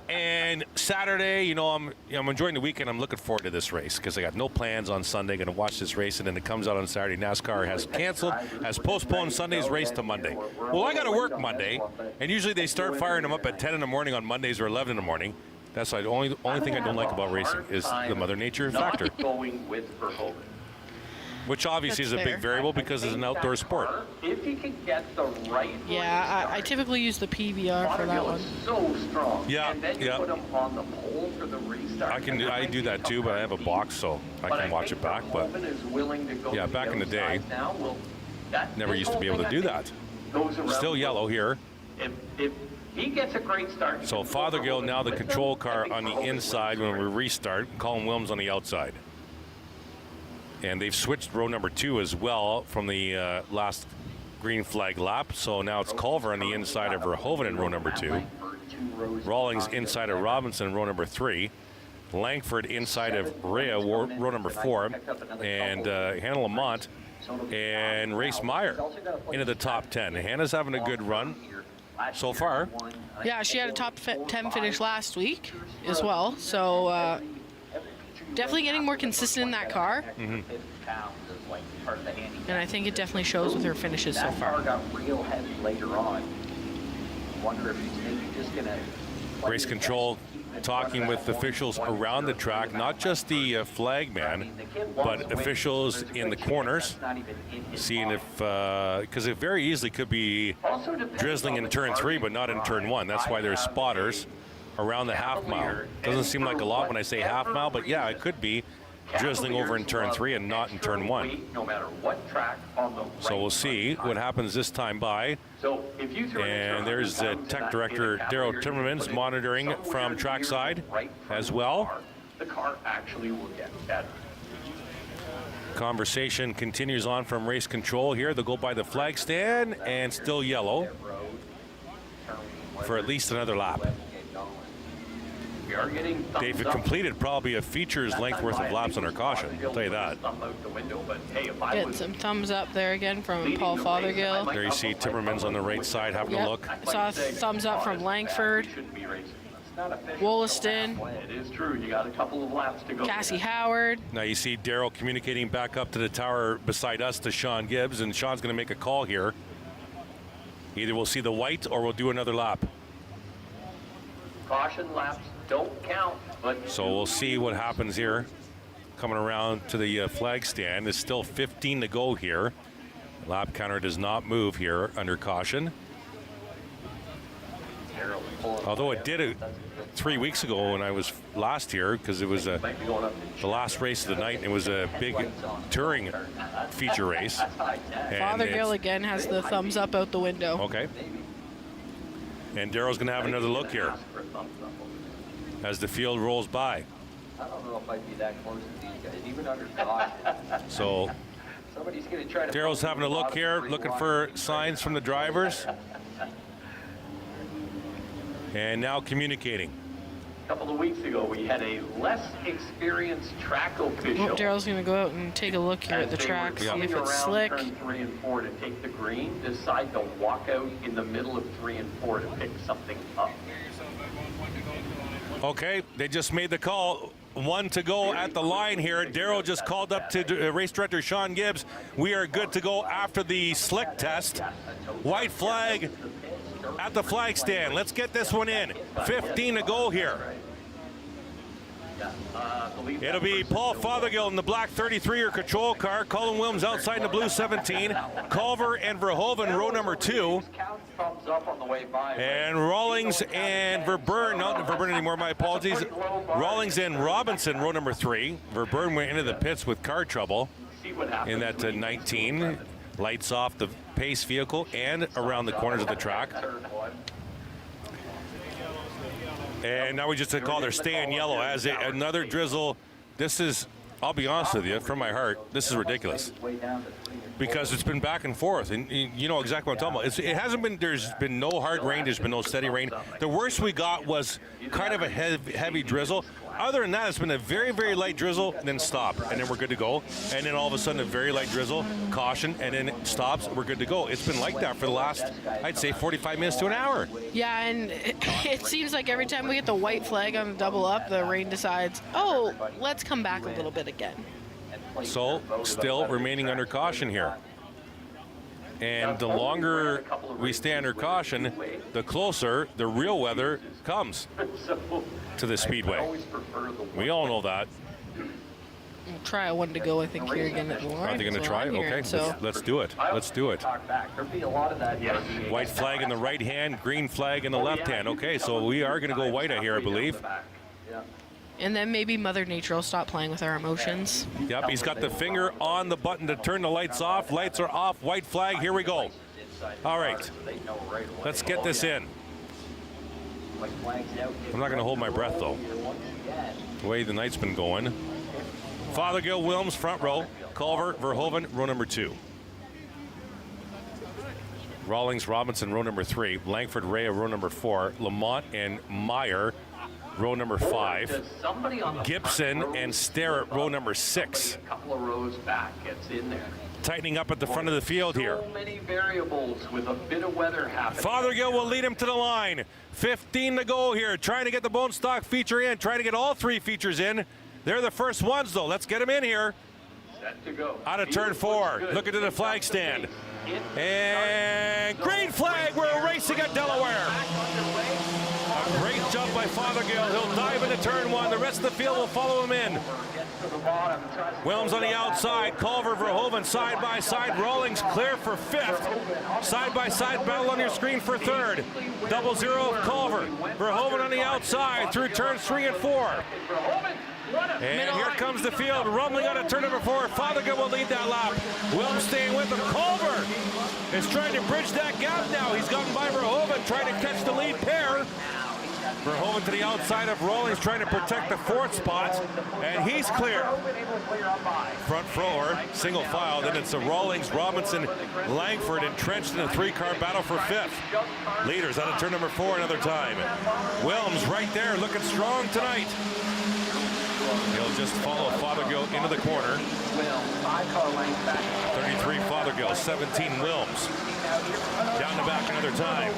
Speaker 1: And Saturday, I'm enjoying the weekend. I'm looking forward to this race because I got no plans on Sunday. Going to watch this race, and then it comes out on Saturday. NASCAR has canceled, has postponed Sunday's race to Monday. Well, I got to work Monday, and usually they start firing them up at 10 in the morning on Mondays or 11 in the morning. That's the only thing I don't like about racing is the Mother Nature factor, which obviously is a big variable because it's an outdoor sport.
Speaker 6: If you can get the right.
Speaker 2: Yeah, I typically use the PVR for that one.
Speaker 6: So strong.
Speaker 1: Yeah,
Speaker 6: and then you put them on the pole for the restart.
Speaker 1: I do that too, but I have a box, so I can watch it back. But yeah, back in the day, never used to be able to do that. Still yellow here.
Speaker 6: If he gets a great start.
Speaker 1: So Fothergill now the control car on the inside when we restart. Colin Williams on the outside. And they've switched row number 2 as well from the last green flag lap. So now it's Culver on the inside of Verhoeven in row number 2. Rawlings inside of Robinson in row number 3. Langford inside of Rhea, row number 4. And Hannah Lamont and Race Meyer into the top 10. Hannah's having a good run so far.
Speaker 2: Yeah, she had a top 10 finish last week as well. So definitely getting more consistent in that car.
Speaker 1: Mm-hmm.
Speaker 2: And I think it definitely shows with her finishes so far.
Speaker 6: That car got real heavy later on. Wonder if he's maybe just going to.
Speaker 1: Race Control talking with officials around the track, not just the flag man, but officials in the corners, seeing if, because it very easily could be drizzling in turn 3, but not in turn 1. That's why there's spotters around the half mile. Doesn't seem like a lot when I say half mile, but yeah, it could be drizzling over in turn 3 and not in turn 1. So we'll see what happens this time by. And there's the tech director Daryl Timmermans monitoring from trackside as well.
Speaker 6: The car actually will get better.
Speaker 1: Conversation continues on from Race Control here. They'll go by the flag stand and still yellow for at least another lap. They've completed probably a feature's length worth of laps under caution, I'll tell you that.
Speaker 2: Getting some thumbs up there again from Paul Fothergill.
Speaker 1: There you see Timmermans on the right side having a look.
Speaker 2: Saw a thumbs up from Langford. Wollaston.
Speaker 6: It is true, you got a couple of laps to go.
Speaker 2: Cassie Howard.
Speaker 1: Now you see Daryl communicating back up to the tower beside us to Sean Gibbs, and Sean's going to make a call here. Either we'll see the white or we'll do another lap.
Speaker 6: Caution laps don't count, but
Speaker 1: so we'll see what happens here. Coming around to the flag stand. There's still 15 to go here. Lap counter does not move here under caution. Although it did it 3 weeks ago when I was last here, because it was the last race of the night, and it was a big touring feature race.
Speaker 2: Fothergill again has the thumbs up out the window.
Speaker 1: Okay. And Daryl's going to have another look here as the field rolls by.
Speaker 13: I don't know if I'd be that close to these guys, even under caution.
Speaker 1: So
Speaker 13: Somebody's going to try to.
Speaker 1: Daryl's having a look here, looking for signs from the drivers. And now communicating.
Speaker 6: A couple of weeks ago, we had a less experienced track official.
Speaker 2: Oh, Daryl's going to go out and take a look here at the track, see if it's slick.
Speaker 6: Turn 3 and 4 to take the green, decide to walk out in the middle of 3 and 4 to pick something up.
Speaker 1: Okay, they just made the call. 1 to go at the line here. Daryl just called up to race director Sean Gibbs. We are good to go after the slick test. White flag at the flag stand. Let's get this one in. 15 to go here. It'll be Paul Fothergill in the black 33er control car. Colin Williams outside in the blue 17. Culver and Verhoeven, row number 2. And Rawlings and Verburn, not Verburn anymore, my apologies. Rawlings and Robinson, row number 3. Verburn went into the pits with car trouble in that 19. Lights off the pace vehicle and around the corners of the track. And now we just call their stay in yellow as another drizzle. This is, I'll be honest with you, from my heart, this is ridiculous. Because it's been back and forth, and you know exactly what I'm talking about. It hasn't been, there's been no hard rain, there's been no steady rain. The worst we got was kind of a heavy drizzle. Other than that, it's been a very, very light drizzle, and then stop, and then we're good to go. And then all of a sudden, a very light drizzle, caution, and then it stops, we're good to go. It's been like that for the last, I'd say, 45 minutes to an hour.
Speaker 2: Yeah, and it seems like every time we get the white flag on the double up, the rain decides, oh, let's come back a little bit again.
Speaker 1: So, still remaining under caution here. And the longer we stay under caution, the closer the real weather comes to the Speedway. We all know that.
Speaker 2: We'll try a 1 to go, I think, here again at the line.
Speaker 1: Are they going to try? Okay, let's do it. Let's do it. White flag in the right hand, green flag in the left hand. Okay, so we are going to go white here, I believe.
Speaker 2: And then maybe Mother Nature will stop playing with our emotions.
Speaker 1: Yep, he's got the finger on the button to turn the lights off. Lights are off, white flag, here we go. All right, let's get this in. I'm not going to hold my breath, though. The way the night's been going. Fothergill, Williams, front row. Culver, Verhoeven, row number 2. Rawlings, Robinson, row number 3. Langford, Rea, row number 4. Lamont and Meyer, row number 5. Gibson and Starrett, row number 6.
Speaker 6: A couple of rows back, gets in there.
Speaker 1: Tightening up at the front of the field here.
Speaker 6: So many variables with a bit of weather happening.
Speaker 1: Fothergill will lead him to the line. 15 to go here. Trying to get the bone stock feature in. Trying to get all 3 features in. They're the first ones, though. Let's get them in here.
Speaker 6: Set to go.
Speaker 1: Out of turn 4. Looking to the flag stand. And green flag. We're racing at Delaware. A great jump by Fothergill. He'll dive into turn 1. The rest of the field will follow him in. Williams on the outside. Culver, Verhoeven side by side. Rawlings clear for 5th. Side by side battle on your screen for 3rd. 0-0 Culver. Verhoeven on the outside through turns 3 and 4. And here comes the field, rumbling out of turn number 4. Fothergill will lead that lap. Williams staying with him. Culver is trying to bridge that gap now. He's gotten by Verhoeven, trying to catch the lead pair. Verhoeven to the outside of Rawlings, trying to protect the 4th spot, and he's clear. Front rower, single file, then it's a Rawlings, Robinson, Langford entrenched in a 3-car battle for 5th. Leaders out of turn number 4 another time. Williams right there, looking strong tonight. He'll just follow Fothergill into the corner. 33 Fothergill, 17 Wilms. Down the back another time.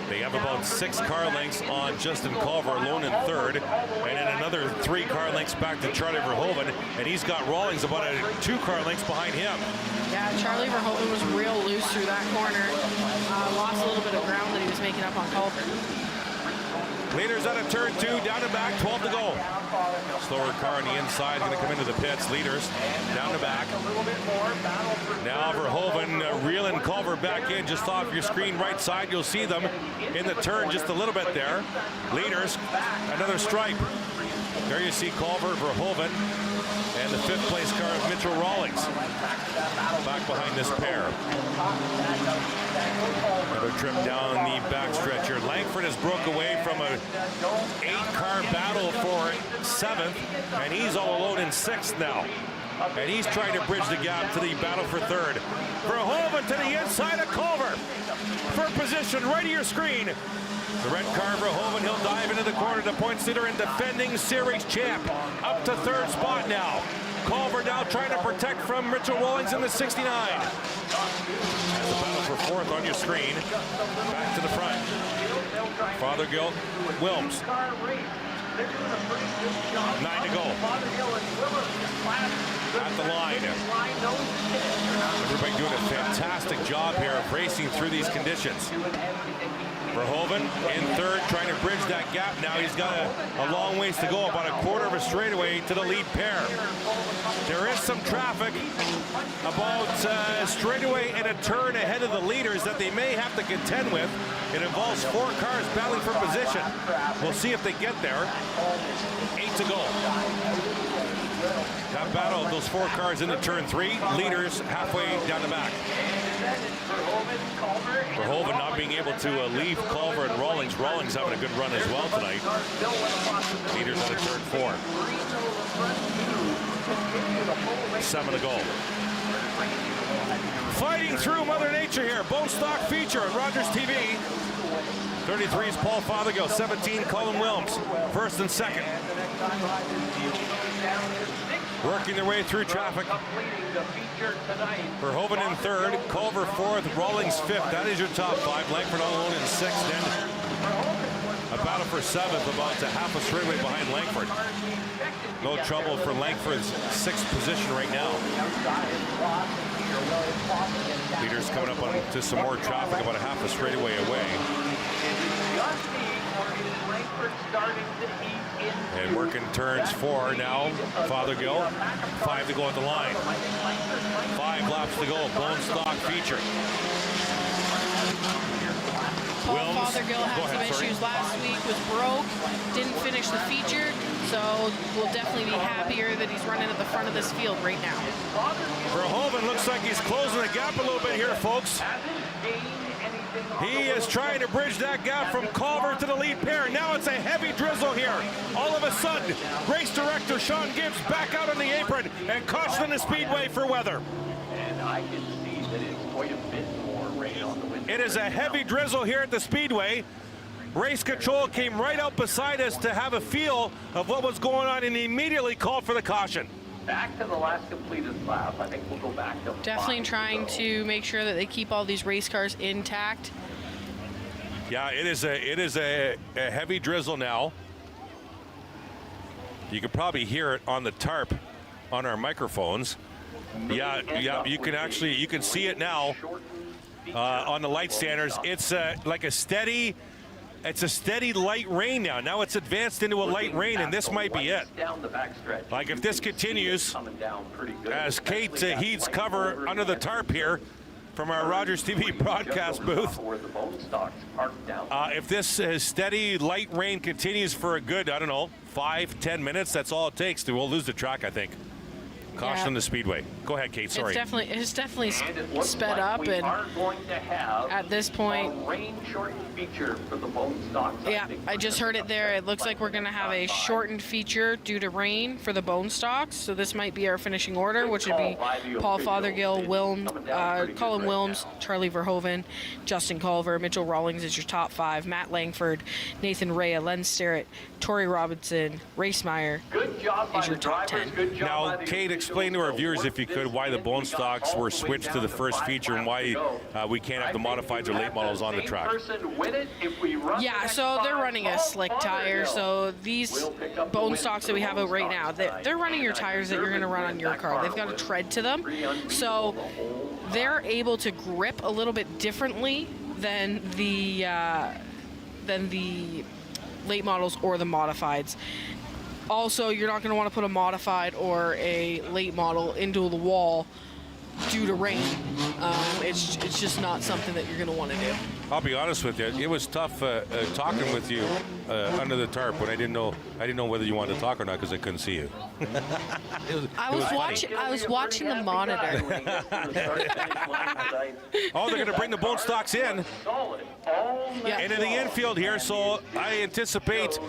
Speaker 1: They have about 6 car lengths on Justin Culver alone in 3rd. And then another 3 car lengths back to Charlie Verhoeven. And he's got Rawlings about 2 car lengths behind him.
Speaker 2: Yeah, Charlie Verhoeven was real loose through that corner. Lost a little bit of ground that he was making up on Culver.
Speaker 1: Leaders out of turn 2, down and back, 12 to go. Slower car on the inside, going to come into the pits. Leaders down to back. Now Verhoeven reeling Culver back in just off your screen right side. You'll see them in the turn just a little bit there. Leaders, another stripe. There you see Culver, Verhoeven, and the 5th place car of Mitchell Rawlings. Back behind this pair. Another trip down the backstretch here. Langford has broke away from a 8-car battle for 7th, and he's all alone in 6th now. And he's trying to bridge the gap to the battle for 3rd. Verhoeven to the inside of Culver. For position right of your screen. The red car, Verhoeven, he'll dive into the corner. The points leader and defending series champ. Up to 3rd spot now. Culver now trying to protect from Mitchell Rawlings in the 69. The battle for 4th on your screen. Back to the front. Fothergill, Wilms. 9 to go. At the line. Everybody doing a fantastic job here of racing through these conditions. Verhoeven in 3rd, trying to bridge that gap. Now he's got a long ways to go, about a quarter of a straightaway to the lead pair. There is some traffic about straightaway and a turn ahead of the leaders that they may have to contend with. It involves 4 cars battling for position. We'll see if they get there. 8 to go. That battle of those 4 cars into turn 3. Leaders halfway down the back. Verhoeven not being able to leave Culver and Rawlings. Rawlings having a good run as well tonight. Leaders into turn 4. 7 to go. Fighting through Mother Nature here. Bone stock feature on Rogers TV. 33 is Paul Fothergill. 17, Colin Wilms. 1st and 2nd. Working their way through traffic. Verhoeven in 3rd, Culver 4th, Rawlings 5th. That is your top 5. Langford all alone in 6th. Then a battle for 7th, about a half a straightaway behind Langford. No trouble for Langford's 6th position right now. Leaders coming up to some more traffic, about a half a straightaway away. And working turns 4 now. Fothergill, 5 to go at the line. 5 laps to go. Bone stock feature.
Speaker 2: Paul Fothergill had some issues last week, was broke, didn't finish the feature, so we'll definitely be happier that he's running at the front of this field right now.
Speaker 1: Verhoeven looks like he's closing the gap a little bit here, folks. He is trying to bridge that gap from Culver to the lead pair. Now it's a heavy drizzle here. All of a sudden, race director Sean Gibbs back out on the apron and cautioning the Speedway for weather.
Speaker 6: And I can see that it's quite a bit more rain on the window.
Speaker 1: It is a heavy drizzle here at the Speedway. Race control came right out beside us to have a feel of what was going on and immediately called for the caution.
Speaker 6: Back to the last completed lap. I think we'll go back to
Speaker 2: Definitely trying to make sure that they keep all these race cars intact.
Speaker 1: Yeah, it is a heavy drizzle now. You can probably hear it on the tarp on our microphones. Yeah, you can see it now on the light standers. It's like a steady light rain now. Now it's advanced into a light rain, and this might be it. Like if this continues, as Kate heeds cover under the tarp here from our Rogers TV broadcast booth, if this steady light rain continues for a good, I don't know, 5-10 minutes, that's all it takes. We'll lose the track, I think. Caution on the Speedway. Go ahead, Kate. Sorry.
Speaker 2: It's definitely sped up, and at this point, yeah, I just heard it there. It looks like we're going to have a shortened feature due to rain for the bone stocks. So this might be our finishing order, which would be Paul Fothergill, Colin Wilms, Charlie Verhoeven, Justin Culver, Mitchell Rawlings is your top 5, Matt Langford, Nathan Rea, Len Starrett, Tori Robinson, Race Meyer is your top 10.
Speaker 1: Now, Kate, explain to our viewers, if you could, why the bone stocks were switched to the first feature and why we can't have the modifieds or late models on the track.
Speaker 2: Yeah, so they're running a slick tire. So these bone stocks that we have out right now, they're running your tires that you're going to run on your car. They've got a tread to them. So they're able to grip a little bit differently than the late models or the modifieds. Also, you're not going to want to put a modified or a late model into the wall due to rain. It's just not something that you're going to want to do.
Speaker 1: I'll be honest with you. It was tough talking with you under the tarp when I didn't know whether you wanted to talk or not because I couldn't see you.
Speaker 2: I was watching the monitor.
Speaker 1: Oh, they're going to bring the bone stocks in.
Speaker 2: Yeah.
Speaker 1: Into the infield here, so I anticipate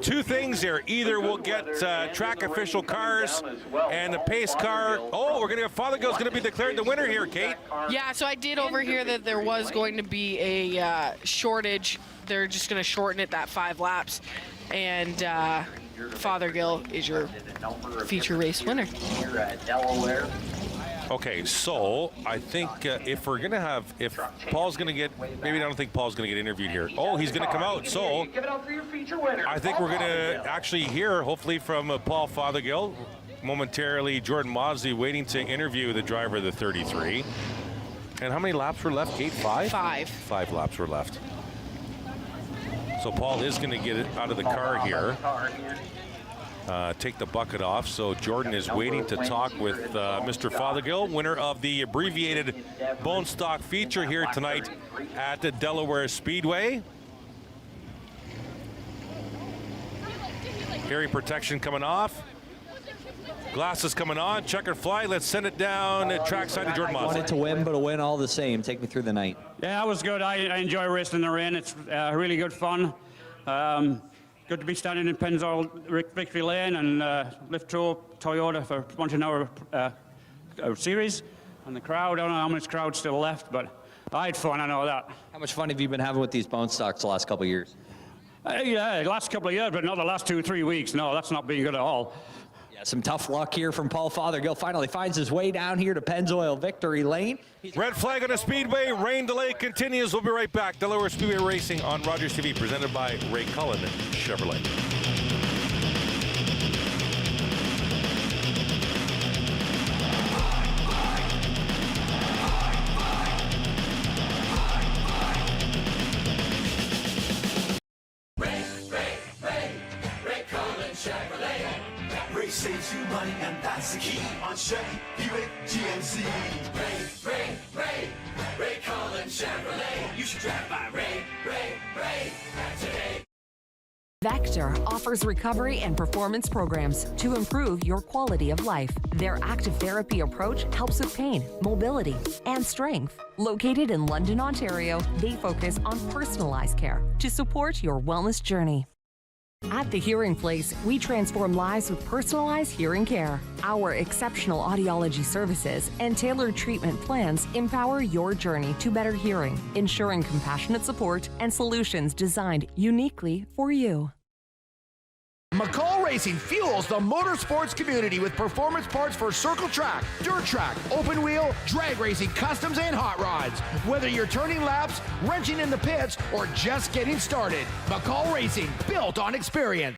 Speaker 1: two things here. Either we'll get track official cars and the pace car. Oh, we're going to have Fothergill's going to be declared the winner here, Kate.
Speaker 2: Yeah, so I did overhear that there was going to be a shortage. They're just going to shorten it that 5 laps. And Fothergill is your feature race winner.
Speaker 6: Here at Delaware.
Speaker 1: Okay, so I think if Paul's going to get, maybe I don't think Paul's going to get interviewed here. Oh, he's going to come out. So I think we're going to actually hear, hopefully, from Paul Fothergill. Momentarily, Jordan Maudsley waiting to interview the driver of the 33. And how many laps were left, Kate? 5?
Speaker 2: 5.
Speaker 1: 5 laps were left. So Paul is going to get it out of the car here. Take the bucket off. So Jordan is waiting to talk with Mr. Fothergill, winner of the abbreviated bone stock feature here tonight at the Delaware Speedway. Hearing protection coming off. Glasses coming on. Checkered flag. Let's send it down at trackside to Jordan Maudsley.
Speaker 14: Wanted to win, but a win all the same. Take me through the night.
Speaker 15: Yeah, that was good. I enjoy racing in the rain. It's really good fun. Good to be standing in Pennzoil Victory Lane and lift through Toyota for 1 hour series. And the crowd, I don't know how much crowd still left, but I had fun, I know that.
Speaker 14: How much fun have you been having with these bone stocks the last couple of years?
Speaker 15: Yeah, the last couple of years, but not the last 2-3 weeks. No, that's not been good at all.
Speaker 14: Yeah, some tough luck here from Paul Fothergill. Finally finds his way down here to Pennzoil Victory Lane.
Speaker 1: Red flag on the Speedway. Rain delay continues. We'll be right back. Delaware Speedway Racing on Rogers TV, presented by Ray Cullen Chevrolet.
Speaker 7: Ray Cullen Chevrolet. Ray saves you money, and that's the key on Chevy Buick GMC. Ray Cullen Chevrolet. You should drive by Ray today.
Speaker 8: Vector offers recovery and performance programs to improve your quality of life. Their active therapy approach helps with pain, mobility, and strength. Located in London, Ontario, they focus on personalized care to support your wellness journey. At The Hearing Place, we transform lives with personalized hearing care. Our exceptional audiology services and tailored treatment plans empower your journey to better hearing, ensuring compassionate support and solutions designed uniquely for you.
Speaker 4: McCall Racing fuels the motorsports community with performance parts for circle track, dirt track, open wheel, drag racing, customs, and hot rods. Whether you're turning laps, wrenching in the pits, or just getting started, McCall Racing, built on experience.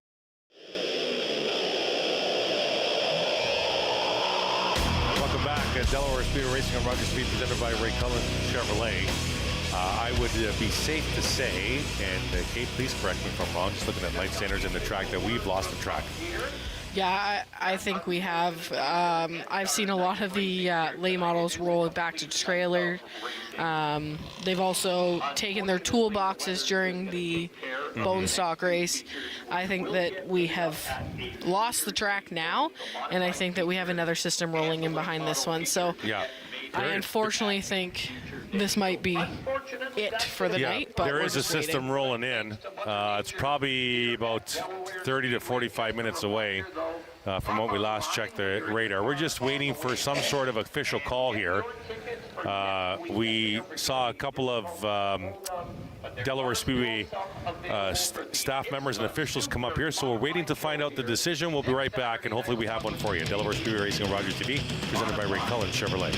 Speaker 1: Welcome back. Delaware Speedway Racing on Rogers Speed, presented by Ray Cullen Chevrolet. I would be safe to say, and Kate, please correct me if I'm wrong, just looking at light standards in the track, that we've lost the track.
Speaker 2: Yeah, I think we have. I've seen a lot of the lay models roll back to trailer. They've also taken their toolboxes during the bone stock race. I think that we have lost the track now, and I think that we have another system rolling in behind this one. So
Speaker 1: yeah.
Speaker 2: I unfortunately think this might be it for the night. But
Speaker 1: there is a system rolling in. It's probably about 30 to 45 minutes away from what we last checked the radar. We're just waiting for some sort of official call here. We saw a couple of Delaware Speedway staff members and officials come up here, so we're waiting to find out the decision. We'll be right back, and hopefully we have one for you. Delaware Speedway Racing on Rogers TV, presented by Ray Cullen Chevrolet.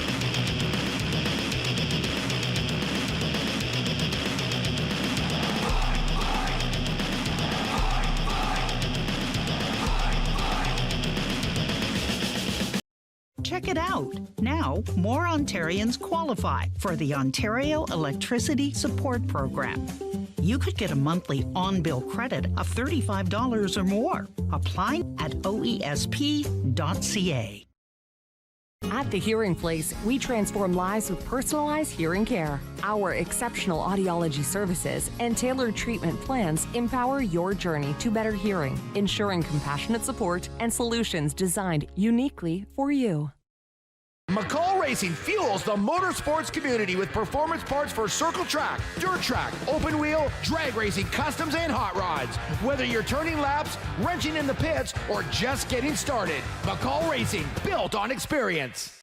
Speaker 5: Check it out. Now, more Ontarians qualify for the Ontario Electricity Support Program. You could get a monthly on-bill credit of $35 or more. Apply at oesp.ca.
Speaker 8: At The Hearing Place, we transform lives with personalized hearing care. Our exceptional audiology services and tailored treatment plans empower your journey to better hearing, ensuring compassionate support and solutions designed uniquely for you.
Speaker 4: McCall Racing fuels the motorsports community with performance parts for circle track, dirt track, open wheel, drag racing, customs, and hot rods. Whether you're turning laps, wrenching in the pits, or just getting started, McCall Racing, built on experience.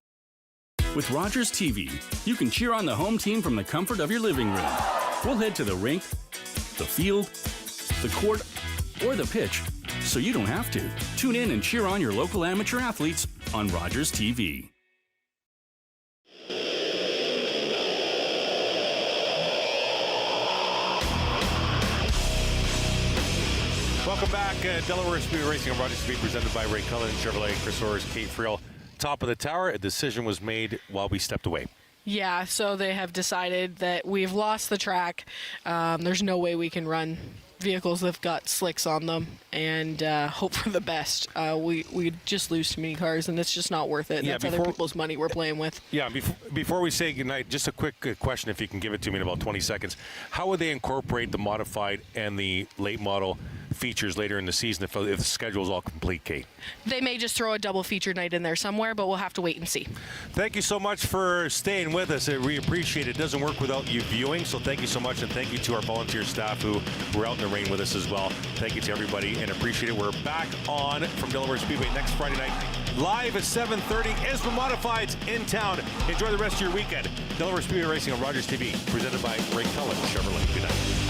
Speaker 9: With Rogers TV, you can cheer on the home team from the comfort of your living room. We'll head to the rink, the field, the court, or the pitch, so you don't have to. Tune in and cheer on your local amateur athletes on Rogers TV.
Speaker 1: Welcome back. Delaware Speedway Racing on Rogers TV, presented by Ray Cullen, Chevrolet, Chris Orrs, Kate Friel. Top of the tower, a decision was made while we stepped away.
Speaker 2: Yeah, so they have decided that we've lost the track. There's no way we can run vehicles that've got slicks on them and hope for the best. We just lose too many cars, and it's just not worth it.
Speaker 1: Yeah,
Speaker 2: That's other people's money we're playing with.
Speaker 1: Yeah, before we say goodnight, just a quick question, if you can give it to me in about 20 seconds. How would they incorporate the modified and the late model features later in the season if the schedule is all complete, Kate?
Speaker 2: They may just throw a double feature night in there somewhere, but we'll have to wait and see.
Speaker 1: Thank you so much for staying with us. We appreciate it. It doesn't work without you viewing, so thank you so much, and thank you to our volunteer staff who were out in the rain with us as well. Thank you to everybody, and appreciate it. We're back on from Delaware Speedway next Friday night, live at 7:30. ISMA Modifieds in town. Enjoy the rest of your weekend. Delaware Speedway Racing on Rogers TV, presented by Ray Cullen Chevrolet. Good night.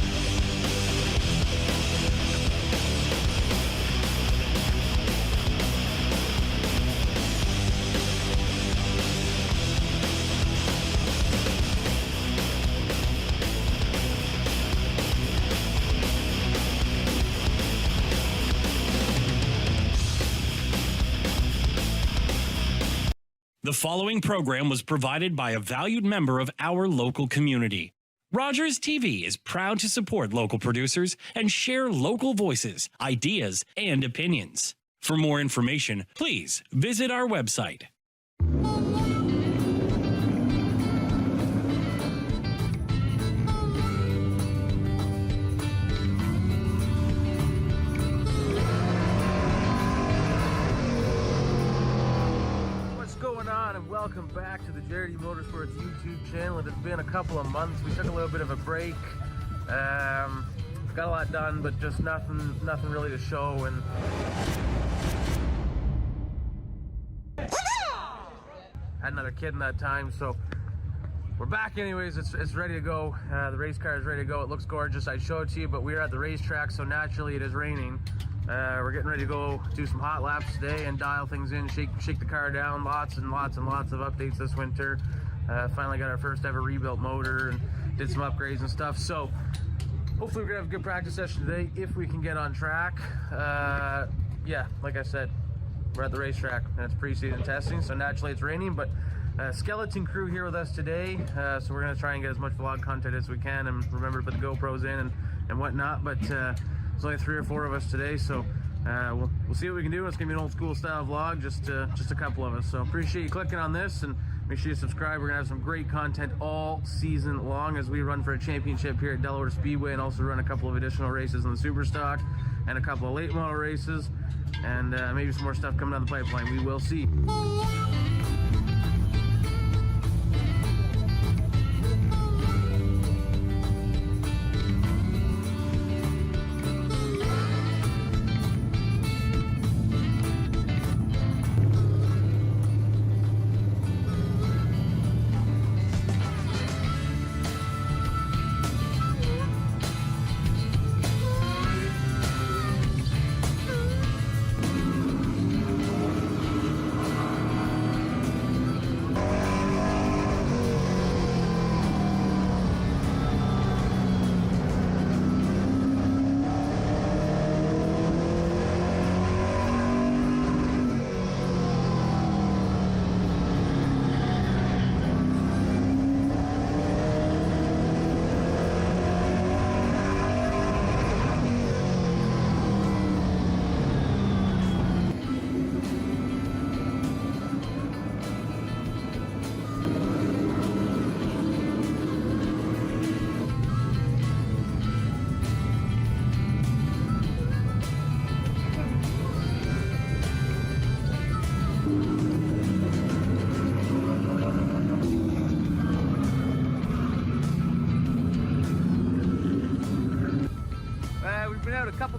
Speaker 10: The following program was provided by a valued member of our local community. Rogers TV is proud to support local producers and share local voices, ideas, and opinions. For more information, please visit our website.
Speaker 16: Welcome back to the Jarity Motorsports YouTube channel. It has been a couple of months. We took a little bit of a break. Got a lot done, but just nothing really to show. And had another kid in that time, so we're back anyways. It's ready to go. The race car is ready to go. It looks gorgeous. I'd show it to you, but we're at the racetrack, so naturally it is raining. We're getting ready to go do some hot laps today and dial things in, shake the car down. Lots and lots and lots of updates this winter. Finally got our first ever rebuilt motor and did some upgrades and stuff. So hopefully we're gonna have a good practice session today if we can get on track. Yeah, like I said, we're at the racetrack and it's pre-season testing, so naturally it's raining, but skeleton crew here with us today. So we're gonna try and get as much vlog content as we can and remember to put the GoPros in and whatnot. But there's only 3 or 4 of us today, so we'll see what we can do. It's gonna be an old school style vlog, just a couple of us. So appreciate you clicking on this, and make sure you subscribe. We're gonna have some great content all season long as we run for a championship here at Delaware Speedway, and also run a couple of additional races in the Super Stock and a couple of late model races, and maybe some more stuff coming down the pipeline. We will see.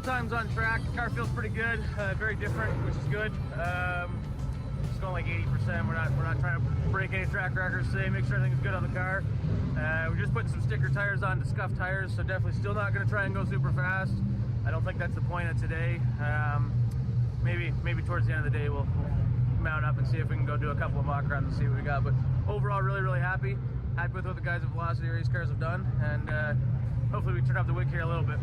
Speaker 16: times on track. The car feels pretty good, very different, which is good. It's going like 80%. We're not trying to break any track records today. Make sure everything's good on the car. We're just putting some sticker tires on to scuff tires, so definitely still not going to try and go super fast. I don't think that's the point of today. Maybe towards the end of the day we'll mount up and see if we can go do a couple of mock runs and see what we got. But overall, really happy with what the guys at Velocity Race Cars have done, and hopefully we turn up the wick here a little bit.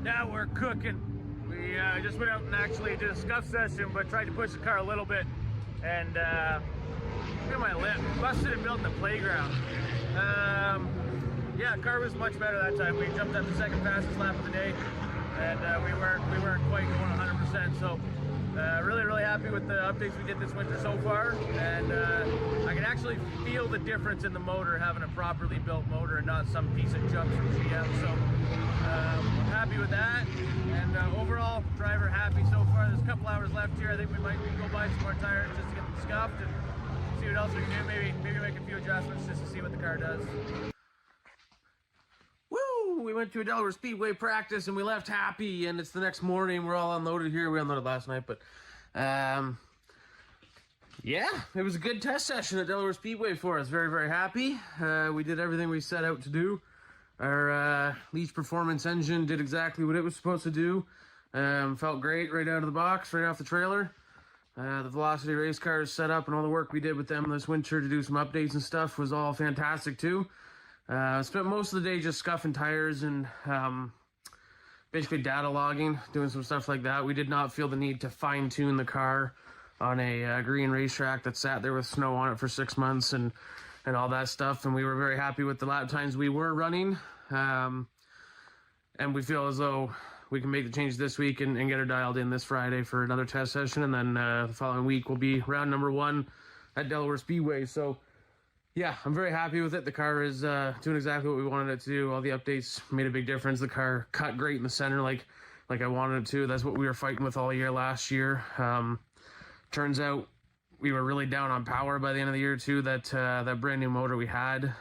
Speaker 16: Now we're cooking. We just went out and actually did a scuff session, but tried to push the car a little bit, and look at my lip. Busted and built in the playground. Yeah, the car was much better that time. We jumped up the second fastest lap of the day, and we weren't quite going 100%. So really happy with the updates we did this winter so far, and I can actually feel the difference in the motor having a properly built motor and not some piece of junk from GM. So I'm happy with that, and overall, driver happy so far. There's a couple hours left here. I think we might go buy some more tires just to get them scuffed and see what else we can do. Maybe make a few adjustments just to see what the car does. Woo! We went to a Delaware Speedway practice and we left happy, and it's the next morning. We're all unloaded here. We unloaded last night, but yeah, it was a good test session at Delaware Speedway for us. Very happy. We did everything we set out to do. Our Leach Performance engine did exactly what it was supposed to do. Felt great right out of the box, right off the trailer. The Velocity race cars set up and all the work we did with them this winter to do some updates and stuff was all fantastic too. Spent most of the day just scuffing tires and basically data logging, doing some stuff like that. We did not feel the need to fine tune the car on a green racetrack that sat there with snow on it for 6 months and all that stuff, and we were very happy with the lap times we were running, and we feel as though we can make the change this week and get her dialed in this Friday for another test session, and then the following week will be round number 1 at Delaware Speedway. So yeah, I'm very happy with it. The car is doing exactly what we wanted it to do. All the updates made a big difference. The car cut great in the center like I wanted it to. That's what we were fighting with all year last year. Turns out we were really down on power by the end of the year too. That brand new motor we had,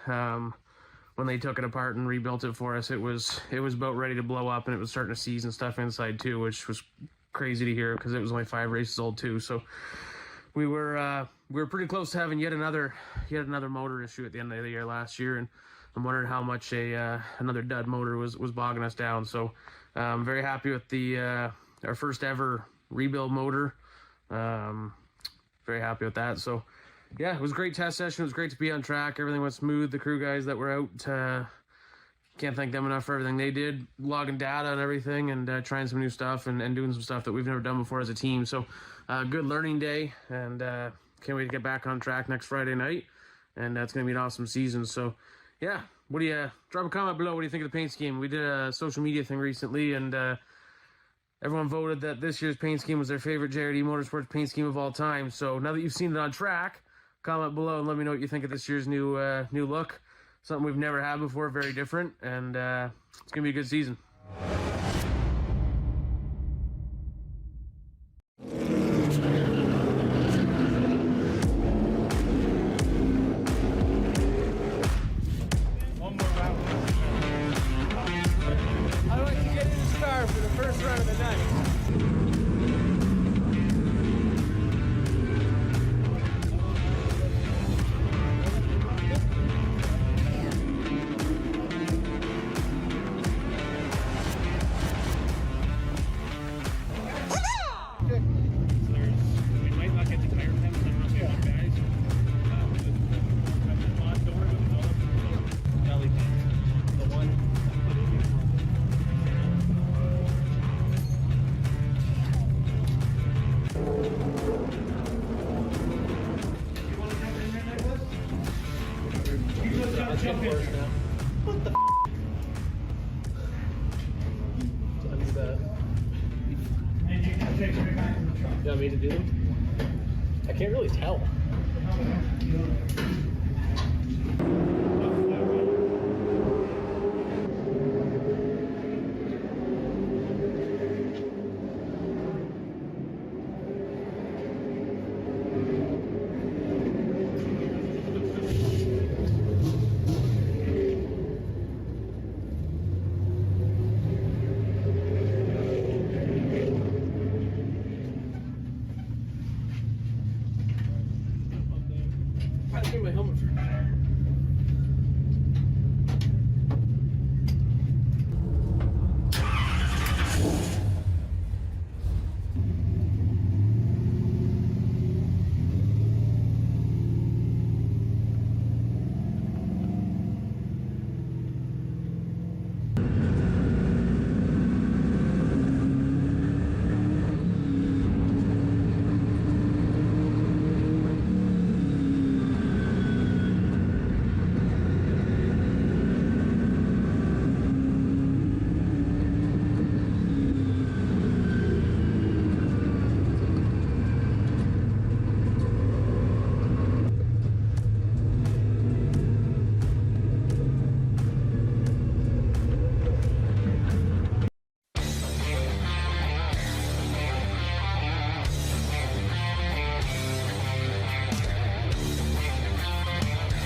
Speaker 16: when they took it apart and rebuilt it for us, it was about ready to blow up, and it was starting to seize and stuff inside too, which was crazy to hear because it was only 5 races old too. So we were pretty close to having yet another motor issue at the end of the year last year, and I'm wondering how much another dud motor was bogging us down. So I'm very happy with our first ever rebuild motor. Very happy with that. So yeah, it was a great test session. It was great to be on track. Everything went smooth. The crew guys that were out, can't thank them enough for everything they did, logging data and everything, and trying some new stuff and doing some stuff that we've never done before as a team. So good learning day, and can't wait to get back on track next Friday night, and it's going to be an awesome season. So yeah, what do you drop a comment below? What do you think of the paint scheme? We did a social media thing recently, and everyone voted that this year's paint scheme was their favorite JRD Motorsports paint scheme of all time. So now that you've seen it on track, comment below and let me know what you think of this year's new look. Something we've never had before, very different, and it's going to be a good season.
Speaker 17: One more round. I'd like to get in this car for the first round of the night.
Speaker 16: Let's get worse now. What the undo that. You want me to do them? I can't really tell. I gotta get my helmet for